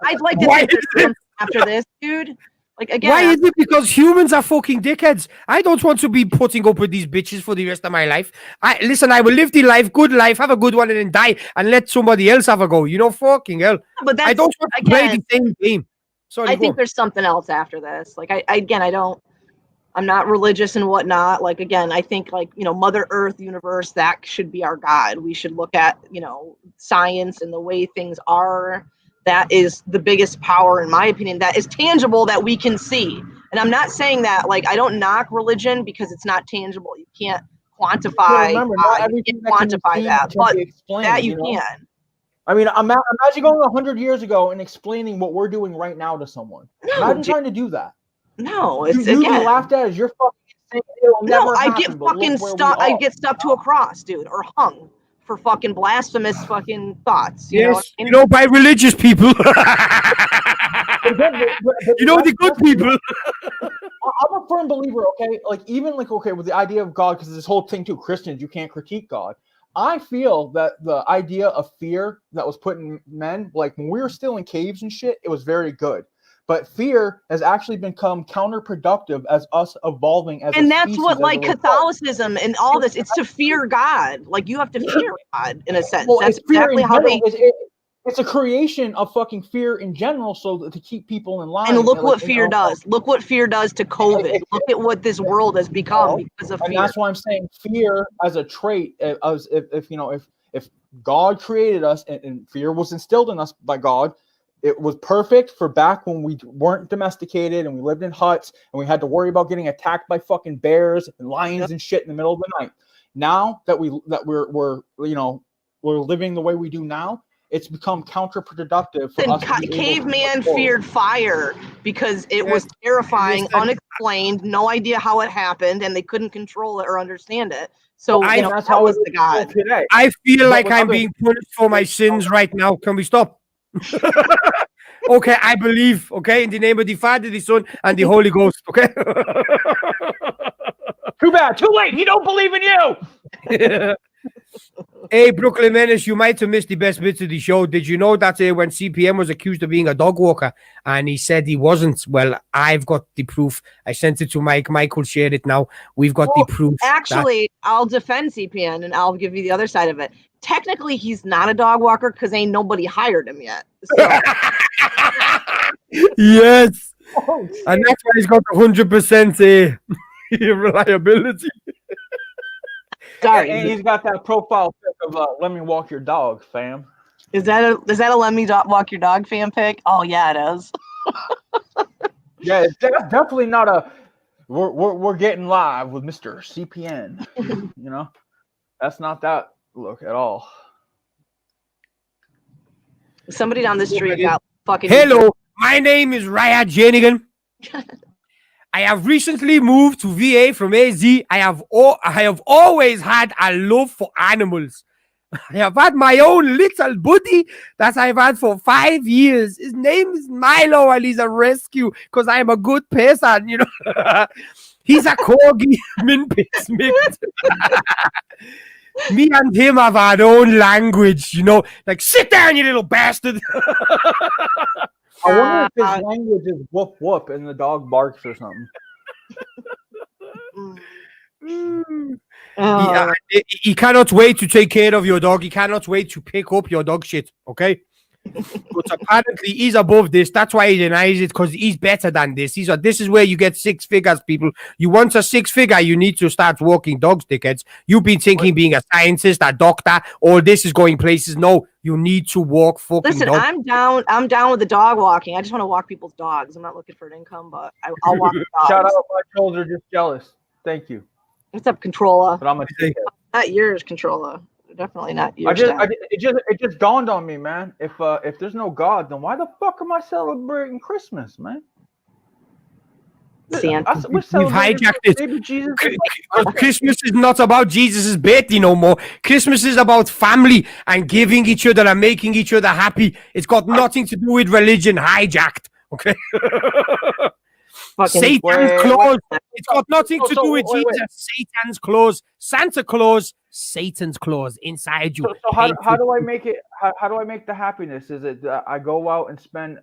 I'd like to after this, dude. Like again, Why is it? Because humans are fucking dickheads. I don't want to be putting up with these bitches for the rest of my life. I will live the life, good life, have a good one, and then die, and let somebody else have a go. You know, fucking hell. but that's I don't want to play the same game. Sorry, I go think on. there's something else after this. Like I'm not religious and whatnot. Like again, I think like Mother Earth, universe, that should be our God. We should look at science and the way things are. That is the biggest power, in my opinion, that is tangible that we can see. And I'm not saying that like I don't knock religion because it's not tangible. You can't quantify. Remember, God. not You everything can't that can be quantify seen that, can but be explained, that you can. I mean, imagine going 100 years ago and explaining what we're doing right now to someone. Imagine trying to do that. No, it's You'd be again. laughed at as you're fucking insane. It'll never I happen. get but fucking look where we stuck. I are. get stuck to a cross, dude, or hung for fucking blasphemous fucking thoughts. You know what I mean? by religious people. But You know, the good people. I'm a firm believer, okay? Like, even like, okay, with the idea of God, because this whole thing too, Christians, you can't critique God. I feel that the idea of fear that was put in men, like when we were still in caves and shit, it was very good. But fear has actually become counterproductive as us evolving as And a that's species, what as a like result. Catholicism and all this. It's to fear God. Like you have to fear God in a sense. Well, That's it's fear exactly in how general. they. It's a creation of fucking fear in general, so that to keep people in line. And look what like, fear does. Look what fear does to COVID. Look at what this world has become because of and fear. that's why I'm saying fear as a trait. As if God created us and fear was instilled in us by God, it was perfect for back when we weren't domesticated and we lived in huts and we had to worry about getting attacked by fucking bears and lions and shit in the middle of the night. Now that we're living the way we do now, it's become counterproductive for us to be caveman feared fire because it was terrifying, unexplained, no idea how it happened, and they couldn't control it or understand it. So that's that how was it the God. today. I feel But like with I'm other- being punished for my sins right now. Can we stop? Okay, I believe. Okay, in the name of the Father, the Son, and the Holy Ghost. Okay. Too bad. Too late. He don't believe in you. Hey, Brooklyn Menace, you might have missed the best bits of the show. Did you know that when CPN was accused of being a dog walker and he said he wasn't? Well, I've got the proof. I sent it to Mike. Mike will share it now. We've got the proof. Actually, I'll defend CPN and I'll give you the other side of it. Technically, he's not a dog walker because ain't nobody hired him yet. So. Yes. And that's why he's got 100% reliability. Sorry. And he's got that profile pic of let me walk your dog, fam. Is that a let me walk your dog fan pic? Oh yeah, it is. Yeah, it's definitely not a we're getting live with Mr. CPN. You know, that's not that look at all. Somebody down the street got fucking. Hello, my name is Raya Janigan. I have recently moved to VA from AZ. I have always had a love for animals. I have had my own little buddy that I've had for 5 years. His name is Milo, and he's a rescue because I'm a good person, you know. He's a corgi minpix mix. Me and him have our own language, you know. Like, sit down, you little bastard. I wonder if his language is whoop whoop and the dog barks or something. He cannot wait to take care of your dog. He cannot wait to pick up your dog shit, okay? But apparently he's above this. That's why he denies it, because he's better than this. This is where you get 6 figures, people. You want a 6-figure, you need to start walking dogs, dickheads. You've been thinking being a scientist, a doctor, all this is going places. No, you need to walk fucking Listen, dogs. I'm down with the dog walking. I just want to walk people's dogs. I'm not looking for an income, but I'll walk the dogs. Shout out, my trolls are just jealous. Thank you. What's up, Controller? But I'm a Not yours, Controller. Definitely not yours. it just dawned on me, man. If there's no God, then why the fuck am I celebrating Christmas, man? Santa. We've hijacked it. Christmas is not about Jesus' birthday no more. Christmas is about family and giving each other and making each other happy. It's got nothing to do with religion. Hijacked. Okay. Fucking Satan's Wait, claws. It's got nothing to So, do with wait. Jesus. Satan's claws. Santa Claus. Satan's claws inside you. So how do I make it? How do I make the happiness? Is it I go out and spend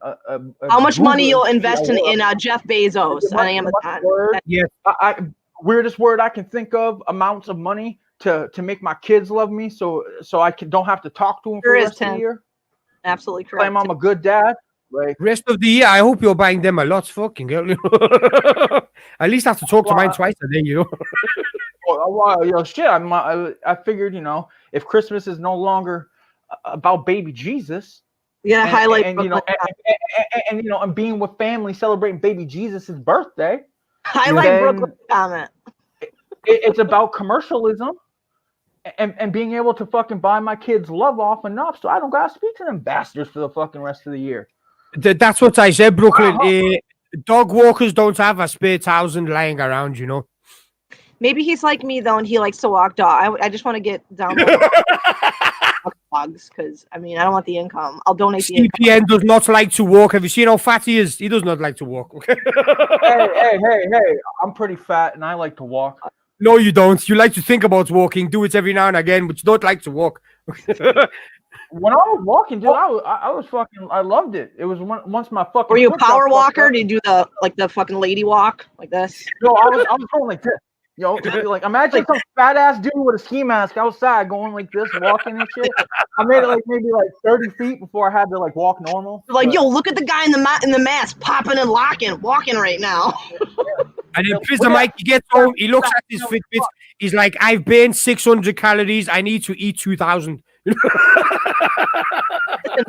how much money you'll googling, invest in Jeff Bezos on Amazon? Yes. Weirdest word I can think of, amounts of money to make my kids love me, so I don't have to talk to them for Sure the is, rest of the Tim. year. Absolutely correct. Claim I'm a good dad. Like, Rest of the year, I hope you're buying them a lot. Fucking hell. At least I have to talk to mine twice a day, you know. well, shit. I figured, if Christmas is no longer about baby Jesus, You gotta highlight and Brooklyn. and being with family, celebrating baby Jesus' birthday. Highlight then Brooklyn comment. It's about commercialism and being able to fucking buy my kids love off enough so I don't gotta speak to them bastards for the fucking rest of the year. That's what I said, Brooklyn. Dog walkers don't have a spare 1,000 lying around, you know. Maybe he's like me though, and he likes to walk dog. I just want to get down there dogs because I don't want the income. I'll donate the income. CPN does not like to walk. Have you seen how fat he is? He does not like to walk. hey! I'm pretty fat and I like to walk. No, you don't. You like to think about walking. Do it every now and again, but you don't like to walk. When I was walking, dude, I was fucking. I loved it. It was once my fucking. Were you a foot got power fucked walker? up. Did you do the fucking lady walk like this? No, I was going like this. Yo, like imagine some fat ass dude with a ski mask outside going like this, walking and shit. I made it like maybe 30 feet before I had to like walk normal. Like, yo, look at the guy in the mask, popping and walking right now. And then Prison Mike, he gets home, he looks at his Fitbit, he's like, I've burned 600 calories, I need to eat 2,000. Listen,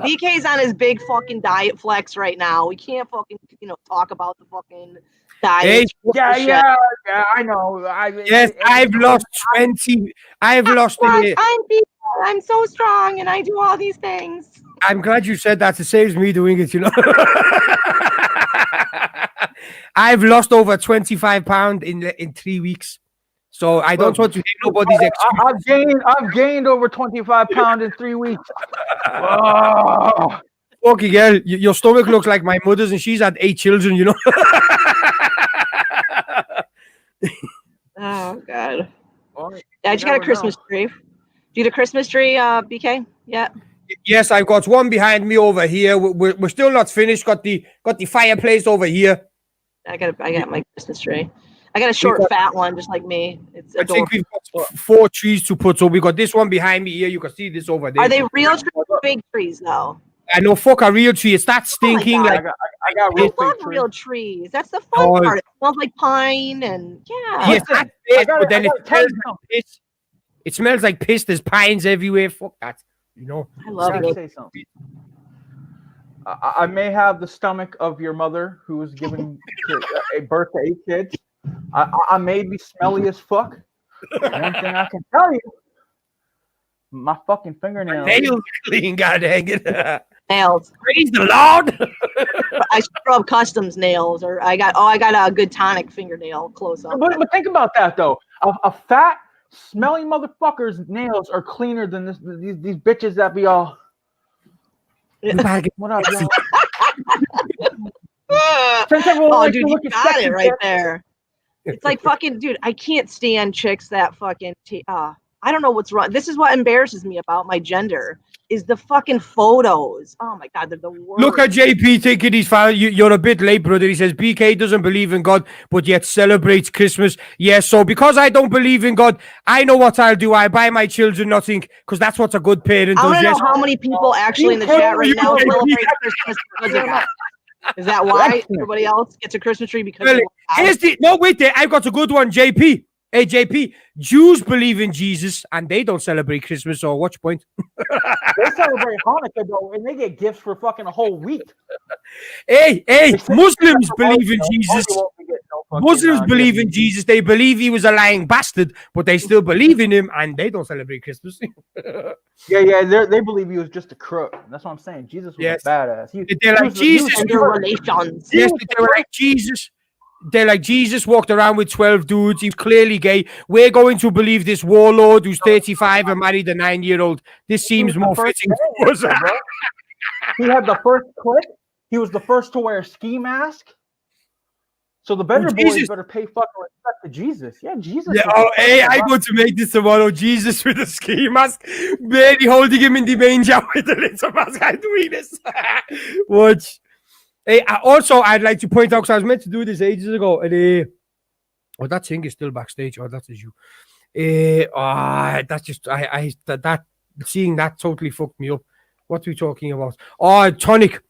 BK's on his big fucking diet flex right now. We can't fucking, talk about the fucking diet. Hey, yeah, I know. I've lost 20. I've lost. I'm so strong and I do all these things. I'm glad you said that. It saves me doing it, you know. I've lost over 25 pounds in 3 weeks. So I don't want to hear nobody's excuse. I've gained over 25 pounds in 3 weeks. Oh. Fucking hell, your stomach looks like my mother's and she's had 8 children, you know. Oh, God. I just got a Christmas tree. Do you get a Christmas tree, BK? Yeah. Yes, I've got one behind me over here. We're still not finished. Got the fireplace over here. I got my Christmas tree. I got a short, fat one, just like me. It's adorable. I think we've got 4 trees to put. So we got this one behind me here. You can see this over there. Are they real trees or big trees, though? I know, fuck a real tree. It's that stinking. I got real trees. That's the fun part. It smells like pine and Yes, that's it. But then it smells like piss. It smells like piss. There's pines everywhere. Fuck that. You know. I love it. Say something. I may have the stomach of your mother who was giving a birth to 8 kids. I may be smelly as fuck. One thing I can tell you, my fucking fingernails. Nails clean, god dang it. Nails. Praise the Lord. I scrub customs nails, or I got a good tonic fingernail close up. But think about that though. A fat, smelly motherfucker's nails are cleaner than these bitches that be all. What up, y'all? Oh, dude, you got it right there. It's like fucking, dude. I can't stand chicks that fucking. I don't know what's wrong. This is what embarrasses me about my gender is the fucking photos. Oh my God, they're the worst. Look at JP thinking he's fine. You're a bit late, brother. He says BK doesn't believe in God, but yet celebrates Christmas. Yes, so because I don't believe in God, I know what I'll do. I buy my children nothing because that's what a good parent does. I want to know how many people actually in the chat right now celebrate Christmas because of that. Is that why everybody else gets a Christmas tree? Because wait there. I've got a good one, JP. Hey, JP, Jews believe in Jesus and they don't celebrate Christmas, so what's your point? They celebrate Hanukkah, though, and they get gifts for fucking a whole week. Hey, Muslims believe in Jesus. Muslims believe in Jesus. They believe he was a lying bastard, but they still believe in him and they don't celebrate Christmas. Yeah, they believe he was just a crook. That's what I'm saying. Jesus was a badass. They're like Jesus. Yes, they were like Jesus. They're like, Jesus walked around with 12 dudes. He's clearly gay. We're going to believe this warlord who's 35 and married a 9-year-old. This seems more fitting to us. He had the first clip. He was the first to wear a ski mask. So the better boys Jesus. better pay fucking respect to Jesus. Yeah, Jesus. Yeah, is oh, the hey, fucking I rock. go to make this tomorrow. Jesus with a ski mask, Mary holding him in the manger with the little mask. I'm doing this. Watch. Hey, I'd like to point out because I was meant to do this ages ago. And oh, that thing is still backstage. Oh, that is you. That's just that seeing that totally fucked me up. What are we talking about? Oh, Tonic.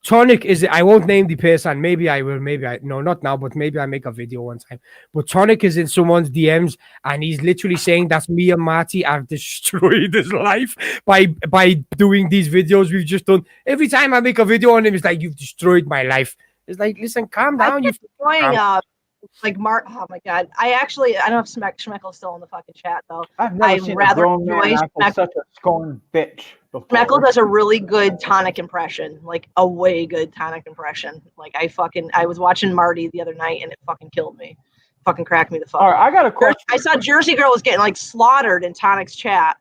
Tonic is, I won't name the person. Maybe I will. Maybe I, no, not now, but maybe I make a video one time. But Tonic is in someone's DMs and he's literally saying that me and Marty have destroyed his life by doing these videos we've just done. Every time I make a video on him, it's like, you've destroyed my life. It's like, listen, calm down. You Going like Mark. Oh my god! I don't know if Schmeckel's still in the fucking chat though. I've never seen a grown man act like such a scorned bitch before. Schmeckel does a really good Tonic impression, like a way good Tonic impression. Like I was watching Marty the other night and it fucking killed me, fucking cracked me the fuck. All right, I got a question. I saw Jersey Girl was getting like slaughtered in Tonic's chat.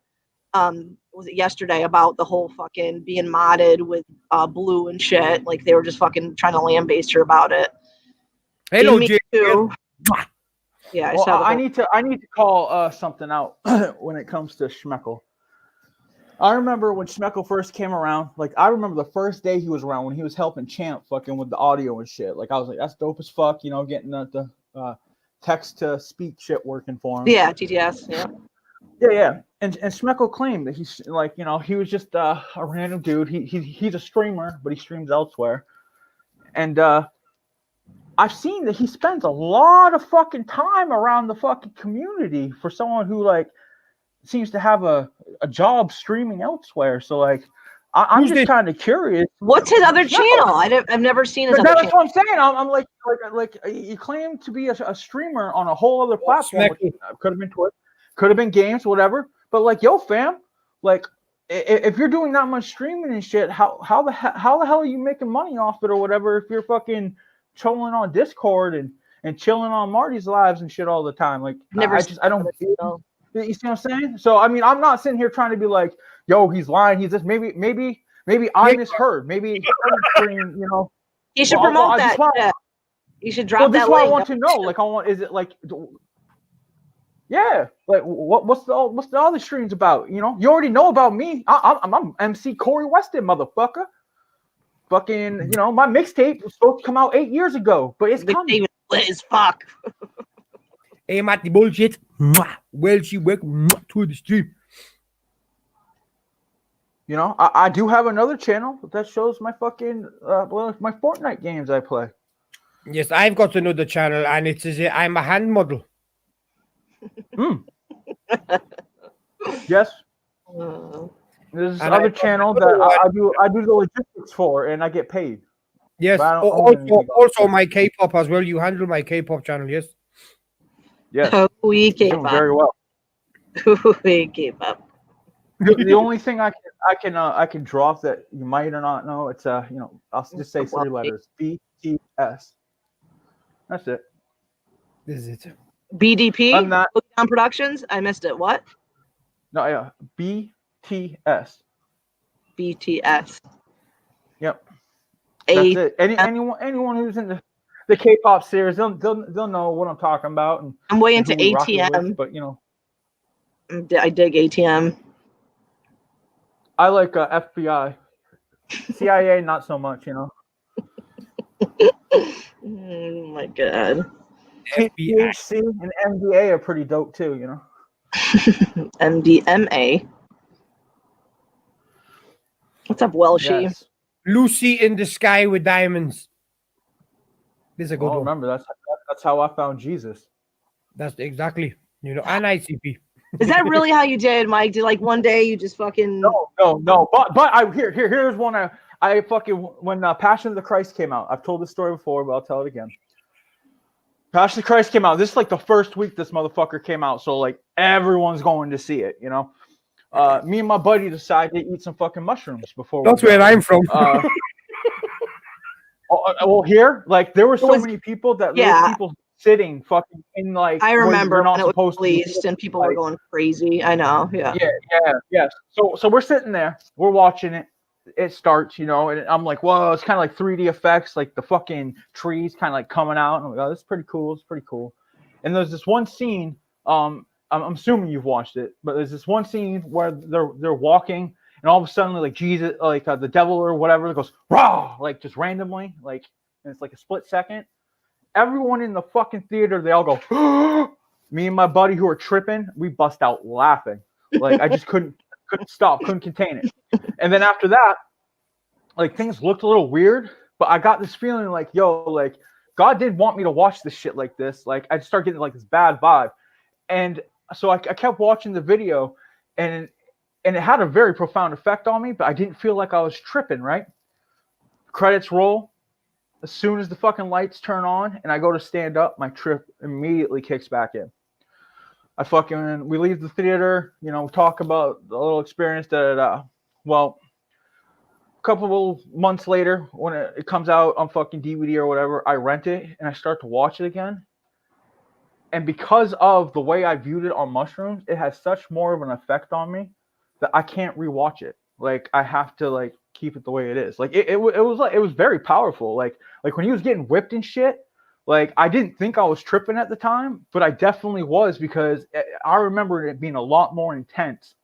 Was it yesterday about the whole fucking being modded with blue and shit? Like they were just fucking trying to lambaste her about it. hello, Me Jay. too. Yeah, I saw. I need to call something out when it comes to Schmeckel. I remember when Schmeckel first came around. Like I remember the first day he was around when he was helping Champ fucking with the audio and shit. Like I was like, that's dope as fuck. You know, getting the text to speak shit working for him. Yeah, TTS. Yeah. Yeah. And Schmeckel claimed that he's like, you know, he was just a random dude. He's a streamer, but he streams elsewhere. And I've seen that he spends a lot of fucking time around the fucking community for someone who like seems to have a job streaming elsewhere. So like, I'm just kind of curious. What's his other channel? I've never seen his other That's channel. what I'm saying. I'm like you claim to be a streamer on a whole other platform. Could have been Twitch, could have been games, whatever. But like, yo, fam, like if you're doing that much streaming and shit, how the hell are you making money off it or whatever? If you're fucking trolling on Discord and chilling on Marty's lives and shit all the time, like I don't. You see what I'm saying? So I mean, I'm not sitting here trying to be like, yo, he's lying. He's just maybe I misheard. Maybe stream, you know. He should promote that. You should drop that. This is link. what I want to know. Like, is it like? Yeah, like what's the other streams about? You know, you already know about me. I'm MC Corey Weston, motherfucker. Fucking, you know, my mixtape was supposed to come out 8 years ago, but it's coming. Lit as fuck. Hey, Matty, bullshit. Well, she welcome to the stream. You know, I do have another channel that shows my fucking my Fortnite games I play. Yes, I've got another channel, and it says I'm a hand model. Yes. There's another channel that I do the logistics for, and I get paid. Yes. Also my K-pop as well. You handle my K-pop channel, yes? Yes. We K-pop. Very well. We K-pop. The only thing I can drop that you might or not know, it's you know, I'll just say 3 letters. BTS. That's it. This is it. BDP? I'm not on Productions? I missed it. What? No, yeah. BTS. BTS. Yep. That's it. Anyone who's in the K-pop series, they'll know what I'm talking about. And I'm way into ATM, with, but you know, I dig ATM. I like FBI, CIA, not so much. You know. Oh my god. THC and MDA are pretty dope too. You know. MDMA. What's up, Welshie? Yes. Lucy in the Sky with Diamonds. This is a good one. Remember, that's how I found Jesus. That's exactly, you know, and ICP. Is that really how you did, Mike? Did like one day you just fucking? No. But here's one I fucking when Passion of the Christ came out. I've told this story before, but I'll tell it again. Passion of the Christ came out. This is like the first week this motherfucker came out, so like everyone's going to see it, you know. Me and my buddy decided to eat some fucking mushrooms before. That's where I'm from. Well, here, like there were so many people that people sitting fucking in like. I remember not when it was supposed released and people were going crazy. I know. Yeah. Yeah. So we're sitting there, we're watching it, it starts, and I'm like, whoa, it's kind of like 3D effects, like the fucking trees kind of like coming out. And I'm like, oh, this is pretty cool. It's pretty cool. And there's this one scene. I'm assuming you've watched it, but there's this one scene where they're walking, and all of a sudden, like Jesus, like the devil or whatever, goes raw, like just randomly, like, and it's like a split second. Everyone in the fucking theater, they all go. Me and my buddy who are tripping, we bust out laughing. Like I just couldn't stop, couldn't contain it. And then after that, like things looked a little weird, but I got this feeling like, yo, like God didn't want me to watch this shit like this. Like I started getting like this bad vibe. And so I kept watching the video, and it had a very profound effect on me, but I didn't feel like I was tripping, right? Credits roll. As soon as the fucking lights turn on and I go to stand up, my trip immediately kicks back in. We leave the theater, we talk about the little experience that, well, a couple of months later, when it comes out on fucking DVD or whatever, I rent it and I start to watch it again. And because of the way I viewed it on mushrooms, it has such more of an effect on me that I can't rewatch it. Like I have to like keep it the way it is. Like it was very powerful. Like when he was getting whipped and shit, like I didn't think I was tripping at the time, but I definitely was, because I remember it being a lot more intense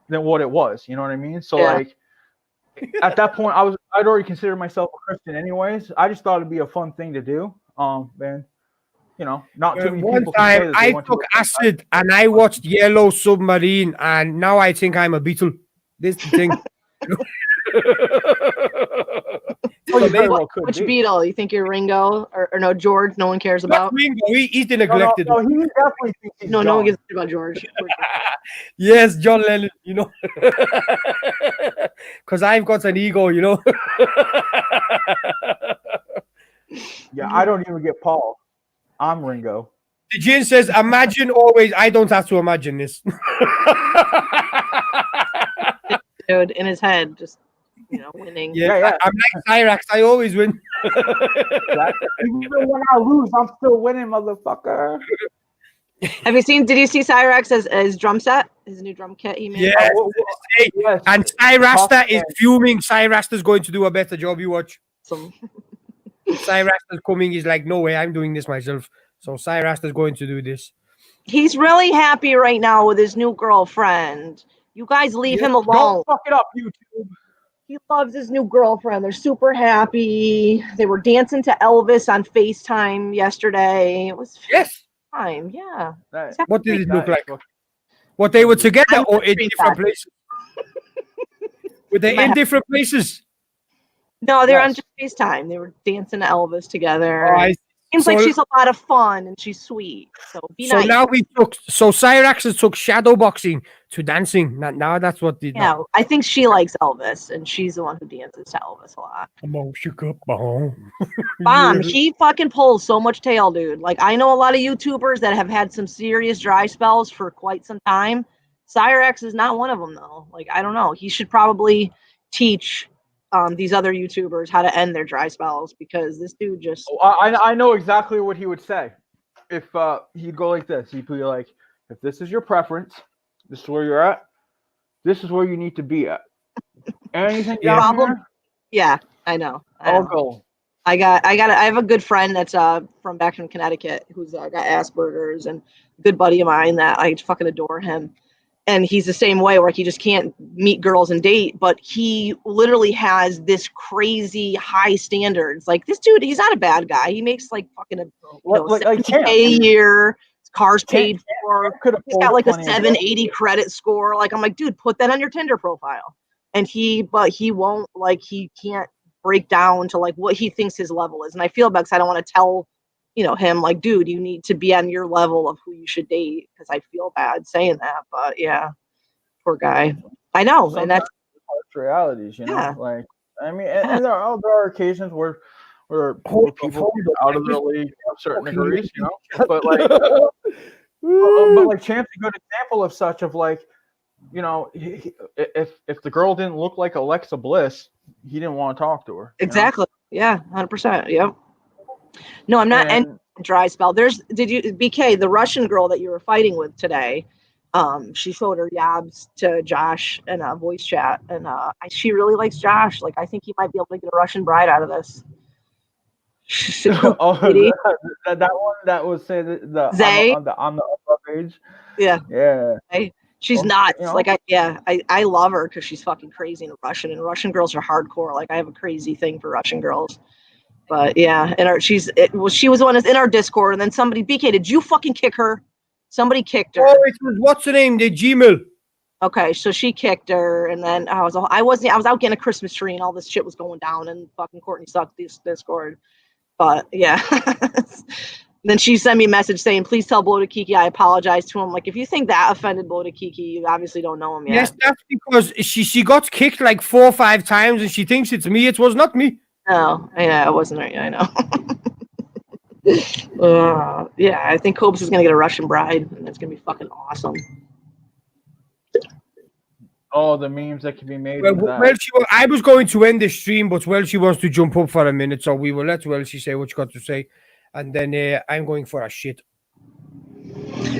than what it was. You know what I mean? So like at that point, I'd already considered myself a Christian anyways. I just thought it'd be a fun thing to do. Man, not too many one people can say time that they I went took to acid and I watched Yellow Submarine, and now I think I'm a Beatle. This is the thing. Oh, you very well could Which be. Beatle? You think you're Ringo or no George? No one cares about. Ringo, he's the neglected. No, he definitely thinks he's No one John. gives a shit about George. Yes, John Lennon, because I've got an ego, Yeah, I don't even get Paul. I'm Ringo. The Jin says, imagine always. I don't have to imagine this. Dude, in his head, just winning. Yeah. I'm like Cyrax. I always win. Even when I lose, I'm still winning, motherfucker. Did you see Cyrax as drum set? His new drum kit he made? Yes. Yes. And Cyrasta is fuming. Cyrasta's going to do a better job. You watch. Some Cyrasta's coming. He's like, no way, I'm doing this myself. So Cyrasta's going to do this. He's really happy right now with his new girlfriend. You guys leave him alone. Don't fuck it up, YouTube. He loves his new girlfriend. They're super happy. They were dancing to Elvis on FaceTime yesterday. It was FaceTime, yeah. What did it look like? What, they were together or in different places? Were they in different places? No, they're on just FaceTime. They were dancing to Elvis together. Oh, Seems like she's a lot of fun and she's sweet. So be nice. Now Cyrax has took shadow boxing to dancing. Now that's what they do. Yeah, I think she likes Elvis and she's the one who dances to Elvis a lot. Bomb. He fucking pulls so much tail, dude. Like I know a lot of YouTubers that have had some serious dry spells for quite some time. Cyrax is not one of them though. Like I don't know. He should probably teach these other YouTubers how to end their dry spells, because this dude just I know exactly what he would say if he'd go like this. He'd be like, if this is your preference, this is where you're at, this is where you need to be at. Anything down here? Yeah, I know. I'll go. I have a good friend that's from back from Connecticut who's got Asperger's, and a good buddy of mine that I fucking adore him. And he's the same way, where he just can't meet girls and date, but he literally has this crazy high standards. Like this dude, he's not a bad guy. He makes like fucking $70K a year. His car's paid for. He's got like a 780 credit score. Like I'm like, dude, put that on your Tinder profile. And he won't, like he can't break down to like what he thinks his level is. And I feel bad because I don't want to tell him like, dude, you need to be on your level of who you should date, because I feel bad saying that. But yeah, poor guy. I know. Sometimes and that's realities, like, I mean, and there are occasions where people get out of their league of certain degrees, but like, but like Champ's a good example of such, of like, if the girl didn't look like Alexa Bliss, he didn't want to talk to her. Exactly. Yeah, 100%. Yep. No, I'm not ending dry spell. BK, the Russian girl that you were fighting with today, She showed her yabs to Josh in a voice chat, and she really likes Josh. Like, I think he might be able to get a Russian bride out of this. She's a cool lady. that one that was say the Zay? on the upper page. Yeah. Yeah. She's Well, nuts. you know. Like, I love her because she's fucking crazy and Russian, and Russian girls are hardcore. Like, I have a crazy thing for Russian girls. But yeah, and she was the one that's in our Discord, and then somebody, BK, did you fucking kick her? Somebody kicked her. Oh, it was what's the name? The Gmail. Okay, so she kicked her, and then I was out getting a Christmas tree, and all this shit was going down, and fucking Courtney sucked this Discord. But yeah. Then she sent me a message saying, "Please tell Blow to Kiki I apologize to him." Like, if you think that offended Blow to Kiki, you obviously don't know him yet. Yes, that's because she got kicked like 4 or 5 times, and she thinks it's me. It was not me. Oh, yeah, it wasn't right. I know. Yeah, I think Cobus is gonna get a Russian bride, and it's gonna be fucking awesome. Oh, the memes that can be made. I was going to end the stream, but she wants to jump up for a minute, so we will let she say what she got to say, and then I'm going for a shit.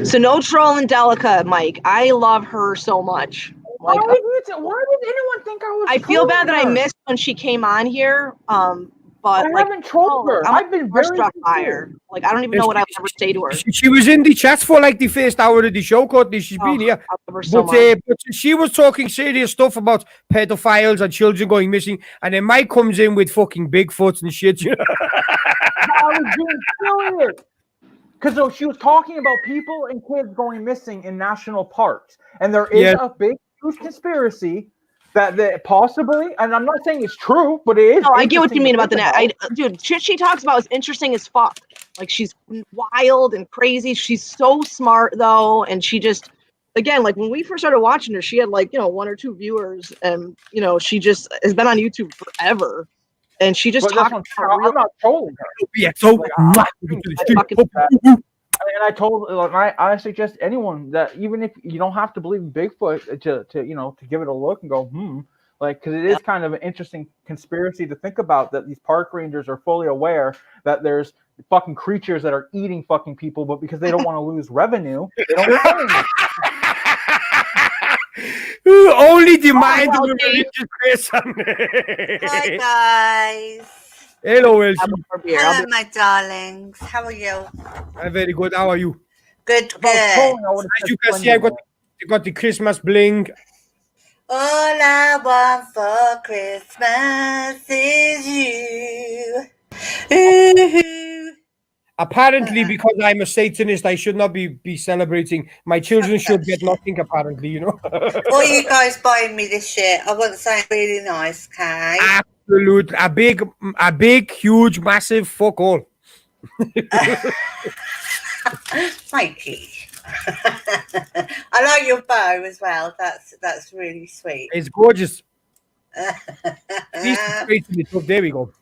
So no trolling Delica, Mike. I love her so much. Like, why did anyone think I was? I feel bad that I missed when she came on here. But I haven't trolled her. I've been very struck by her. Like, I don't even know what I would ever say to her. She was in the chats for like the first hour of the show, Courtney. She's been here. But she was talking serious stuff about pedophiles and children going missing, and then Mike comes in with fucking Bigfoots and shit. You know? I was being serious. Because she was talking about people and kids going missing in national parks. And there is a big, huge conspiracy that possibly, and I'm not saying it's true, but it is. No, I get what you mean about the net. Dude, shit she talks about is interesting as fuck. Like, she's wild and crazy. She's so smart, though. And she just, again, like, when we first started watching her, she had, like, 1 or 2 viewers. And, she just has been on YouTube forever. And she just talks. I'm not trolling her. Yeah, so and I suggest anyone that even if you don't have to believe in Bigfoot to give it a look and go because it is kind of an interesting conspiracy to think about, that these park rangers are fully aware that there's fucking creatures that are eating fucking people, but because they don't want to lose revenue, they don't tell anyone. Only the mind of a religious person. Hi guys. Hello, Elsie. Hello, my darlings. How are you? I'm very good. How are you? Good. As you can see, I got the Christmas bling. All I want for Christmas is you. Ooh. Apparently, because I'm a Satanist, I should not be celebrating. My children should get nothing, apparently, What are you guys buying me this year? I want something really nice, okay? Absolute. A big, huge, massive fuck all. Mikey. I like your bow as well. That's really sweet. It's gorgeous. There we go.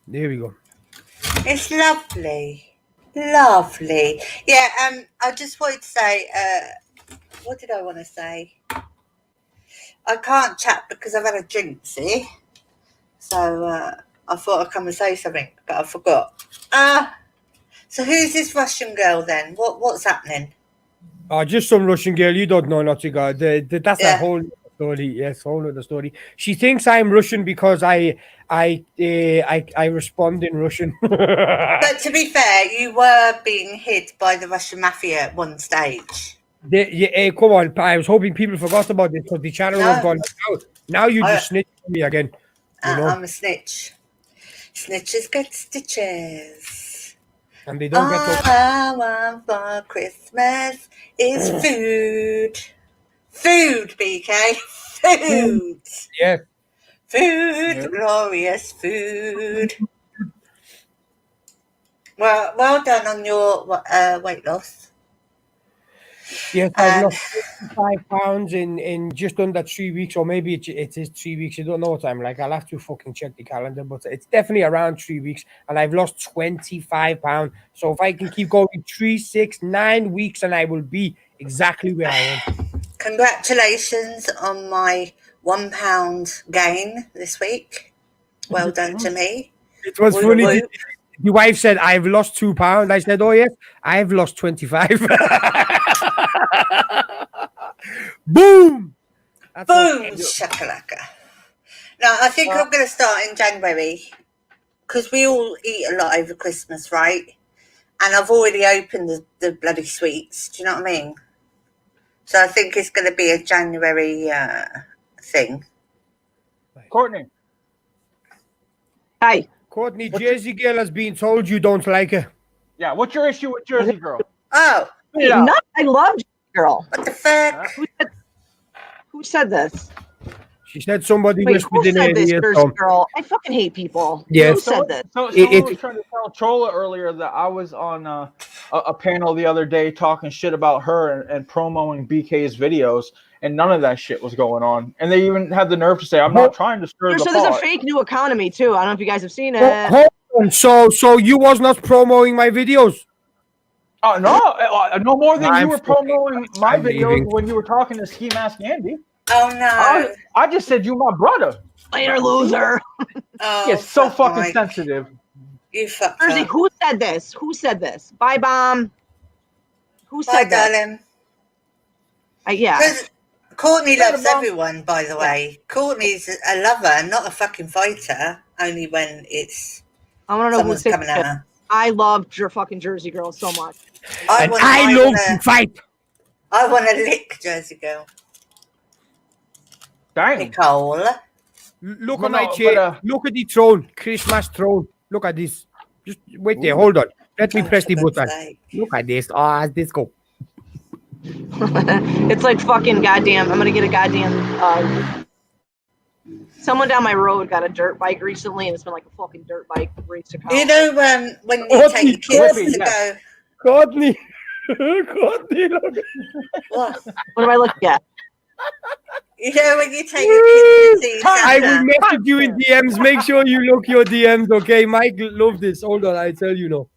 It's lovely. Lovely. Yeah, I just wanted to say, what did I want to say? I can't chat because I've had a drink, see? So I thought I'd come and say something, but I forgot. So who's this Russian girl then? What's happening? Just some Russian girl. You don't know nothing. That's a whole story. Yes, whole other story. She thinks I'm Russian because I respond in Russian. But to be fair, you were being hid by the Russian mafia at one stage. Come on, I was hoping people forgot about this because the channel was gone out. Now you just snitch on me again. I'm a snitch. Snitches get stitches. And they don't get all I want for Christmas is food. Food, BK. Food. Yeah. Food, glorious food. Well done on your weight loss. Yes, I've lost 55 pounds in just under 3 weeks, or maybe it is 3 weeks. I don't know what time. Like, I'll have to fucking check the calendar, but it's definitely around 3 weeks, and I've lost 25 pounds. So if I can keep going 3, 6, 9 weeks, and I will be exactly where I am. Congratulations on my 1 pound gain this week. Well done to me. It was funny. The wife said, I've lost 2 pounds. I said, oh, yes, I've lost 25. Boom. That's Boom, what- shakalaka. No, I think I'm going to start in January because we all eat a lot over Christmas, right? And I've already opened the bloody sweets. Do you know what I mean? So I think it's going to be a January thing. Courtney. Hi. Courtney, Jersey girl has been told you don't like her. Yeah, what's your issue with Jersey Girl? Oh, Wait, Yeah. no, I love Girl. what the fuck? Who said this? She said somebody Wait, who whispered in her said this, ear. Jersey So, Girl? I fucking hate people. Yes. Who said this? So It- someone it- was trying to tell Chola earlier that I was on a panel the other day talking shit about her and promoting BK's videos, and none of that shit was going on. And they even had the nerve to say, "I'm not trying to stir the So there's a pot." fake new economy too. I don't know if you guys have seen it. Hold on. So you was not promoting my videos? No more than I'm you were fucking- promoting my I'm videos leaving. when you were talking to Ski Mask Andy. Oh no! I just said you my brother. Later, loser. Oh, It's so fuck, fucking Mike. sensitive. You fucked Jersey, up. who said this? Who said this? Bye, bomb. Who Bye, said that? darling. Yeah. 'Cause Courtney Later, loves Mom. everyone, by the way. Courtney's a lover, not a fucking fighter. Only when it's I want to know who someone's said coming at this. her. I loved your fucking Jersey Girl so much. And I love to fight. I want to lick Jersey Girl. Dang. Nicole. Look Well, at my no, chair. but, Look at the throne. Christmas throne. Look at this. Just wait there. Hold on. Let me Oh, press the for God's button. sake. Look at this. Oh, this go. It's like fucking goddamn. I'm gonna get a goddamn. Someone down my road got a dirt bike recently, and it's been like a fucking dirt bike race to You college. know when you Oh, take your kids Clippy, to yeah. go, Courtney. Courtney, look. what? What am I looking at? You know when you take your kids to see I will Santa? message you in DMs. Make sure you look your DMs, okay? Mike love this. Hold on, I tell you now.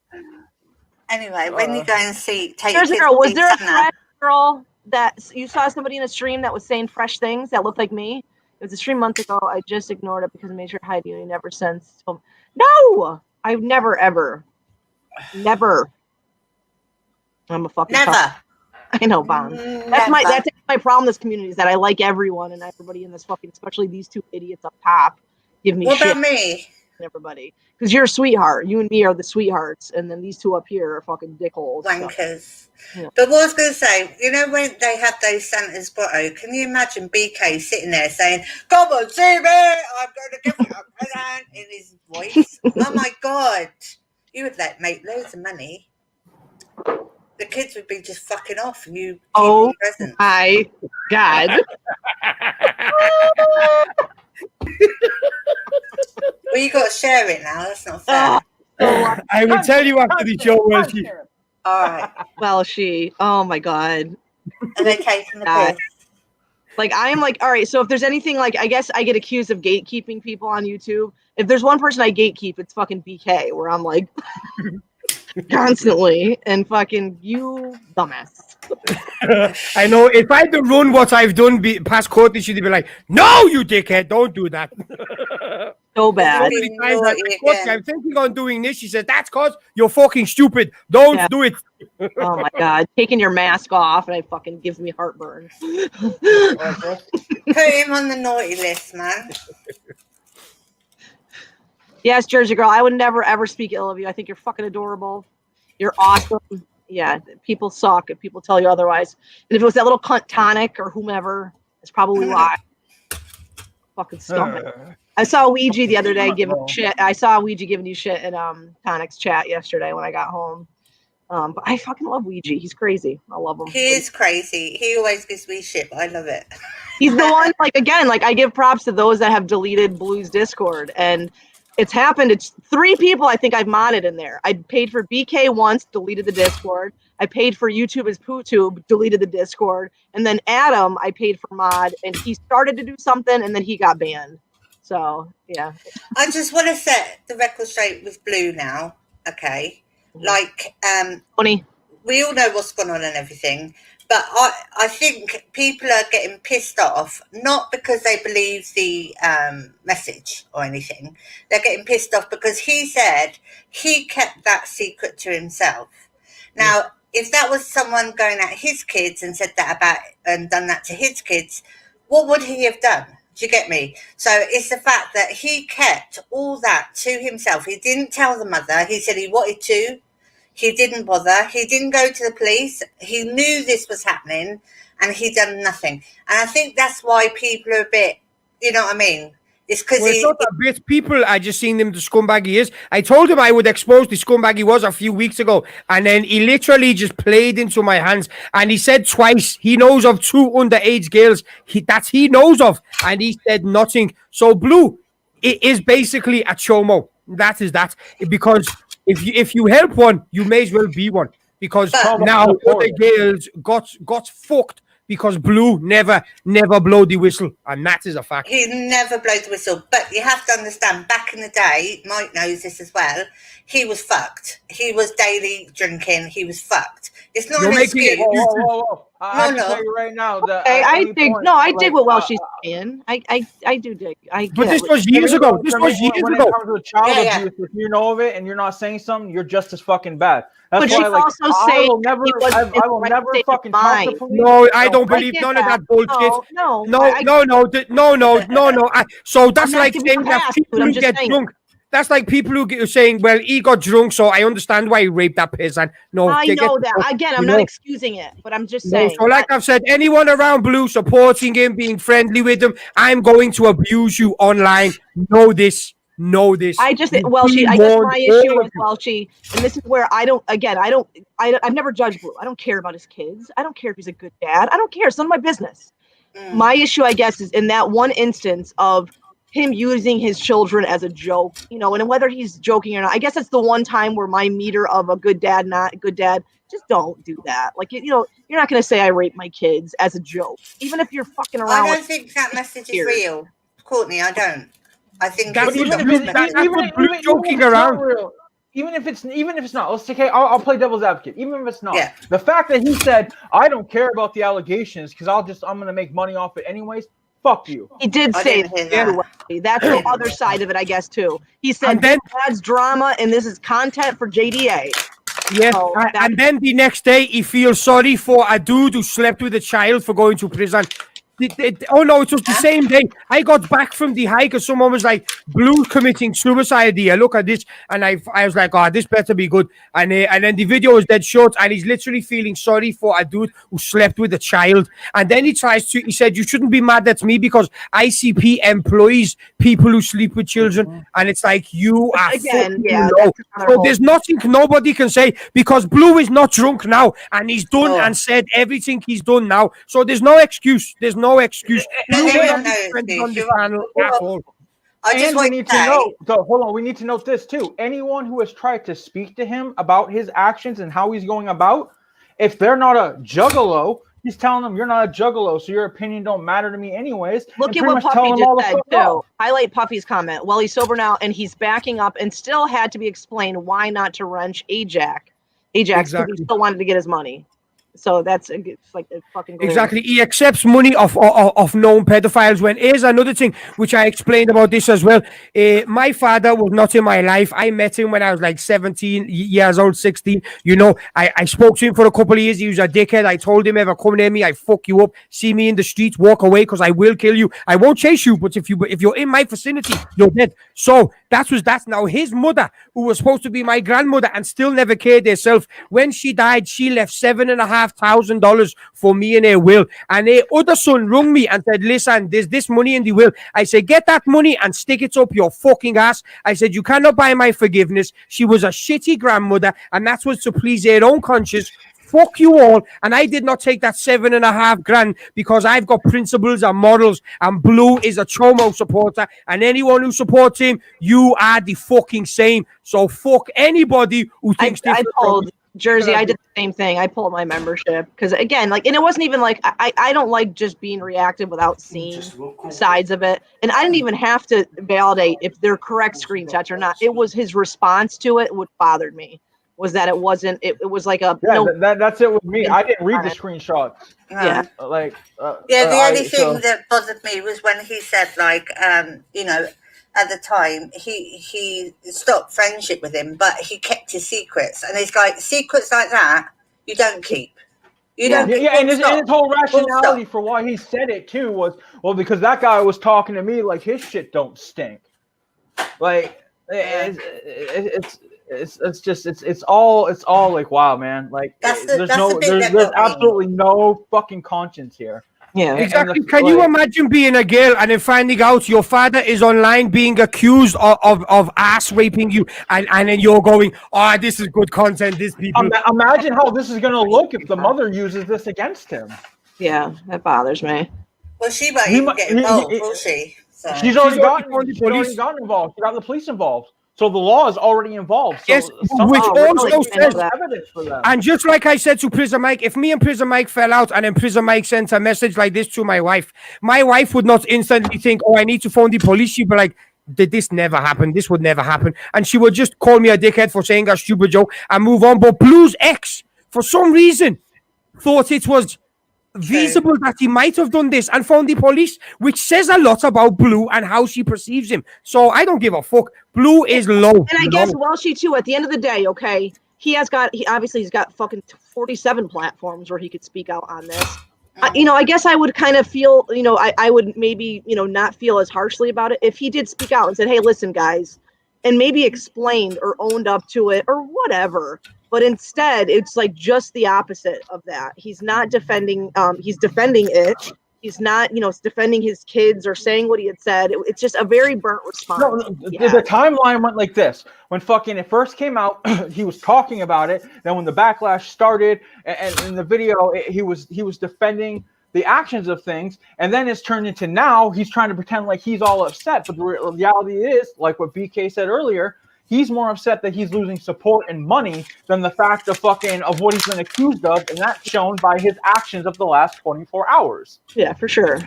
Anyway, when you go and take your There's a kids girl. to Was see there a Santa, fresh girl that you saw somebody in a stream that was saying fresh things that looked like me? It was a stream month ago. I just ignored it because I made sure to hide you. You never since. No, I've never ever, never. I'm a fucking. never. I know, Bon. That's my problem. This community is that I like everyone and everybody in this fucking, especially these two idiots up top, give me What shit. about me? And everybody, because you're a sweetheart. You and me are the sweethearts, and then these two up here are fucking dickholes. So. Wankers. Yeah. But what I was going to say, you know when they have those Santa's grotto, can you imagine BK sitting there saying, "Come on, see me, I'm going to give you a present," in his voice? Oh my God. You would make loads of money. The kids would be just fucking off and you keep Oh presents. my God. Well, you got to share it now. That's not fair. I will tell you after the show, well, she. All right. Well, oh my God. Are they taking the God. piss? Like, I am like, all right, so if there's anything, like, I guess I get accused of gatekeeping people on YouTube. If there's one person I gatekeep, it's fucking BK, where I'm like, constantly, and fucking you dumbass. I know if I had to run what I've done past Courtney, she'd be like, "No, you dickhead, don't do that." So bad. How many times I Naughty said, Courtney, again. I'm thinking on doing this. She said, "That's cause you're fucking stupid. Don't Yeah. do it." Oh my God. Taking your mask off, and it fucking gives me heartburn. Put him on the naughty list, man. Yes, Jersey girl, I would never ever speak ill of you. I think you're fucking adorable. You're awesome. Yeah, people suck if people tell you otherwise. And if it was that little cunt Tonic or whomever, it's probably why. Fucking stomach. I saw Ouija the other day giving shit. I saw Ouija giving you shit in Tonic's chat yesterday when I got home. But I fucking love Ouija. He's crazy. I love him. He is crazy. He always gives me shit, but I love it. He's the one, like, again, like, I give props to those that have deleted Blue's Discord, and it's happened. It's 3 people I think I've modded in there. I paid for BK once, deleted the Discord. I paid for YouTube as PooTube, deleted the Discord. And then Adam, I paid for mod, and he started to do something, and then he got banned. So, yeah. I just want to set the record straight with Blue now, okay? Like, Funny. we all know what's going on and everything, but I think people are getting pissed off, not because they believe the message or anything. They're getting pissed off because he said he kept that secret to himself. Now, if that was someone going at his kids and said that about and done that to his kids, what would he have done? Do you get me? So it's the fact that he kept all that to himself. He didn't tell the mother. He said he wanted to. He didn't bother. He didn't go to the police. He knew this was happening and he done nothing. And I think that's why people are a bit, you know what I mean? It's because Well, it's not a bit. People, I just seen him the scumbag he is. I told him I would expose the scumbag he was a few weeks ago, and then he literally just played into my hands. And he said twice he knows of 2 underage girls he knows of, and he said nothing. So Blue, it is basically a chomo. That is that, because if you help one, you may as well be one. Because now other girls got fucked. Because Blue never blow the whistle, and that is a fact. He never blows the whistle. But you have to understand, back in the day, Mike knows this as well, he was fucked. He was daily drinking. He was fucked. It's not an excuse. Whoa. I can tell you right now that I dig what Welshie's saying. I do dig. But this was years ago. This was years when ago. When it comes to child abuse, if you know of it and you're not saying something, you're just as fucking bad. That's but why, she's also saying I will never fucking talk to police. No, I don't believe none of that bullshit. No. So that's like saying that people who get drunk. That's like people who get saying, "Well, he got drunk, so I understand why he raped that peasant." No, I know that. Again, I'm not excusing it, but I'm just saying. So, like I've said, anyone around Blue supporting him, being friendly with him, I'm going to abuse you online. Know this. I guess my issue with Welchie, and this is where I've never judged Blue. I don't care about his kids. I don't care if he's a good dad. I don't care. It's none of my business. My issue, I guess, is in that one instance of him using his children as a joke, and whether he's joking or not. I guess it's the one time where my meter of a good dad, not a good dad, just don't do that. Like, you're not going to say I rape my kids as a joke, even if you're fucking around. I don't think that message is real, Courtney. I don't. I think that's even if joking around. Even if it's not, let's take. I'll play devil's advocate. Even if it's not, the fact that he said, "I don't care about the allegations because I'm gonna make money off it anyways." Fuck you. He did say that. That's the other side of it, I guess, too. He said that's drama and this is content for JDA. Yes, and then the next day he feels sorry for a dude who slept with a child for going to prison. Oh no, it was the same day. I got back from the hike and someone was like, "Blue committing suicide here. Look at this." And I was like, "Oh, this better be good." And then the video was dead short and he's literally feeling sorry for a dude who slept with a child. And then he said, "You shouldn't be mad at me because ICP employs people who sleep with children." And it's like, you are low. So there's nothing nobody can say because Blue is not drunk now and he's done and said everything he's done now. So there's no excuse. There's no excuse. I just we need to know. So hold on, we need to note this too. Anyone who has tried to speak to him about his actions and how he's going about, if they're not a juggalo, he's telling them you're not a juggalo, so your opinion don't matter to me anyways. Look at what Puffy just said too. Highlight Puffy's comment. Well, he's sober now and he's backing up, and still had to be explained why not to wrench Ajax because he still wanted to get his money. So it's like a fucking exactly. He accepts money of known pedophiles. When here's another thing which I explained about this as well. My father was not in my life. I met him when I was like 17 years old, 16. I spoke to him for a couple of years. He was a dickhead. I told him, "Ever come near me, I fuck you up. See me in the streets, walk away because I will kill you. I won't chase you, but if you're in my vicinity, you're dead." So that's now his mother, who was supposed to be my grandmother and still never cared herself. When she died, she left $7,500 for me in her will. And her other son rung me and said, "Listen, there's this money in the will." I said, "Get that money and stick it up your fucking ass." I said, "You cannot buy my forgiveness." She was a shitty grandmother, and that was to please her own conscience. Fuck you all. And I did not take that $7,500 because I've got principles and morals, and Blue is a Chomo supporter, and anyone who supports him, you are the fucking same. So fuck anybody who thinks I pulled Jersey. I did the same thing. I pulled my membership because, again, and it wasn't even like I don't like just being reactive without seeing sides of it. And I didn't even have to validate if they're correct screenshots or not. It was his response to it what bothered me. Was that it wasn't? It was like a that's it with me. I didn't read the screenshots. Yeah, the only thing that bothered me was when he said, like, at the time he stopped friendship with him, but he kept his secrets, and it's like secrets like that You don't keep. You Yeah. don't keep. Yeah, and his whole Full rationality stop. for why he said it too was, well, because that guy was talking to me like his shit don't stink. Like it's all like, wow, man. Like That's the there's bit that there's got me. absolutely no fucking conscience here. Yeah. Exactly. Can you imagine being a girl and then finding out your father is online being accused of ass raping you, and then you're going, oh, this is good content. This people. Imagine how this is gonna look if the mother uses this against him. Yeah, that bothers me. Well, she won't He even might- get he- involved, he- will she? So. She's already already gotten called the police. involved. She got the police involved. So the law is already involved. So Yes, somehow which Oh, also really? says, evidence for them. and just like I said to Prison Mike, if me and Prison Mike fell out and then Prison Mike sent a message like this to my wife would not instantly think, oh, I need to phone the police. She'd be like, did this never happen? This would never happen. And she would just call me a dickhead for saying a stupid joke and move on. But Blue's ex, for some reason, thought it was visible that he might have done this and phoned the police, which says a lot about Blue and how she perceives him. So I don't give a fuck. Blue is low. And I guess low. Welshie too. At the end of the day, okay, he's got fucking 47 platforms where he could speak out on this. I guess I would kind of feel, I would maybe, not feel as harshly about it if he did speak out and said, hey, listen, guys, and maybe explained or owned up to it or whatever. But instead, it's like just the opposite of that. He's not defending. He's defending it. He's not, defending his kids or saying what he had said. It's just a very burnt response. No, the timeline went like this. When fucking it first came out, he was talking about it. Then when the backlash started, and in the video, he was defending the actions of things, and then it's turned into now he's trying to pretend like he's all upset. But the reality is, like what BK said earlier, he's more upset that he's losing support and money than the fact of of what he's been accused of, and that's shown by his actions of the last 24 hours. Yeah, for sure.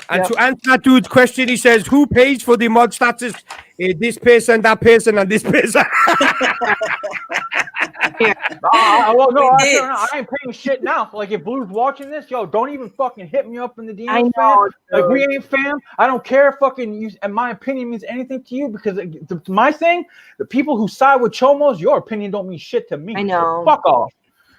And to answer that dude's question, he says, who pays for the mod status? This person, that person, and this person. Well, no, I ain't paying shit now. Like, if Blue's watching this, yo, don't even fucking hit me up in the DMs, I know, fam. Like, dude. we ain't fam. I don't care if fucking you, and my opinion means anything to you, because my thing, the people who side with Chomos, your opinion don't mean shit to me. I know. So fuck off.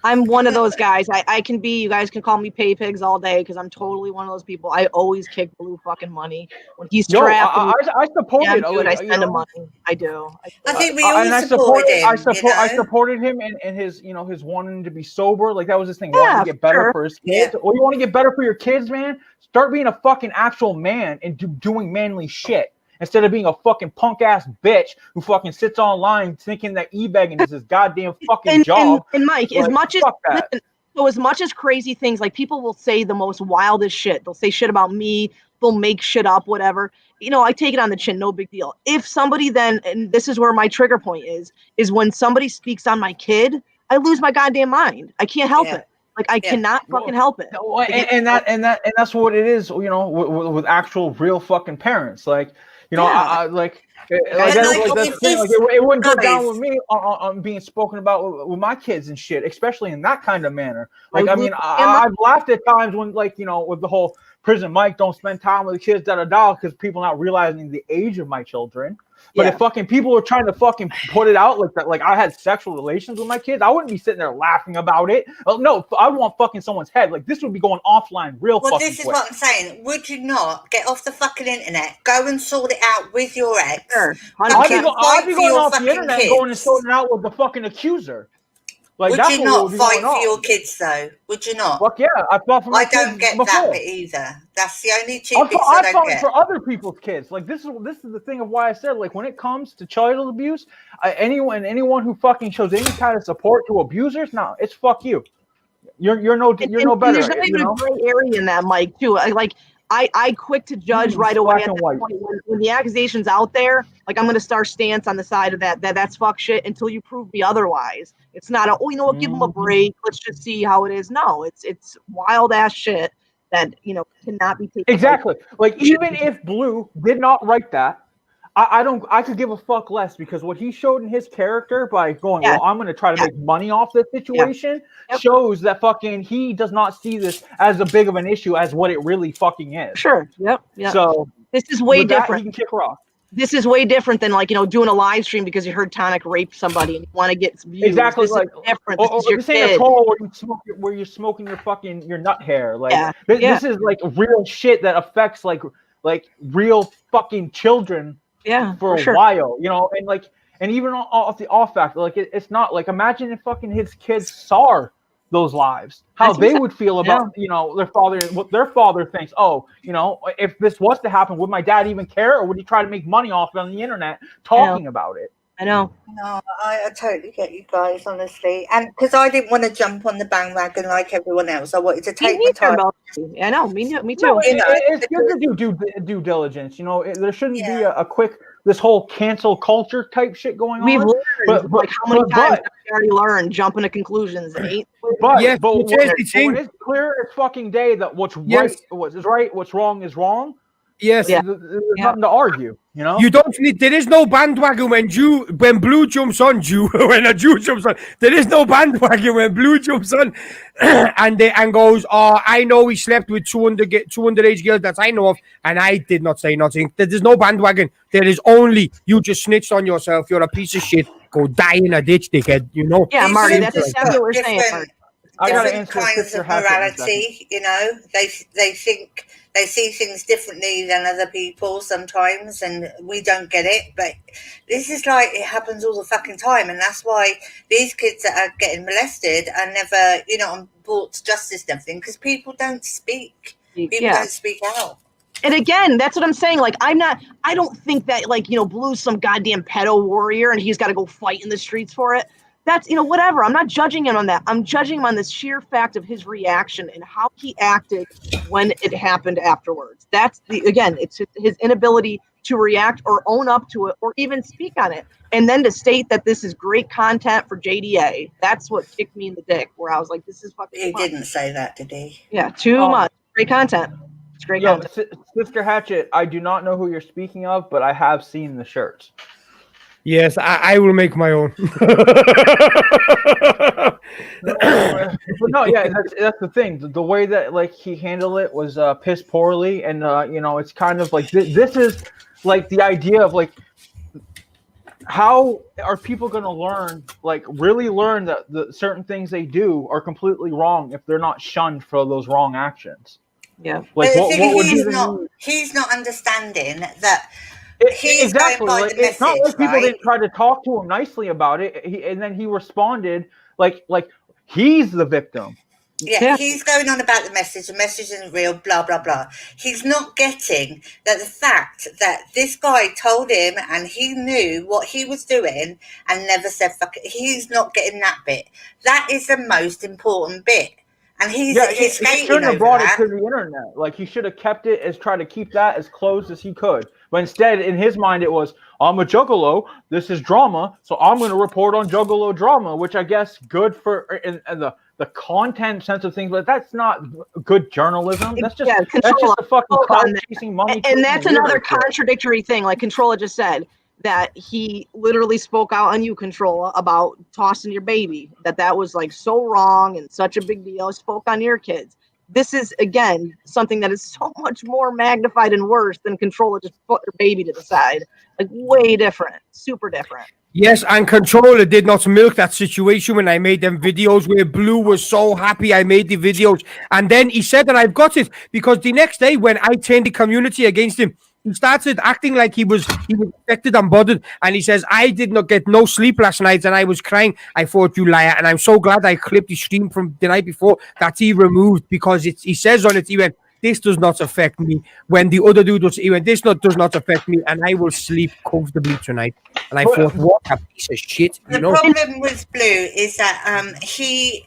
I'm one of those guys. You guys can call me pay pigs all day because I'm totally one of those people. I always kick Blue fucking money when he's trapped. I support it. Dude, I send him money. I do. I think we all supported him. I supported him and his, his wanting to be sober. Like, that was his thing. Yeah, Wanting to get better for his kids. Yeah. Or you want to get better for your kids, man? Start being a fucking actual man and doing manly shit. Instead of being a fucking punk ass bitch who fucking sits online thinking that e-begging is his goddamn fucking job. And Mike, like, as much as crazy things, like people will say the most wildest shit. They'll say shit about me. They'll make shit up, whatever. I take it on the chin, no big deal. If somebody then, and this is where my trigger point is when somebody speaks on my kid, I lose my goddamn mind. I can't help it. Like, I cannot fucking help it. And that's what it is. With actual real fucking parents, like. It wouldn't go down with me on being spoken about with my kids and shit, especially in that kind of manner. Like, I mean, I've laughed at times when, like, with the whole Prison Mike don't spend time with the kids, because people not realizing the age of my children. But if fucking people were trying to fucking put it out like that, like I had sexual relations with my kids, I wouldn't be sitting there laughing about it. No, I would want fucking someone's head. Like, this would be going offline real fucking quick. Well, this is what I'm saying. Would you not get off the fucking internet, go and sort it out with your ex? Sure. I'd be going off the internet and going and sorting it out with the fucking accuser. Like, would you not fight for your kids, though? Would you not? Fuck yeah, I fought for my kids. I don't get before. that bit either. That's the only two bits I don't fought get. for other people's kids. Like, this is the thing of why I said, like, when it comes to child abuse, anyone who fucking shows any kind of support to abusers, no, it's fuck you. You're no better. There's not even a gray area in that, Mike. Too. I quick to judge right away at that point. When the accusation's out there, like, I'm going to start stance on the side of that's fuck shit until you prove me otherwise. It's not give them a break. Let's just see how it is. No, it's wild ass shit that, cannot be taken. Exactly. Like, even if Blue did not write that, I could give a fuck less, because what he showed in his character by going, well, I'm going to try to make money off this situation shows that fucking he does not see this as a big of an issue as what it really fucking is. Sure. Yep. So this is way different. He can kick her off. this is way different than like, doing a live stream because you heard Tonic raped somebody and you want to get views. Exactly, This like is different. or This is your this ain't a kid. troll where you're smoking your nut hair. Like Yeah, this is like real shit that affects like real fucking children Yeah, for a sure. while, and even off the off factor, like it's not like imagine if fucking his kids saw those lives, how That's they exactly- would feel about their father and what their father thinks. Oh, if this was to happen, would my dad even care, or would he try to make money off it on the internet talking about it? I know. No, I totally get you guys, honestly. And because I didn't want to jump on the bandwagon like everyone else, I wanted to take my time. I know. Me too. No, it's good to do due diligence. There shouldn't be a quick this whole cancel culture type shit going We've on. learned like how many times have we already learned jumping to conclusions. But when the thing. it's clear as fucking day that what's right is right, what's wrong is wrong. Yes, there's nothing to argue. You don't need. There is no bandwagon when blue jumps on Jew. When a Jew jumps on, there is no bandwagon when blue jumps on, and goes, "Oh, I know he slept with 200 underage girls that I know of, and I did not say nothing." There's no bandwagon. There is only you just snitched on yourself. You're a piece of shit. Go die in a ditch, dickhead. Yeah, Marty. That's exactly what we're saying. Marty. Different kinds of morality. They see things differently than other people sometimes, and we don't get it. But this is like it happens all the fucking time, and that's why these kids that are getting molested are never, brought to justice and everything, because people don't speak. People don't speak out. And again, that's what I'm saying. Like, I don't think that Blue's some goddamn pedo warrior and he's got to go fight in the streets for it. That's, whatever. I'm not judging him on that. I'm judging him on the sheer fact of his reaction and how he acted when it happened afterwards. That's it's his inability to react or own up to it or even speak on it. And then to state that this is great content for JDA. That's what kicked me in the dick, where I was like, this is fucking He didn't say that, did he? Yeah, too much. Great content. It's great content. Sister Hatchet, I do not know who you're speaking of, but I have seen the shirts. Yes, I will make my own. No, yeah, that's the thing. The way that he handled it was piss poorly, and it's kind of like this is like the idea of how are people going to learn, really learn that the certain things they do are completely wrong if they're not shunned for those wrong actions. Yeah, he's not understanding that. Exactly. It's not like people didn't try to talk to him nicely about it, and then he responded like he's the victim. Yeah, he's going on about the message. The message isn't real, blah, blah, blah. He's not getting that the fact that this guy told him and he knew what he was doing and never said fuck it. He's not getting that bit. That is the most important bit. And he's he shouldn't have brought it to the internet. He should have kept it tried to keep that as closed as he could. But instead, in his mind, it was, I'm a juggalo. This is drama, so I'm going to report on juggalo drama, which I guess good for and the content sense of things. But that's not good journalism. That's just a fucking crowd chasing money. And that's another contradictory thing. Like Controlla just said, that he literally spoke out on you, Controlla, about tossing your baby. That was so wrong and such a big deal. He spoke on your kids. This is, again, something that is so much more magnified and worse than Controlla just put her baby to the side. Way different. Super different. Yes, and Controlla did not milk that situation when I made them videos where Blue was so happy I made the videos. And then he said that I've got it because the next day when I turned the community against him, he started acting like he was affected and bothered. And he says, I did not get no sleep last night and I was crying. I thought, you liar. And I'm so glad I clipped the stream from the night before that he removed, because he says on it, he went, this does not affect me. When the other dude was, he went, this does not affect me, and I will sleep comfortably tonight. And I thought, what a piece of shit. The problem with Blue is that he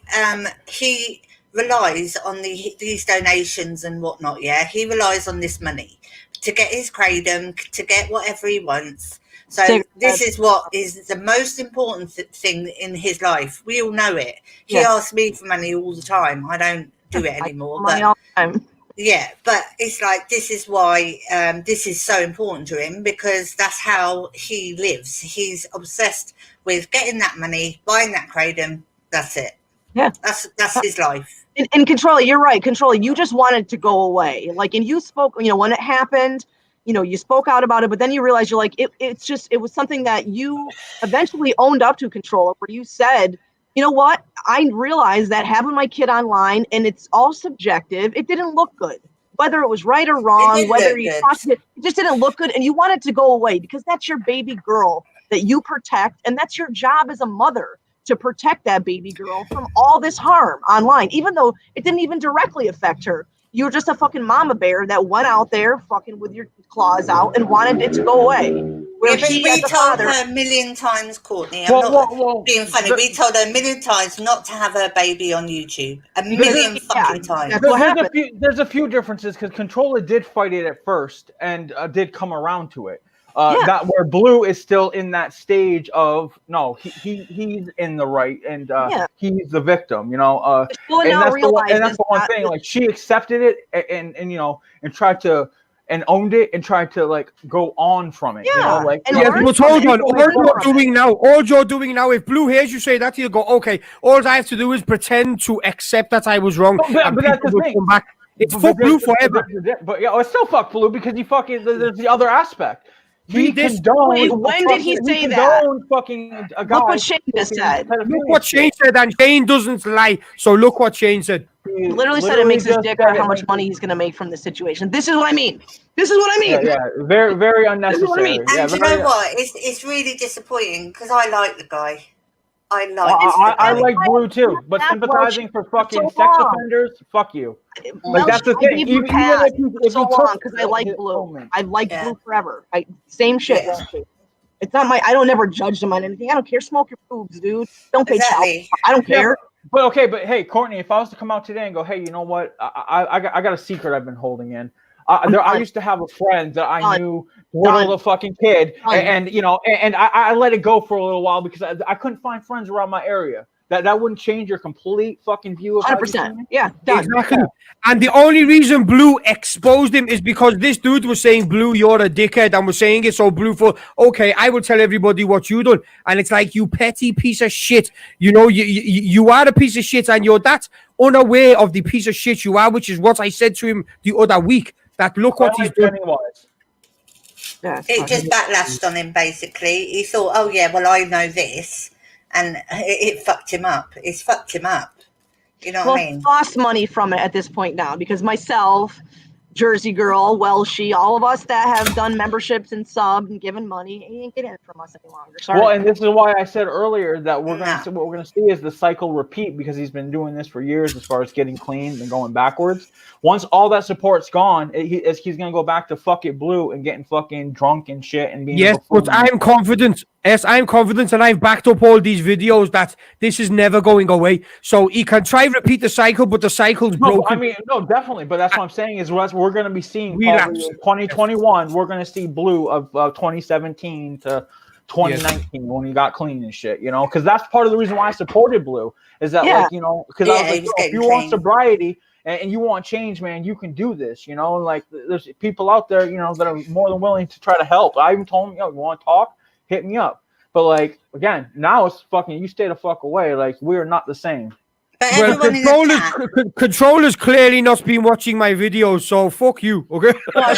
relies on these donations and whatnot. Yeah, he relies on this money to get his kratom, to get whatever he wants. So this is what is the most important thing in his life. We all know it. He asks me for money all the time. I don't do it anymore. Money all the time. Yeah, but it's this is why this is so important to him, because that's how he lives. He's obsessed with getting that money, buying that kratom. That's it. Yeah, that's his life. And Controlla, you're right. Controlla, you just wanted to go away. And you spoke, when it happened, you spoke out about it, but then you realize you're like, it was something that you eventually owned up to, controller, where you said, you know what? I realized that having my kid online, and it's all subjective, it didn't look good. Whether it was right or wrong, whether you watched it, it just didn't look good, and you want it to go away because that's your baby girl that you protect, and that's your job as a mother to protect that baby girl from all this harm online, even though it didn't even directly affect her. You were just a fucking mama bear that went out there fucking with your claws out and wanted it to go away. Yeah, but we told her a million times, Courtney. I'm not being funny. We told her a million times not to have her baby on YouTube. A million fucking times. There's a few differences because Controller did fight it at first and did come around to it. That where Blue is still in that stage of no, he's in the right and he's the victim, and that's the one thing. Like she accepted it and tried to and owned it and tried to like go on from it. But hold on, all you're doing now, if Blue hears you say that, he'll go, okay, all I have to do is pretend to accept that I was wrong. But that's the thing. Come back. It's fuck Blue forever. But it's still fuck Blue because there's the other aspect. When did he say that? Fucking a guy. Look what Shane just said. Look what Shane said, and Shane doesn't lie. So look what Shane said. He literally said it makes his dick hurt how much money he's going to make from this situation. This is what I mean. Yeah, very, very unnecessary. And you know what? It's really disappointing because I like the guy. I like Blue too, but sympathizing for fucking sex offenders, fuck you. Like that's the thing. Even because I like Blue. I've liked Blue forever. Same shit. Yeah. It's not my. I don't ever judge them on anything. I don't care. Smoke your boobs, dude. Don't pay child. I don't care. But hey, Courtney, if I was to come out today and go, hey, you know what? I got a secret I've been holding in. I used to have a friend that I knew little a fucking kid, and I let it go for a little while because I couldn't find friends around my area. That wouldn't change your complete fucking view of 100%. Yeah, done. Exactly. And the only reason Blue exposed him is because this dude was saying, Blue, you're a dickhead, and was saying it. So Blue thought, okay, I will tell everybody what you done. And it's like, you petty piece of shit. You are a piece of shit, and you're that unaware of the piece of shit you are, which is what I said to him the other week. That look what he's done. It just backlashed on him, basically. He thought, oh, yeah, well, I know this. And it fucked him up. It's fucked him up. You know what I mean? Lost money from it at this point now because myself, Jersey Girl, Welshie, all of us that have done memberships and sub and given money, he ain't getting it from us any longer. Sorry. Well, and this is why I said earlier that what we're gonna see is the cycle repeat because he's been doing this for years as far as getting clean and going backwards. Once all that support's gone, he's gonna go back to fuck it Blue and getting fucking drunk and shit and being. Yes, but I'm confident. Yes, I'm confident, and I've backed up all these videos that this is never going away. So he can try to repeat the cycle, but the cycle's broken. I mean, no, definitely. But that's what I'm saying is we're going to be seeing probably in 2021. We're going to see Blue of 2017 to 2019 when he got clean and shit. Because that's part of the reason why I supported Blue is that because I was like, if you want sobriety and you want change, man, you can do this. Like there's people out there, that are more than willing to try to help. I even told him, you want to talk? Hit me up. But like again, now it's fucking you stay the fuck away. Like we're not the same. But controller's clearly not been watching my videos, so fuck you, okay? I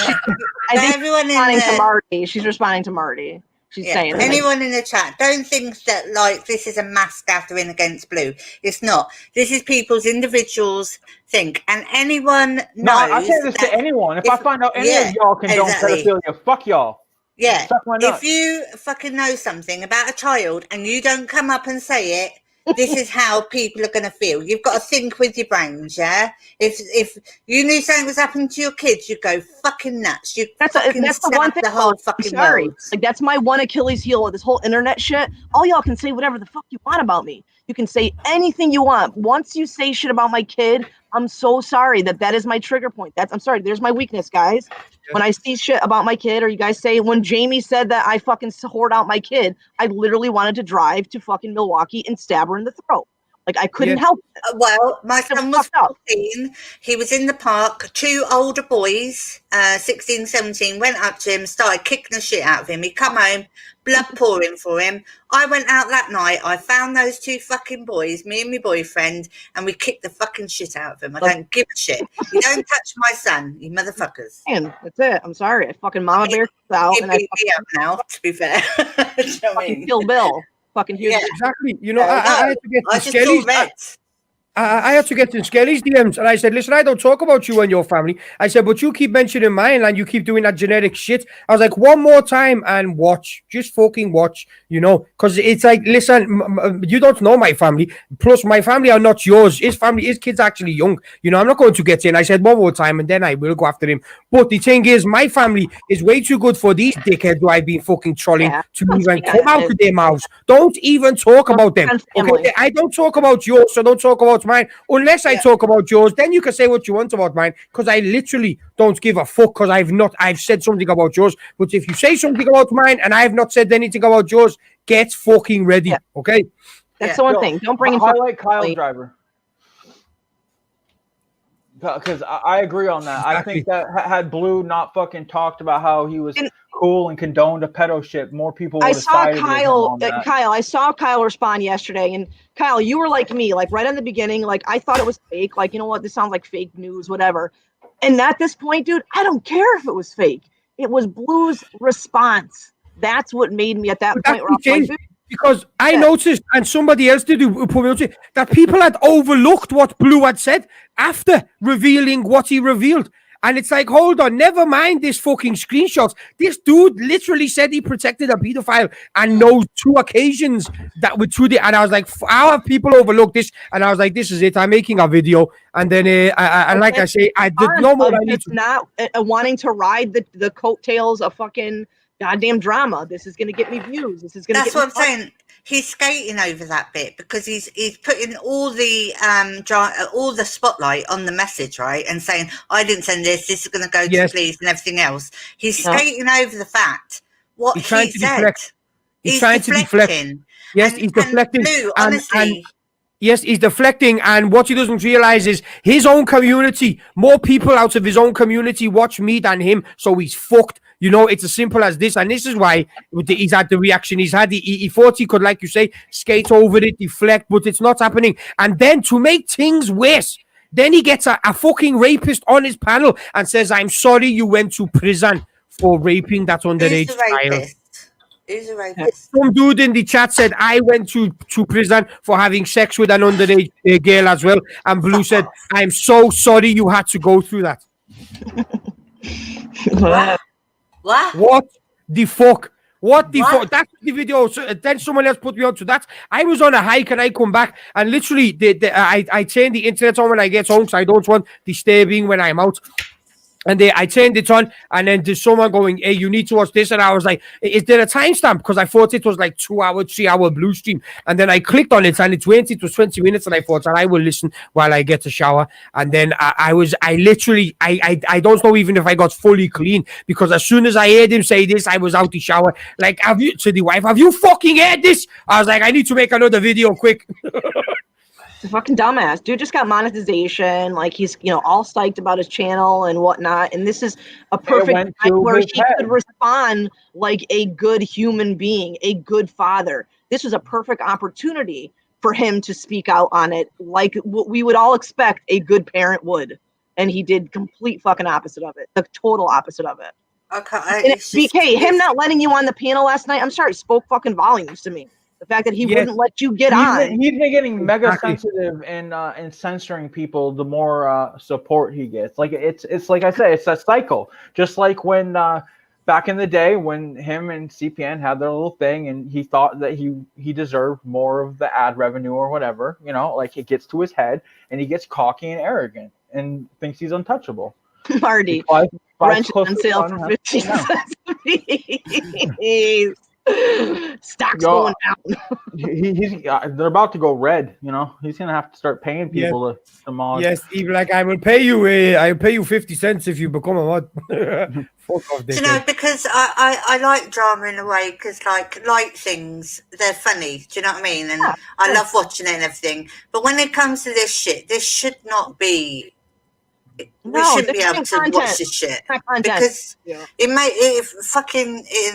think she's responding to Marty. She's saying anyone in the chat, don't think that like this is a mass gathering against Blue. It's not. This is people's individuals think, and anyone knows. No, I say this to anyone. If I find out any of y'all condone pedophilia, fuck y'all. Yeah, if you fucking know something about a child and you don't come up and say it, this is how people are going to feel. You've got to think with your brains, yeah? If you knew something was happening to your kids, you'd go fucking nuts. That's the one thing. The whole fucking world. Like, that's my one Achilles heel with this whole internet shit. All y'all can say whatever the fuck you want about me. You can say anything you want. Once you say shit about my kid, I'm so sorry that is my trigger point. I'm sorry. There's my weakness, guys. When I see shit about my kid, or you guys say when Jamie said that I fucking hoard out my kid, I literally wanted to drive to fucking Milwaukee and stab her in the throat. Like I couldn't Yeah. help it. Well, my son was fucked up. 14. He was in the park. 2 older boys, 16, 17, went up to him, started kicking the shit out of him. He come home, blood pouring for him. I went out that night. I found those 2 fucking boys, me and my boyfriend, and we kicked the fucking shit out of them. I don't give a shit. You don't touch my son, you motherfuckers. And that's it. I'm sorry. I fucking mama bear out He'd and I beat me up now, to be fair. Do you know what I fucking mean? Kill Bill. Fucking huge. Yeah. Exactly. You know, No, I had to get I to just saw Skelly's. red. I had to get in Skelly's DMs and I said, listen, I don't talk about you and your family. I said, but you keep mentioning mine and you keep doing that genetic shit. I was like, one more time and watch. Just fucking watch, you know, because it's like, listen, you don't know my family. Plus, my family are not yours. His family, his kid's actually young. You know, I'm not going to get in. I said one more time and then I will go after him. But the thing is, my family is way too good for these dickheads who I've been fucking trolling to even come out of their mouths. Don't even talk about them. Okay, I don't talk about yours, so don't talk about mine. Unless I talk about yours, then you can say what you want about mine, because I literally don't give a fuck, because I've said something about yours. But if you say something about mine and I've not said anything about yours, get fucking ready. Okay? That's the one thing. Don't bring in highlight Kyle Driver. Because I agree on that. I think that had Blue not fucking talked about how he was cool and condoned a pedo shit, more people would have sided with him on that. Kyle, I saw Kyle respond yesterday, and Kyle, you were like me, like right in the beginning, like I thought it was fake, like, you know what, this sounds like fake news, whatever. And at this point, dude, I don't care if it was fake. It was Blue's response. That's what made me at that point where I was like, dude, because I noticed, and somebody else did who put me on it, that people had overlooked what Blue had said after revealing what he revealed. And it's like, hold on, never mind this fucking screenshots. This dude literally said he protected a pedophile and knows 2 occasions that were true. And I was like, how have people overlooked this? And I was like, this is it. I'm making a video. And then, and like I say, I did no more. I need to not wanting to ride the coattails of fucking goddamn drama. This is going to get me views. This is going to. That's what I'm saying. He's skating over that bit because he's putting all the spotlight on the message, right, and saying, I didn't send this. This is going to go to the police and everything else. He's skating over the fact what he said. He's trying to deflect. Yes, he's deflecting. Blue, honestly. Yes, he's deflecting, and what he doesn't realize is his own community, more people out of his own community watch me than him, so he's fucked. You know, it's as simple as this, and this is why he's had the reaction he's had. He thought he could, like you say, skate over it, deflect, but it's not happening. And then to make things worse, then he gets a fucking rapist on his panel and says, I'm sorry you went to prison for raping that underage child. Who's a rapist? Some dude in the chat said, I went to prison for having sex with an underage girl as well. And Blue said, I'm so sorry you had to go through that. What the fuck? What the fuck? That's the video. So, then someone else put me onto that. I was on a hike and I come back and literally I turn the internet on when I get home because I don't want disturbing when I'm out. And I turned it on, and then there's someone going, hey, you need to watch this. And I was like, is there a timestamp? Because I thought it was like 2 hour, 3 hour Blue stream. And then I clicked on it, and it was 20 minutes. And I thought, I will listen while I get a shower. And then I don't know even if I got fully clean, because as soon as I heard him say this, I was out the shower. Like, to the wife, have you fucking heard this? I was like, I need to make another video quick. It's a fucking dumbass. Dude just got monetization. Like, he's, all psyched about his channel and whatnot. And this is a perfect time where he could respond like a good human being, a good father. This was a perfect opportunity for him to speak out on it like what we would all expect a good parent would. And he did complete fucking opposite of it. The total opposite of it. Okay. BK, him not letting you on the panel last night, I'm sorry, spoke fucking volumes to me. The fact that he wouldn't let you get on. He's been getting mega sensitive and censoring people the more support he gets. Like it's like I say, it's a cycle. Just like when back in the day when him and CPN had their little thing and he thought that he deserved more of the ad revenue or whatever, like it gets to his head and he gets cocky and arrogant and thinks he's untouchable. Marty, rent on sale for 15 cents. Stock's Yo, going down. They're about to go red. You know, he's gonna have to start paying Yeah. people to mod. Yes, even like I will pay you. I'll pay you 50 cents if you become a mod. Fuck off, Do you know, dickhead. because I like drama in a way, because like light things, they're funny. Do you know what I mean? And Yeah, I yeah. love watching it and everything. But when it comes to this shit, this should not be. We No, shouldn't be this able ain't to content. watch this shit It's not content. because Yeah. it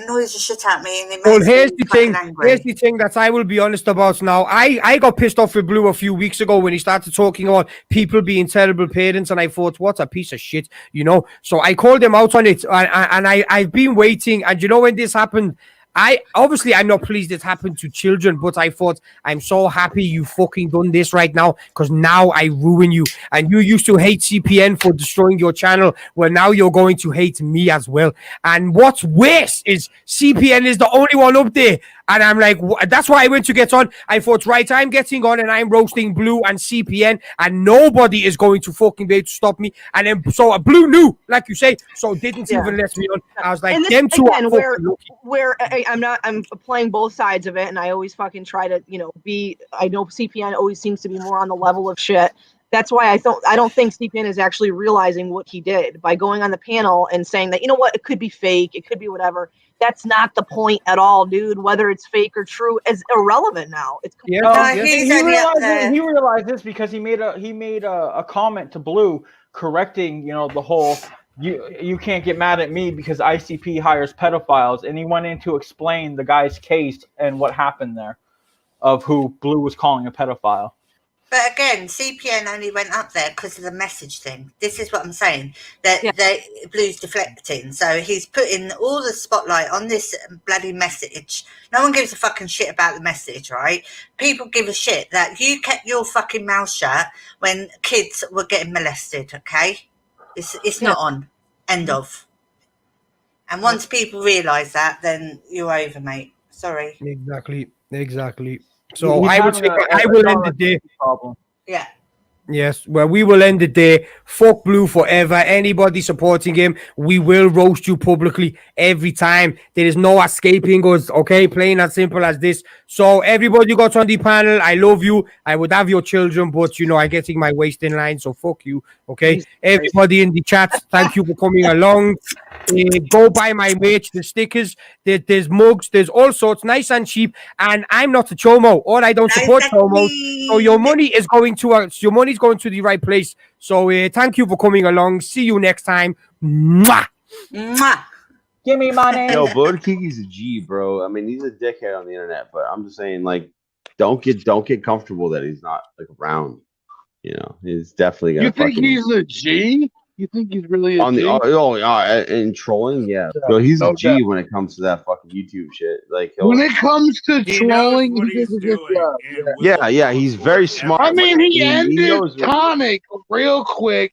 annoys the shit out of me and it Well, makes here's me the fucking thing. angry. Here's the thing that I will be honest about now. I got pissed off with Blue a few weeks ago when he started talking about people being terrible parents, and I thought, what a piece of shit, you know. So I called him out on it, and I've been waiting. And you know when this happened, I'm not pleased it happened to children, but I thought I'm so happy you fucking done this right now because now I ruin you. And you used to hate CPN for destroying your channel. Well, now you're going to hate me as well. And what's worse is CPN is the only one up there. And I'm like, that's why I went to get on. I thought, right, I'm getting on and I'm roasting Blue and CPN, and nobody is going to fucking be able to stop me. And then, so Blue knew, like you say, so didn't Yeah. even let me on. I was like, And this, them two again, are fucking lucky. where I'm playing both sides of it, and I always fucking try to, I know CPN always seems to be more on the level of shit. That's why I don't think CPN is actually realizing what he did by going on the panel and saying that, you know what, it could be fake, it could be whatever. That's not the point at all, dude. Whether it's fake or true is irrelevant now. It's Yeah, No, yeah. he's only up there. He realized this because he made a comment to Blue correcting, the whole you can't get mad at me because ICP hires pedophiles, and he went in to explain the guy's case and what happened there of who Blue was calling a pedophile. But again, CPN only went up there because of the message thing. This is what I'm saying. That Blue's deflecting. So he's putting all the spotlight on this bloody message. No one gives a fucking shit about the message, right? People give a shit that you kept your fucking mouth shut when kids were getting molested, okay? It's not on. End of. And once people realise that, then you're over, mate. Sorry. Exactly. So He's I would having say I will end the day. problem. Yeah. Yes, well, we will end the day. Fuck Blue forever. Anybody supporting him, we will roast you publicly every time. There is no escaping us, okay? Plain and simple as this. So, everybody who got on the panel, I love you. I would have your children, but, I'm getting my waist in line, so fuck you, okay? Everybody in the chat, thank you for coming along. Go buy my merch, the stickers, there's mugs, there's all sorts, nice and cheap. And I'm not a chomo, or I don't support chomos. So your money is going to money's going to the right place. So thank you for coming along. See you next time. Mwah! Mwah. Give me money. Yo, Blood Kiki's a G, bro. I mean, he's a dickhead on the internet, but I'm just saying, like, don't get comfortable that he's not like around. He's definitely gonna. You think he's a G? You think he's really a on G? the in trolling, yeah. So he's no a G doubt. when it comes to that fucking YouTube shit. Like, When it comes to He trolling, knows what he does he's a good doing. job. And will yeah, he's very smart. I mean, he ended knows what- Tonic real quick.